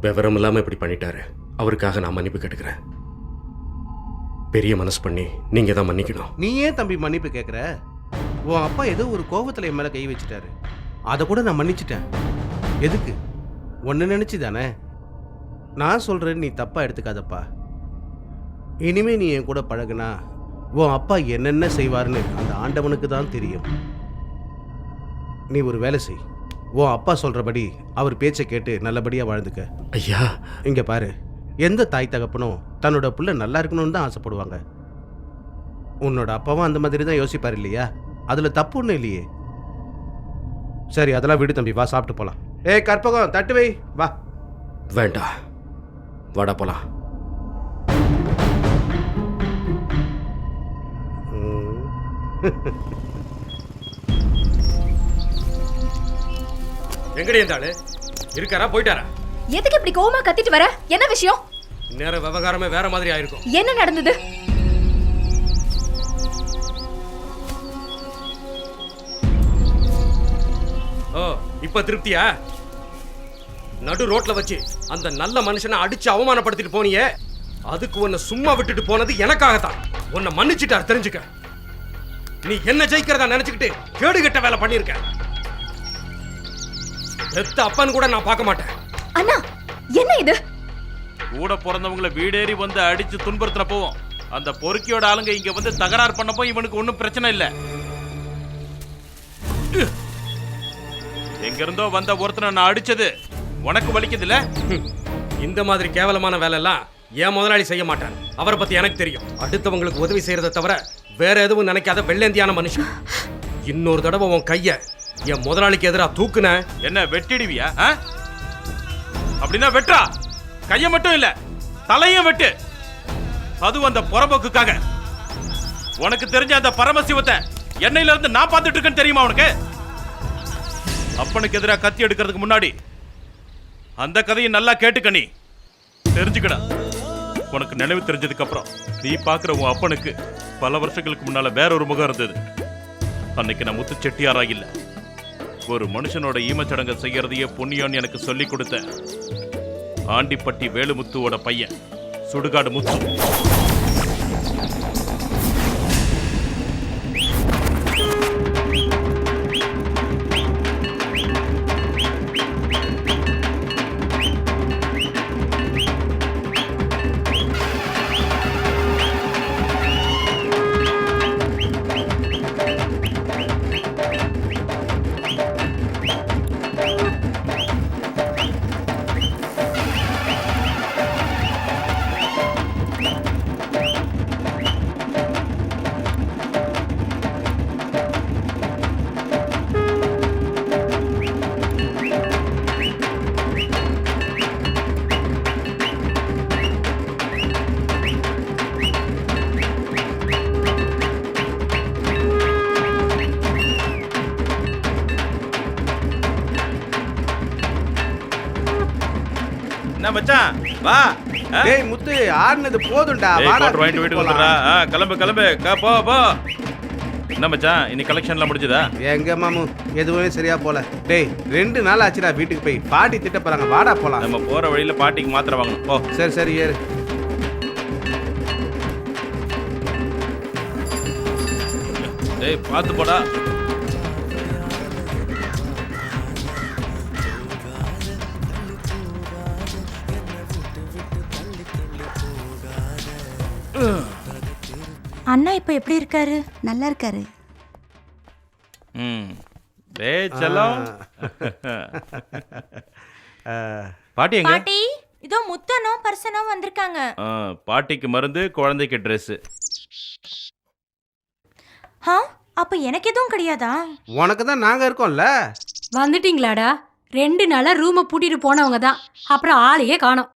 விவரம் இல்லாம இப்படி பண்ணிட்டாரு. அவருக்காக நான் மன்னிப்பு கேட்டுக்கிறேன். பெரிய மனசு பண்ணி நீங்க தான் மன்னிக்கணும். நீ ஏன் தம்பி மன்னிப்பு கேட்குற? உன் அப்பா ஏதோ ஒரு கோபத்தில் என் மேலே கை வச்சுட்டாரு. அதை கூட நான் மன்னிச்சிட்டேன். எதுக்கு? ஒன்று நினச்சி தானே. நான் சொல்கிறேன், நீ தப்பாக எடுத்துக்காதப்பா. இனிமே நீ என் கூட பழகுனா உன் அப்பா என்னென்ன செய்வார்னு அந்த ஆண்டவனுக்கு தான் தெரியும். நீ ஒரு வேலை செய். உன் அப்பா சொல்கிறபடி அவர் பேச்சை கேட்டு நல்லபடியாக வாழ்ந்துக்க. ஐயா, இங்கே பாரு, எந்த தாய் தகப்பனும் தன்னோட புள்ள நல்லா இருக்கணும்னு தான் ஆசைப்படுவாங்க. உன்னோட அப்பாவும் அந்த மாதிரி தான் யோசிப்பார் இல்லையா? அதில் தப்பு ஒன்றும் இல்லையே. சரி, அதெல்லாம் விடு தம்பி, வா சாப்பிட்டு போகலாம். ஏய் கற்பகம், தட்டு வை, வா. வேண்டாம், வாடா போலாம். எங்கடி இருந்தாளு? இருக்காரா, போயிட்டாரா? எதுக்கு இப்படி கோவமா கத்திட்டு வர? என்ன விஷயம்? நேர விவகாரமே வேற மாதிரி ஆயிருக்கும். என்ன நடந்தது? ஓ, இப்ப திருப்தியா? நடு ரோட்ல வச்சு அந்த நல்ல மனுஷனை அடிச்சு அவமானப்படுத்திட்டு போனியே, அதுக்கு உன்னை சும்மா விட்டுட்டு போனது எனக்காகத்தான். உன்னை மன்னிச்சுட்டார், தெரிஞ்சுக்க. நீ என்ன ஜெயிக்கிறதா நினைச்சுக்கிட்டு கேடுகட்ட வேலை பண்ணிருக்க. பெத்த அப்பன் கூட நான் பார்க்க மாட்டேன். அண்ணா, என்ன இது? கூட பிறந்தவங்களை வீடேறி வந்து அடிச்சு துன்புறுத்துற போவோம். அந்த பொறுக்கியோட ஆளுங்க இங்க வந்து தகராறு பண்ணப்போ இவனுக்கு ஒன்றும் பிரச்சனை இல்லை. எங்க இருந்தோ வந்த ஒருத்தனை நான் அடிச்சது உனக்கு வலிக்குதுல? இந்த மாதிரி கேவலமான வேலை எல்லாம் என் முதலாளி செய்ய மாட்டார். அவரை பத்தி எனக்கு தெரியும். அடுத்தவங்களுக்கு உதவி செய்யறதை தவிர வேற எதுவும் நினைக்காத வெள்ளேந்தியான மனுஷன். இன்னொரு தடவை உன் கைய என் முதலாளிக்கு எதிராக தூக்குன என்ன வெட்டிடுவியா? அப்படின்னா வெட்டா, கைய மட்டும் இல்ல தலையும் வெட்டு. அது அந்த புறம்போக்குக்காக. உனக்கு தெரிஞ்ச அந்த பரமசிவத்தை எண்ணெயில இருந்து நான் பார்த்துட்டு இருக்கேன்னு தெரியுமா உனக்கு? அப்பனுக்கு எதிராக கத்தி எடுக்கிறதுக்கு முன்னாடி அந்த கதையை நல்லா கேட்டுக்க. நீ தெரிஞ்சுக்கடா. உனக்கு நினைவு தெரிஞ்சதுக்கு அப்புறம் நீ பாக்குற உன் அப்பனுக்கு பல வருஷங்களுக்கு முன்னால வேற ஒரு முகம் இருந்தது. அன்னைக்கு நான் முத்து செட்டியாரா இல்ல, ஒரு மனுஷனோட ஈமச்சடங்கை செய்யறதையே புண்ணியம்னு எனக்கு சொல்லி கொடுத்த ஆண்டிப்பட்டி வேலுமுத்துவோட பையன் சுடுகாடு முத்து. என்ன மச்சான் வா. டேய் முத்து ஆடுனது போதும்டா. ஏய், வாடா quarter வாங்கிட்டு வீட்டுக்கு வந்துடுறா. கிளம்பு கிளம்பு. போ போ. என்ன மச்சான் இன்னைக்கு கலெக்ஷன்லாம் முடிஞ்சதா? எங்க மாமு எதுவுமே சரியா போல. டேய் 2 நாள் ஆச்சுடா வீட்டுக்கு போய். பாட்டி திட்ட போறாங்க. வாடா போலாம். நம்ம போற வழியில பாட்டிக்கு மாத்திரை வாங்கணும். போ. சரி சரி ஏறு. டேய் பார்த்து போடா. அண்ணா இப்போ எப்படி இருக்காரு? நல்லா இருக்காரு. டேய் செல்லம். பாட்டி எங்க? பாட்டி இதோ முத்தனும் பர்சனும் வந்திருக்காங்க. பாட்டிக்கு மருந்து, குழந்தைக்கு Dress. அப்ப எனக்கு எதுவும் கிடையாதா? உனக்கு தான் நாங்க இருக்கோம்ல. வந்துட்டீங்களாடா? 2 நாளா ரூமை பூட்டிட்டு போனவங்க தான். அப்புறம் ஆளையே காணோம்.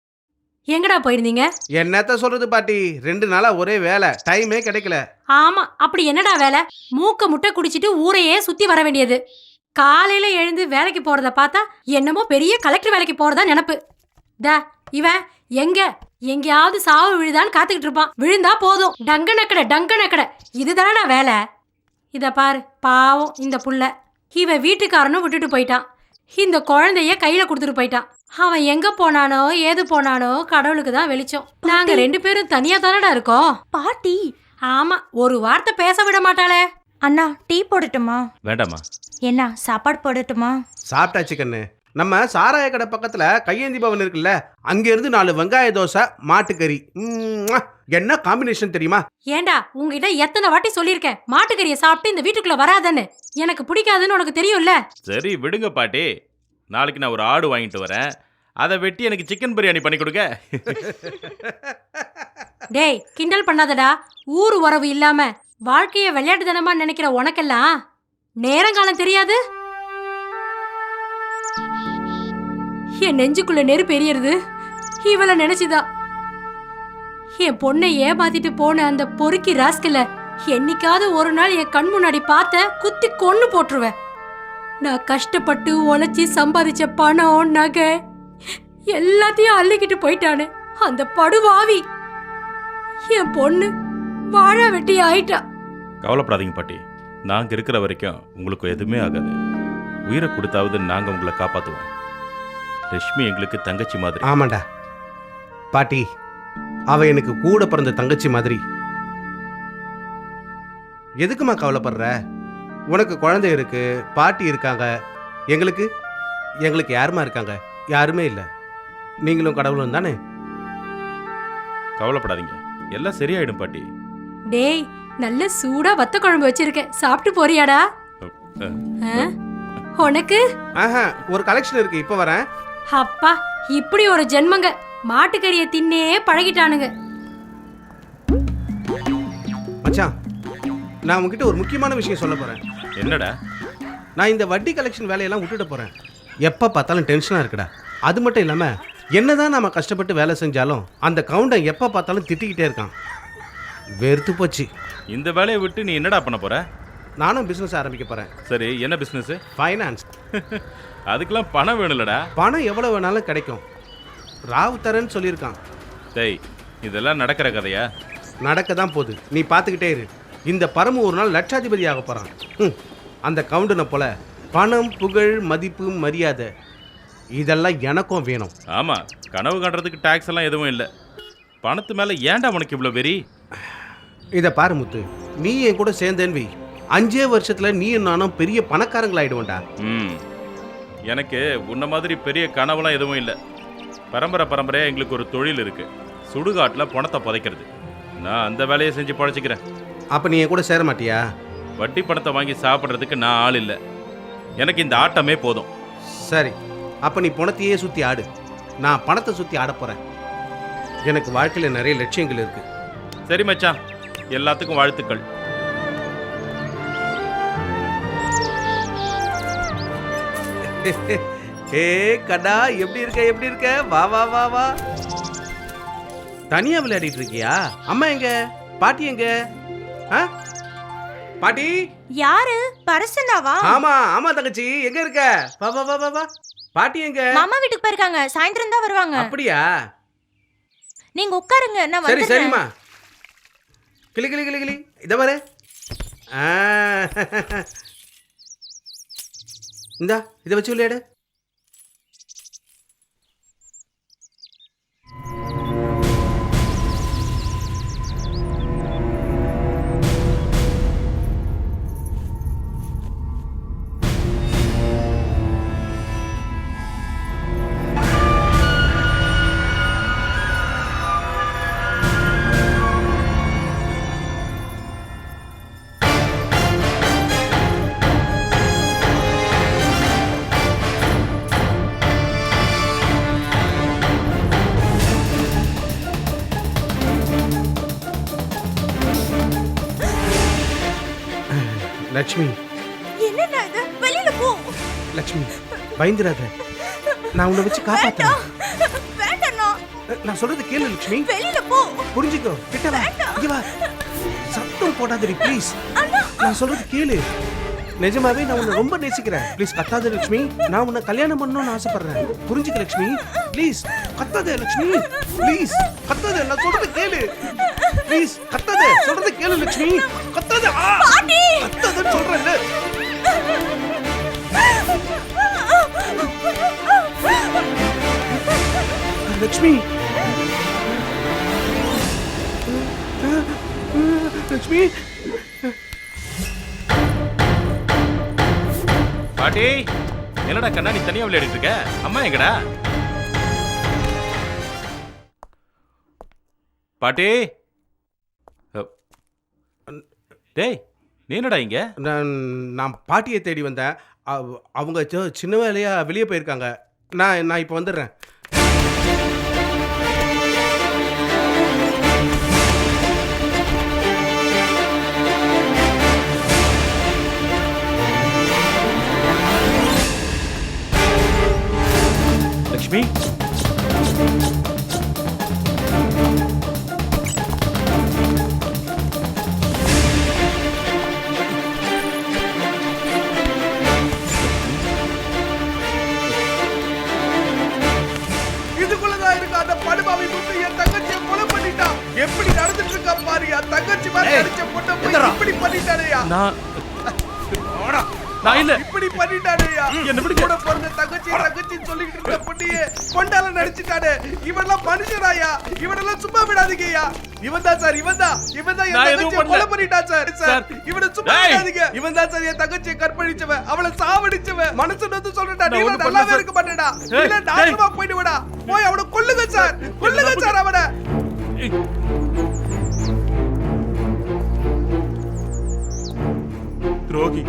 எங்கடா போயிருந்தீங்க? என்னத்த சொல்றது பாட்டி, 2 நாளா ஒரே வேலை, டைமே கிடைக்கல. ஆமா, அப்படி என்னடா வேலை? மூக்க முட்டை குடிச்சிட்டு ஊரையே சுத்தி வர வேண்டியது. காலையில எழுந்து வேலைக்கு போறத பார்த்தா என்னமோ பெரிய கலெக்டர் வேலைக்கு போறதா நினப்பு. இவன் எங்கேயாவது சாவு விழுதான்னு காத்துக்கிட்டு இருப்பான். விழுந்தா போதும் டங்க நக்கட. இதுதானடா வேலை. இத பாரு, பாவம் இந்த புள்ள. இவன் வீட்டுக்காரனும் விட்டுட்டு போயிட்டான். இந்த குழந்தைய கையில கொடுத்துட்டு போயிட்டான். அவன் எங்க போனானோ ஏது போனானோ கடவுளுக்கு தான் வெளிச்சம். நாங்க 2 பேரும் தனியா தானடா இருக்கோம். பாட்டி ஆமா, ஒரு வார்த்தை பேச விட மாட்டாளே. அண்ணா டீ போடட்டுமா? வேண்டாமா. என்ன சாப்பாடு போடட்டுமா? சாப்பிட்டாச்சு கண்ணு. நம்ம சாராய கடை பக்கத்துல கையேந்தி பவன் இருக்குல்ல, அங்க இருந்து 4 வெங்காய தோசை, மாட்டுக்கறி. என்ன காம்பினேஷன் தெரியுமா? ஏண்டா, உங்ககிட்ட எத்தனை வாட்டி சொல்லியிருக்கேன் மாட்டுக்கறியை சாப்பிட்டு இந்த வீட்டுக்குள்ள வராதன்னு. எனக்கு பிடிக்காதுன்னு உனக்கு தெரியும்ல. சரி விடுங்க பாட்டி. நாளைக்கு நான் ஒரு ஆடு வாங்கிட்டு வரேன். அதை வெட்டி எனக்கு சிக்கன் பிரியாணி பண்ணி கொடுங்க. டேய் கிண்டல் பண்ணாதடா. ஊர் உறவு இல்லாம வாழ்க்கைய விளையாட்டுத்தனமா நினைக்கிற உனக்கெல்லாம் நேரங்காலம் தெரியாது. என் நெஞ்சுக்குள்ள நெருப்பு எரியறது இவளை நினைச்சுதான். என் பொண்ணை ஏமாத்திட்டு போன அந்த பொறுக்கி ராஸ்கல என்னைக்காவது ஒரு நாள் என் கண் முன்னாடி பார்த்த குத்தி கொன்னு போட்டுருவேன். நான் கஷ்டப்பட்டு உழைச்சி சம்பாதிச்ச பணம் நகை எல்லாத்தையும் அள்ளிக்கிட்டு போயிட்டானு அந்த படுவாவி. என் பொண்ணு வாழ வெட்டி ஆயிட்டா. கவலைப்படாதீங்க பாட்டி. நாங்க இருக்கிற வரைக்கும் உங்களுக்கு எதுவுமே ஆகாது. உயிரை கொடுத்தாவது நாங்க உங்களை காப்பாத்துவோம். லட்சுமி எங்களுக்கு தங்கச்சி மாதிரி. ஆமாண்டா பாட்டி, அவ எனக்கு கூட பிறந்த தங்கச்சி மாதிரி. எதுக்குமா கவலைப்படுற? உனக்கு குழந்தை இருக்கு, பாட்டி இருக்காங்க. எங்களுக்கு யாருமா இருக்காங்க? யாருமே இல்லை. நீங்களும் கடவுளும் தானே. கவலைப்படாதீங்க, எல்லாம் சரியாயிடும் பாட்டி. டேய் நல்ல சூடா வத்த குழம்பு வச்சிருக்கேன், சாப்பிட்டு போறியாடா? உனக்கு ஒரு கலெக்ஷன் இருக்கு, இப்ப வரேன். அப்பா, இப்படி ஒரு ஜென்மங்க மாட்டுக்கறியை தின்னே பழகிட்டானுங்க. மச்சான், நான் உங்ககிட்ட ஒரு முக்கியமான விஷயம் சொல்ல போறேன். என்னடா? நான் இந்த வட்டி கலெக்ஷன் வேலையெல்லாம் விட்டுட்டு போறேன். எப்ப பார்த்தாலும் டென்ஷனா இருக்குடா. அது மட்டும் இல்லாம என்னதான் நாம கஷ்டப்பட்டு வேலை செஞ்சாலும் அந்த கவுண்டன் எப்ப பார்த்தாலும் திட்டிக்கிட்டே இருக்கான். வெறுத்து போச்சு. இந்த வேலையை விட்டு நீ என்னடா பண்ண போற? நானும் பிசினஸ் ஆரம்பிக்க போறேன். சரி, என்ன பிசினஸ்? ஃபைனான்ஸ். அதுக்கெல்லாம் பணம் வேணும்லடா. பணம் எவ்வளவு வேணாலும் கிடைக்கும். ராவ் தரேன்னு சொல்லியிருக்கான். டேய், இதெல்லாம் நடக்கிற கதையா? நடக்க தான் போகுது, நீ பார்த்துக்கிட்டே இரு. இந்த பரமு ஒரு நாள் லட்சாதிபதி ஆக போறான். அந்த கவுண்டனை போல பணம், புகழ், மதிப்பு, மரியாதை இதெல்லாம் எனக்கும் வேணும். ஆமா, கனவு காண்றதுக்கு டாக்ஸ் எல்லாம் எதுவும் இல்லை. பணத்து மேல ஏன்டா உனக்கு இவ்வளோ வெறி? இதை பாரு முத்து, நீ என் கூட சேர்ந்தேன்னு வை, 5 வருஷத்துல நீ நானும் பெரிய பணக்காரங்களாயிடுவோண்டா. எனக்கு உன்ன மாதிரி பெரிய கனவுலாம் எதுவும் இல்லை. பரம்பரையா எங்களுக்கு ஒரு தொழில் இருக்கு, சுடுகாட்டில் பணத்தை புதைக்கிறது. நான் அந்த வேலையை செஞ்சு பழச்சிக்கிறேன். அப்போ நீ என் கூட சேர மாட்டியா? வட்டி பணத்தை வாங்கி சாப்பிட்றதுக்கு நான் ஆள் இல்லை. எனக்கு இந்த ஆட்டமே போதும். சரி, அப்போ நீ பணத்தையே சுற்றி ஆடு, நான் பணத்தை சுற்றி ஆட போகிறேன். எனக்கு வாழ்க்கையில் நிறைய லட்சியங்கள் இருக்கு. சரி மச்சான், எல்லாத்துக்கும் வாழ்த்துக்கள். ஏ கடா, எப்படி இருக்க? வா வா வா வா. தனியா விளையாடிட்டு இருக்கியா? அம்மா எங்க? பாட்டி எங்க? பாட்டி. யாரு? பரசனாவா? ஆமா ஆமா தங்கச்சி, எங்க இருக்க? வா வா வா வா வா. பாட்டி எங்க? மாமா வீட்டுக்கு போயிருக்காங்க, சாயந்தரம் தான் வருவாங்க. அப்படியா? நீங்க உட்காருங்க, நான் சரி வந்துடுறேன். சரிம்மா. கிளி கிளி கிளி கிளி. இத பாரு. இந்தா இத வச்சு விளையாடு. லட்சுமி. என்னடா இது? வெளியில போ. லட்சுமி பயந்துராத, நான் உன்னை வச்சு காப்பாத்துறேன். வேண்டாண்ணா. நான் சொல்றது கேளு லட்சுமி. வெளியில போ. புரிஞ்சுக்கோ. கிட்ட வா. இங்க வா. சத்தம் போடாதடி ப்ளீஸ். நான் சொல்றது கேளு. நிஜமாவே நான் உன்னை ரொம்ப நேசிக்கிறேன். ப்ளீஸ் கத்தாத லட்சுமி. நான் உன்னை கல்யாணம் பண்ணணும்னு ஆசைப்படுறேன். புரிஞ்சுக்க லட்சுமி. ப்ளீஸ் கத்தாத லட்சுமி. ப்ளீஸ் கத்தாத, நான் சொல்றது கேளு. ப்ளீஸ் கத்தாத, சொல்றது கேளு லட்சுமி. கத்தாத. பாட்டி. கத்தாதன்னு சொல்றேன்ல. லட்சுமி. லட்சுமி. பாட்டி, என்னடா கண்ணா நீ தனியா விளையாடிட்டு இருக்க? அம்மா எங்கடா? பாட்டி. டேய், நீ என்னடா இங்க? நான் பாட்டியை தேடி வந்தேன். அவங்க சின்ன வேலையா வெளியே போயிருக்காங்க. நான் இப்போ வந்துடுறேன். லட்சுமி. இதுக்குள்ளதான் இருக்கு அந்த படுபாவி முத்து என் தங்கச்சியை கொலை பண்ணிட்டான். எப்படி நடந்துட்டு இருக்கா பாரு. என் தங்கச்சி மாதிரி அடிச்ச பொண்ணை போய் இப்படி பண்ணிட்டானேயா. நான் இல்ல. இப்படி பண்ணிட்டானேயா. என்ன விடுங்க. கூட பிறந்த தங்கச்சி தங்கச்சி சொல்லிட்டு இருந்த பொண்ணியே கொண்டால நடிச்சிட்டானே. இவன்லாம் மனுஷனாயா? இவனெல்லாம் சும்மா விடாதீங்கயா. இவன் தான் சார், இவன் தான் என் தங்கச்சியை கொலை பண்ணிட்டான் சார். சார் இவனை சும்மா விடாதீங்க. இவன் தான் சார் என் தங்கச்சியை கற்பழிச்சவன், அவளை சாவடிச்சவன். மனசு வந்து சொல்றா, நீ நல்லாவே இருக்க மாட்டேடா. இல்ல நாசமா போயிடுவடா. போய் அவனை கொல்லுங்க சார், கொல்லுங்க சார் அவனை. துரோகி.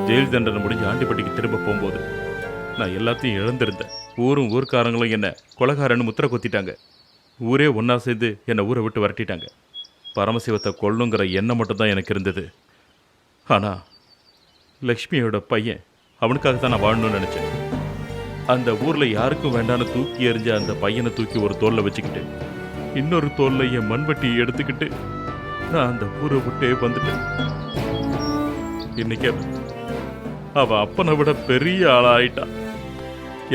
ஜெயில் தண்டனை முடிஞ்சு ஆண்டிப்பட்டிக்கு திரும்ப போகும்போது நான் எல்லாத்தையும் இழந்திருந்தேன். ஊரும் ஊர்க்காரங்களும் என்ன கொலைகாரன்னு முத்திர குத்திட்டாங்க. ஊரே ஒன்றா சேர்ந்து என்னை ஊரை விட்டு விரட்டிட்டாங்க. பரமசிவத்தை கொல்லுங்கிற எண்ணம் மட்டும்தான் எனக்கு இருந்தது. ஆனால் லக்ஷ்மியோட பையன், அவனுக்காக தான் நான் வாழணும்னு நினச்சேன். அந்த ஊரில் யாருக்கும் வேண்டான்னு தூக்கி எறிஞ்ச அந்த பையனை தூக்கி ஒரு தோளில் வச்சுக்கிட்டு இன்னொரு தோளில் என் மண்வெட்டியை எடுத்துக்கிட்டு நான் அந்த ஊரை விட்டே வந்துட்டேன். இன்னைக்கு அவன் அப்பனை விட பெரிய ஆளாயிட்டான்.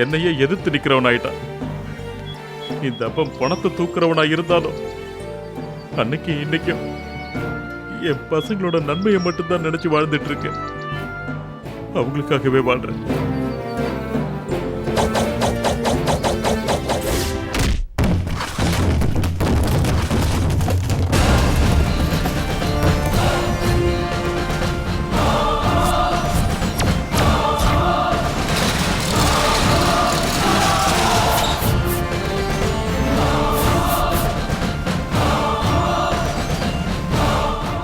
என்னையே எதிர்த்து நிற்கிறவன் ஆயிட்டான். இந்த அப்பன் பணத்தை தூக்குறவனா இருந்தாலும் அன்னைக்கு இன்னைக்கும் என் பசங்களோட நன்மையை மட்டும்தான் நினைச்சு வாழ்ந்துட்டு இருக்கேன். அவங்களுக்காகவே வாழ்றேன்.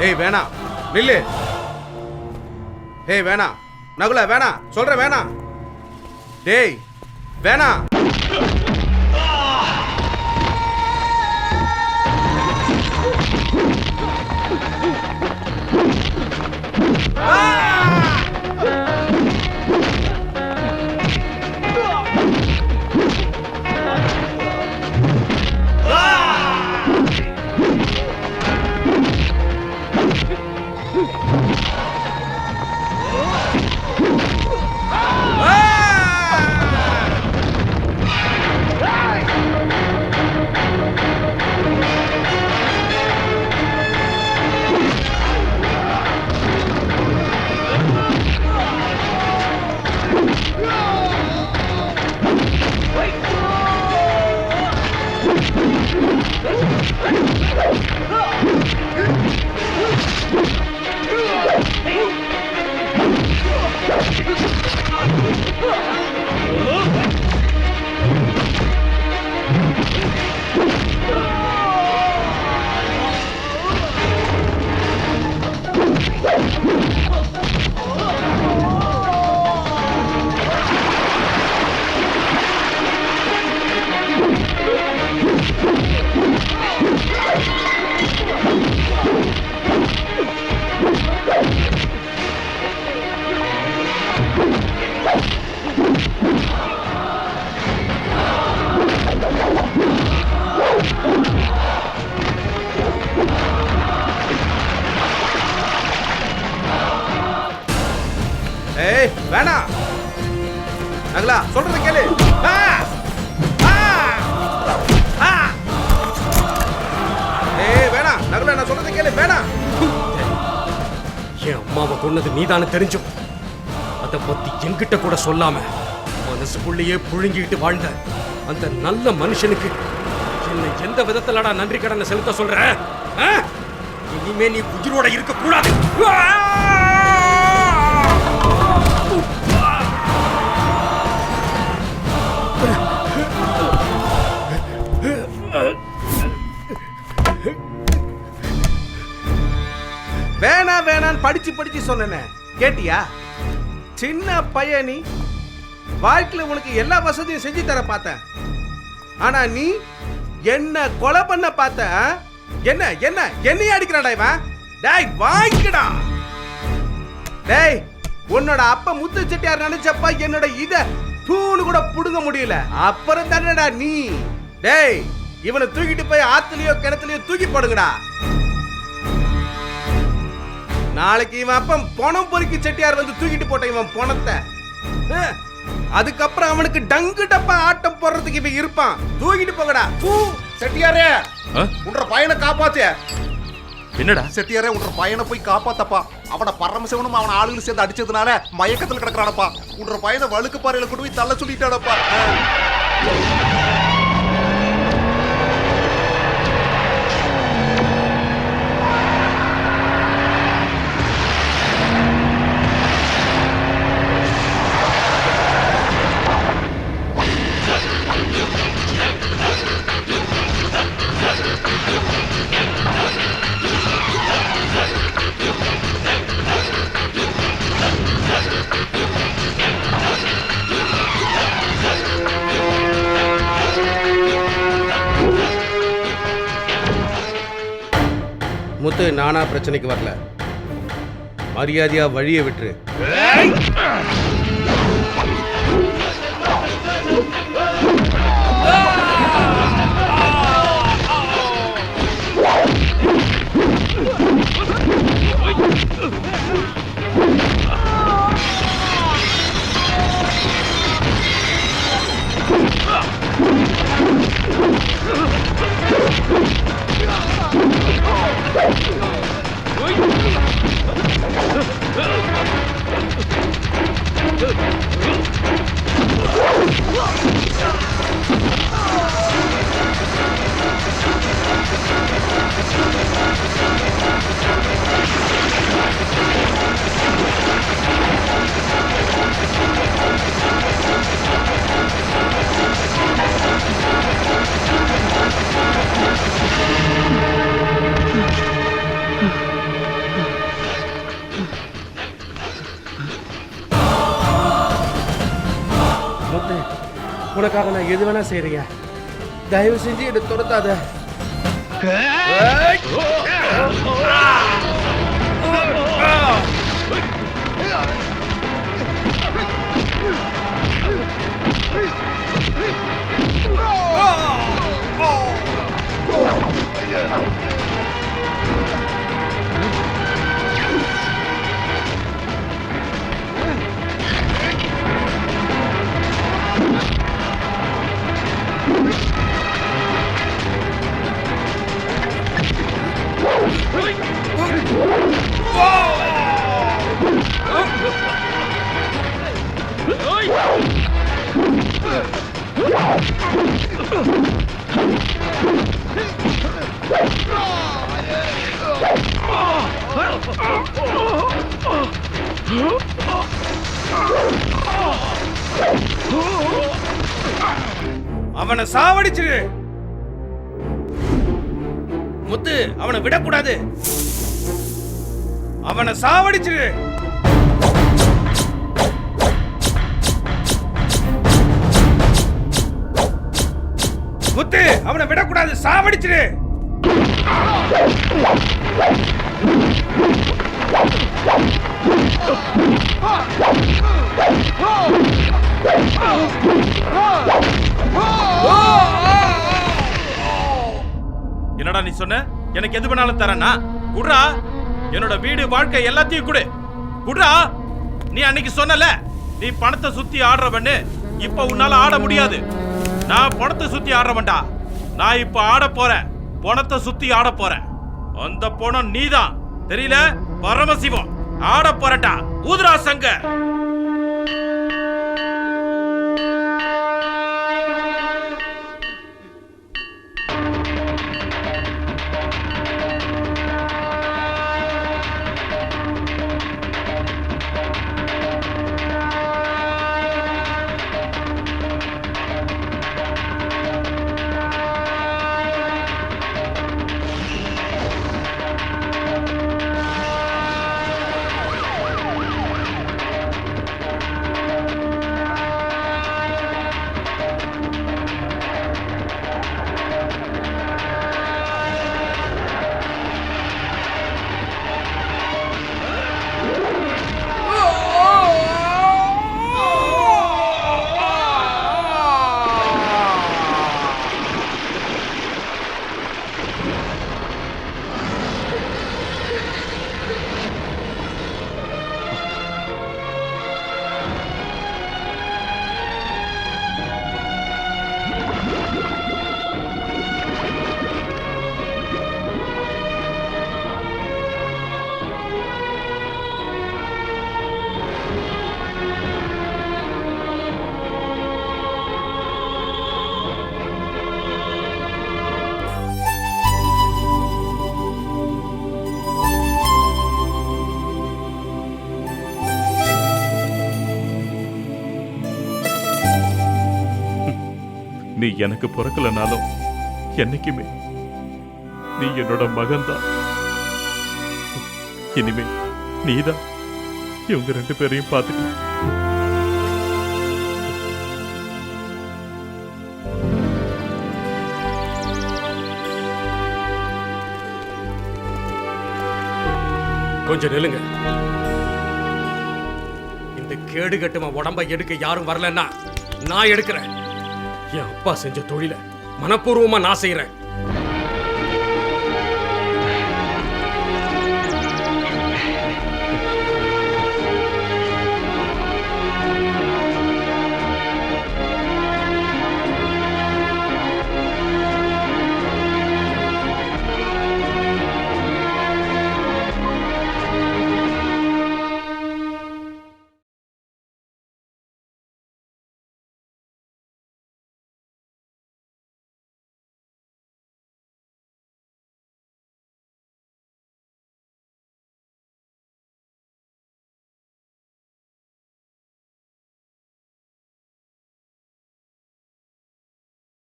ஏய் வேணாம், நில்லு. ஏய் வேணாம், நகுல வேணாம், சொல்ற வேணாம். டேய் வேணாம். ஏய் வேணாம் நகலா சொல்றத கேளு. ஏய் வேணாம் நகலா நான் சொல்றத கேளு வேணாம். என் அம்மாவை கொன்னது நீதானே தெரிஞ்சும் அதை பத்தி என்கிட்ட கூட சொல்லாம மனசுக்குள்ளேயே புழுங்கிட்டு வாழ்ந்த அந்த நல்ல மனுஷனுக்கு என்னை எந்த விதத்திலடா நன்றி கடனை செலுத்த சொல்ற? இனிமே நீ உயிரோட இருக்க கூடாது. வேணா வேணான்னு படிச்சு படிச்சு சொன்னேனே கேட்டியா? சின்ன பையன் நீ, வாழ்க்கையில உனக்கு எல்லா வசதியும் செஞ்சு தர பார்த்தேன். ஆனா நீ என்ன கொலை பண்ண பார்த்த. என்ன என்ன என்னைய அடிக்கிறாடா இவன்? டேய் வாங்கிடா. டேய் உன்னோட அப்பா முத்து செட்டியார் நினைச்சப்ப என்னோட இத தூணு கூட புடுங்க முடியல. அப்புறம் தானடா நீ. டேய் இவனை தூக்கிட்டு போய் ஆத்துலயோ கிணத்துலயோ தூக்கி போடுங்கடா. நாளைக்கு இவன் அப்பன் பணம் பொறுக்கி செட்டியார் வந்து தூக்கிட்டு போட்ட இவன் பணத்தை. அதுக்கப்புறம் அவனுக்கு டங்கு டப்பா ஆட்டம் போடுறதுக்கு இவன் இருப்பான். தூக்கிட்டு போங்கடா. செட்டியாரே உன்ற பையனை காப்பாத்திய. என்னடா செட்டியாரே உன்ற பையனை போய் காப்பாத்தப்பா. அவனை பரமசிவனும் அவன் ஆளுகளும் சேர்ந்து அடிச்சதுனால மயக்கத்தில் கிடக்குறானப்பா. உன்ற பையனை வழுக்கு பாறையில கொண்டு போய் தள்ள சொல்லிட்டானப்பா. முத்து நானா பிரச்சனைக்கு வரல. மரியாதையா வழியை விட்டுரு. உனக்காக நான் எது வேணா செய்யறியா? தயவு செஞ்சு என்னை துரத்தாத. Oh! அவனை சாவடிச்சிரு முத்து, அவனை விடக்கூடாது. அவனை சாவடிச்சிரு. முத்து, அவனை விடக்கூடாது, சாவடிச்சிரு. என்னடா நீ சொன்ன? எனக்கு எது வேணாலும் தரேனா? குடுறா, என்னோட வீடு வாழ்க்கை எல்லாத்தையும் குடு. குடுறா. நீ அன்னைக்கு சொன்னல, நீ பணத்தை சுத்தி ஆடுறவன்னு. இப்ப உன்னால ஆட முடியாது. நான் பணத்தை சுத்தி ஆடுறவன்டா. நான் இப்ப ஆட போறேன். பணத்தை சுத்தி ஆட போறேன். அந்த பணம் நீதான், தெரியல? பரமசிவம் ஆட போறட்டா. ஊதுரா சங்க. நீ எனக்கு பிறக்கலனாலும் என்னைக்குமே நீ என்னோட மகன்தான். இனிமே நீதான் இவங்க 2 பேரையும் பார்த்துக்கணும். கொஞ்சம் நில்லுங்க. இந்த கேடு கட்டுமா உடம்ப எடுக்க யாரும் வரலன்னா நான் எடுக்கிறேன். என் அப்பா செஞ்ச தொழிலை மனப்பூர்வமா நான் செய்யறேன்.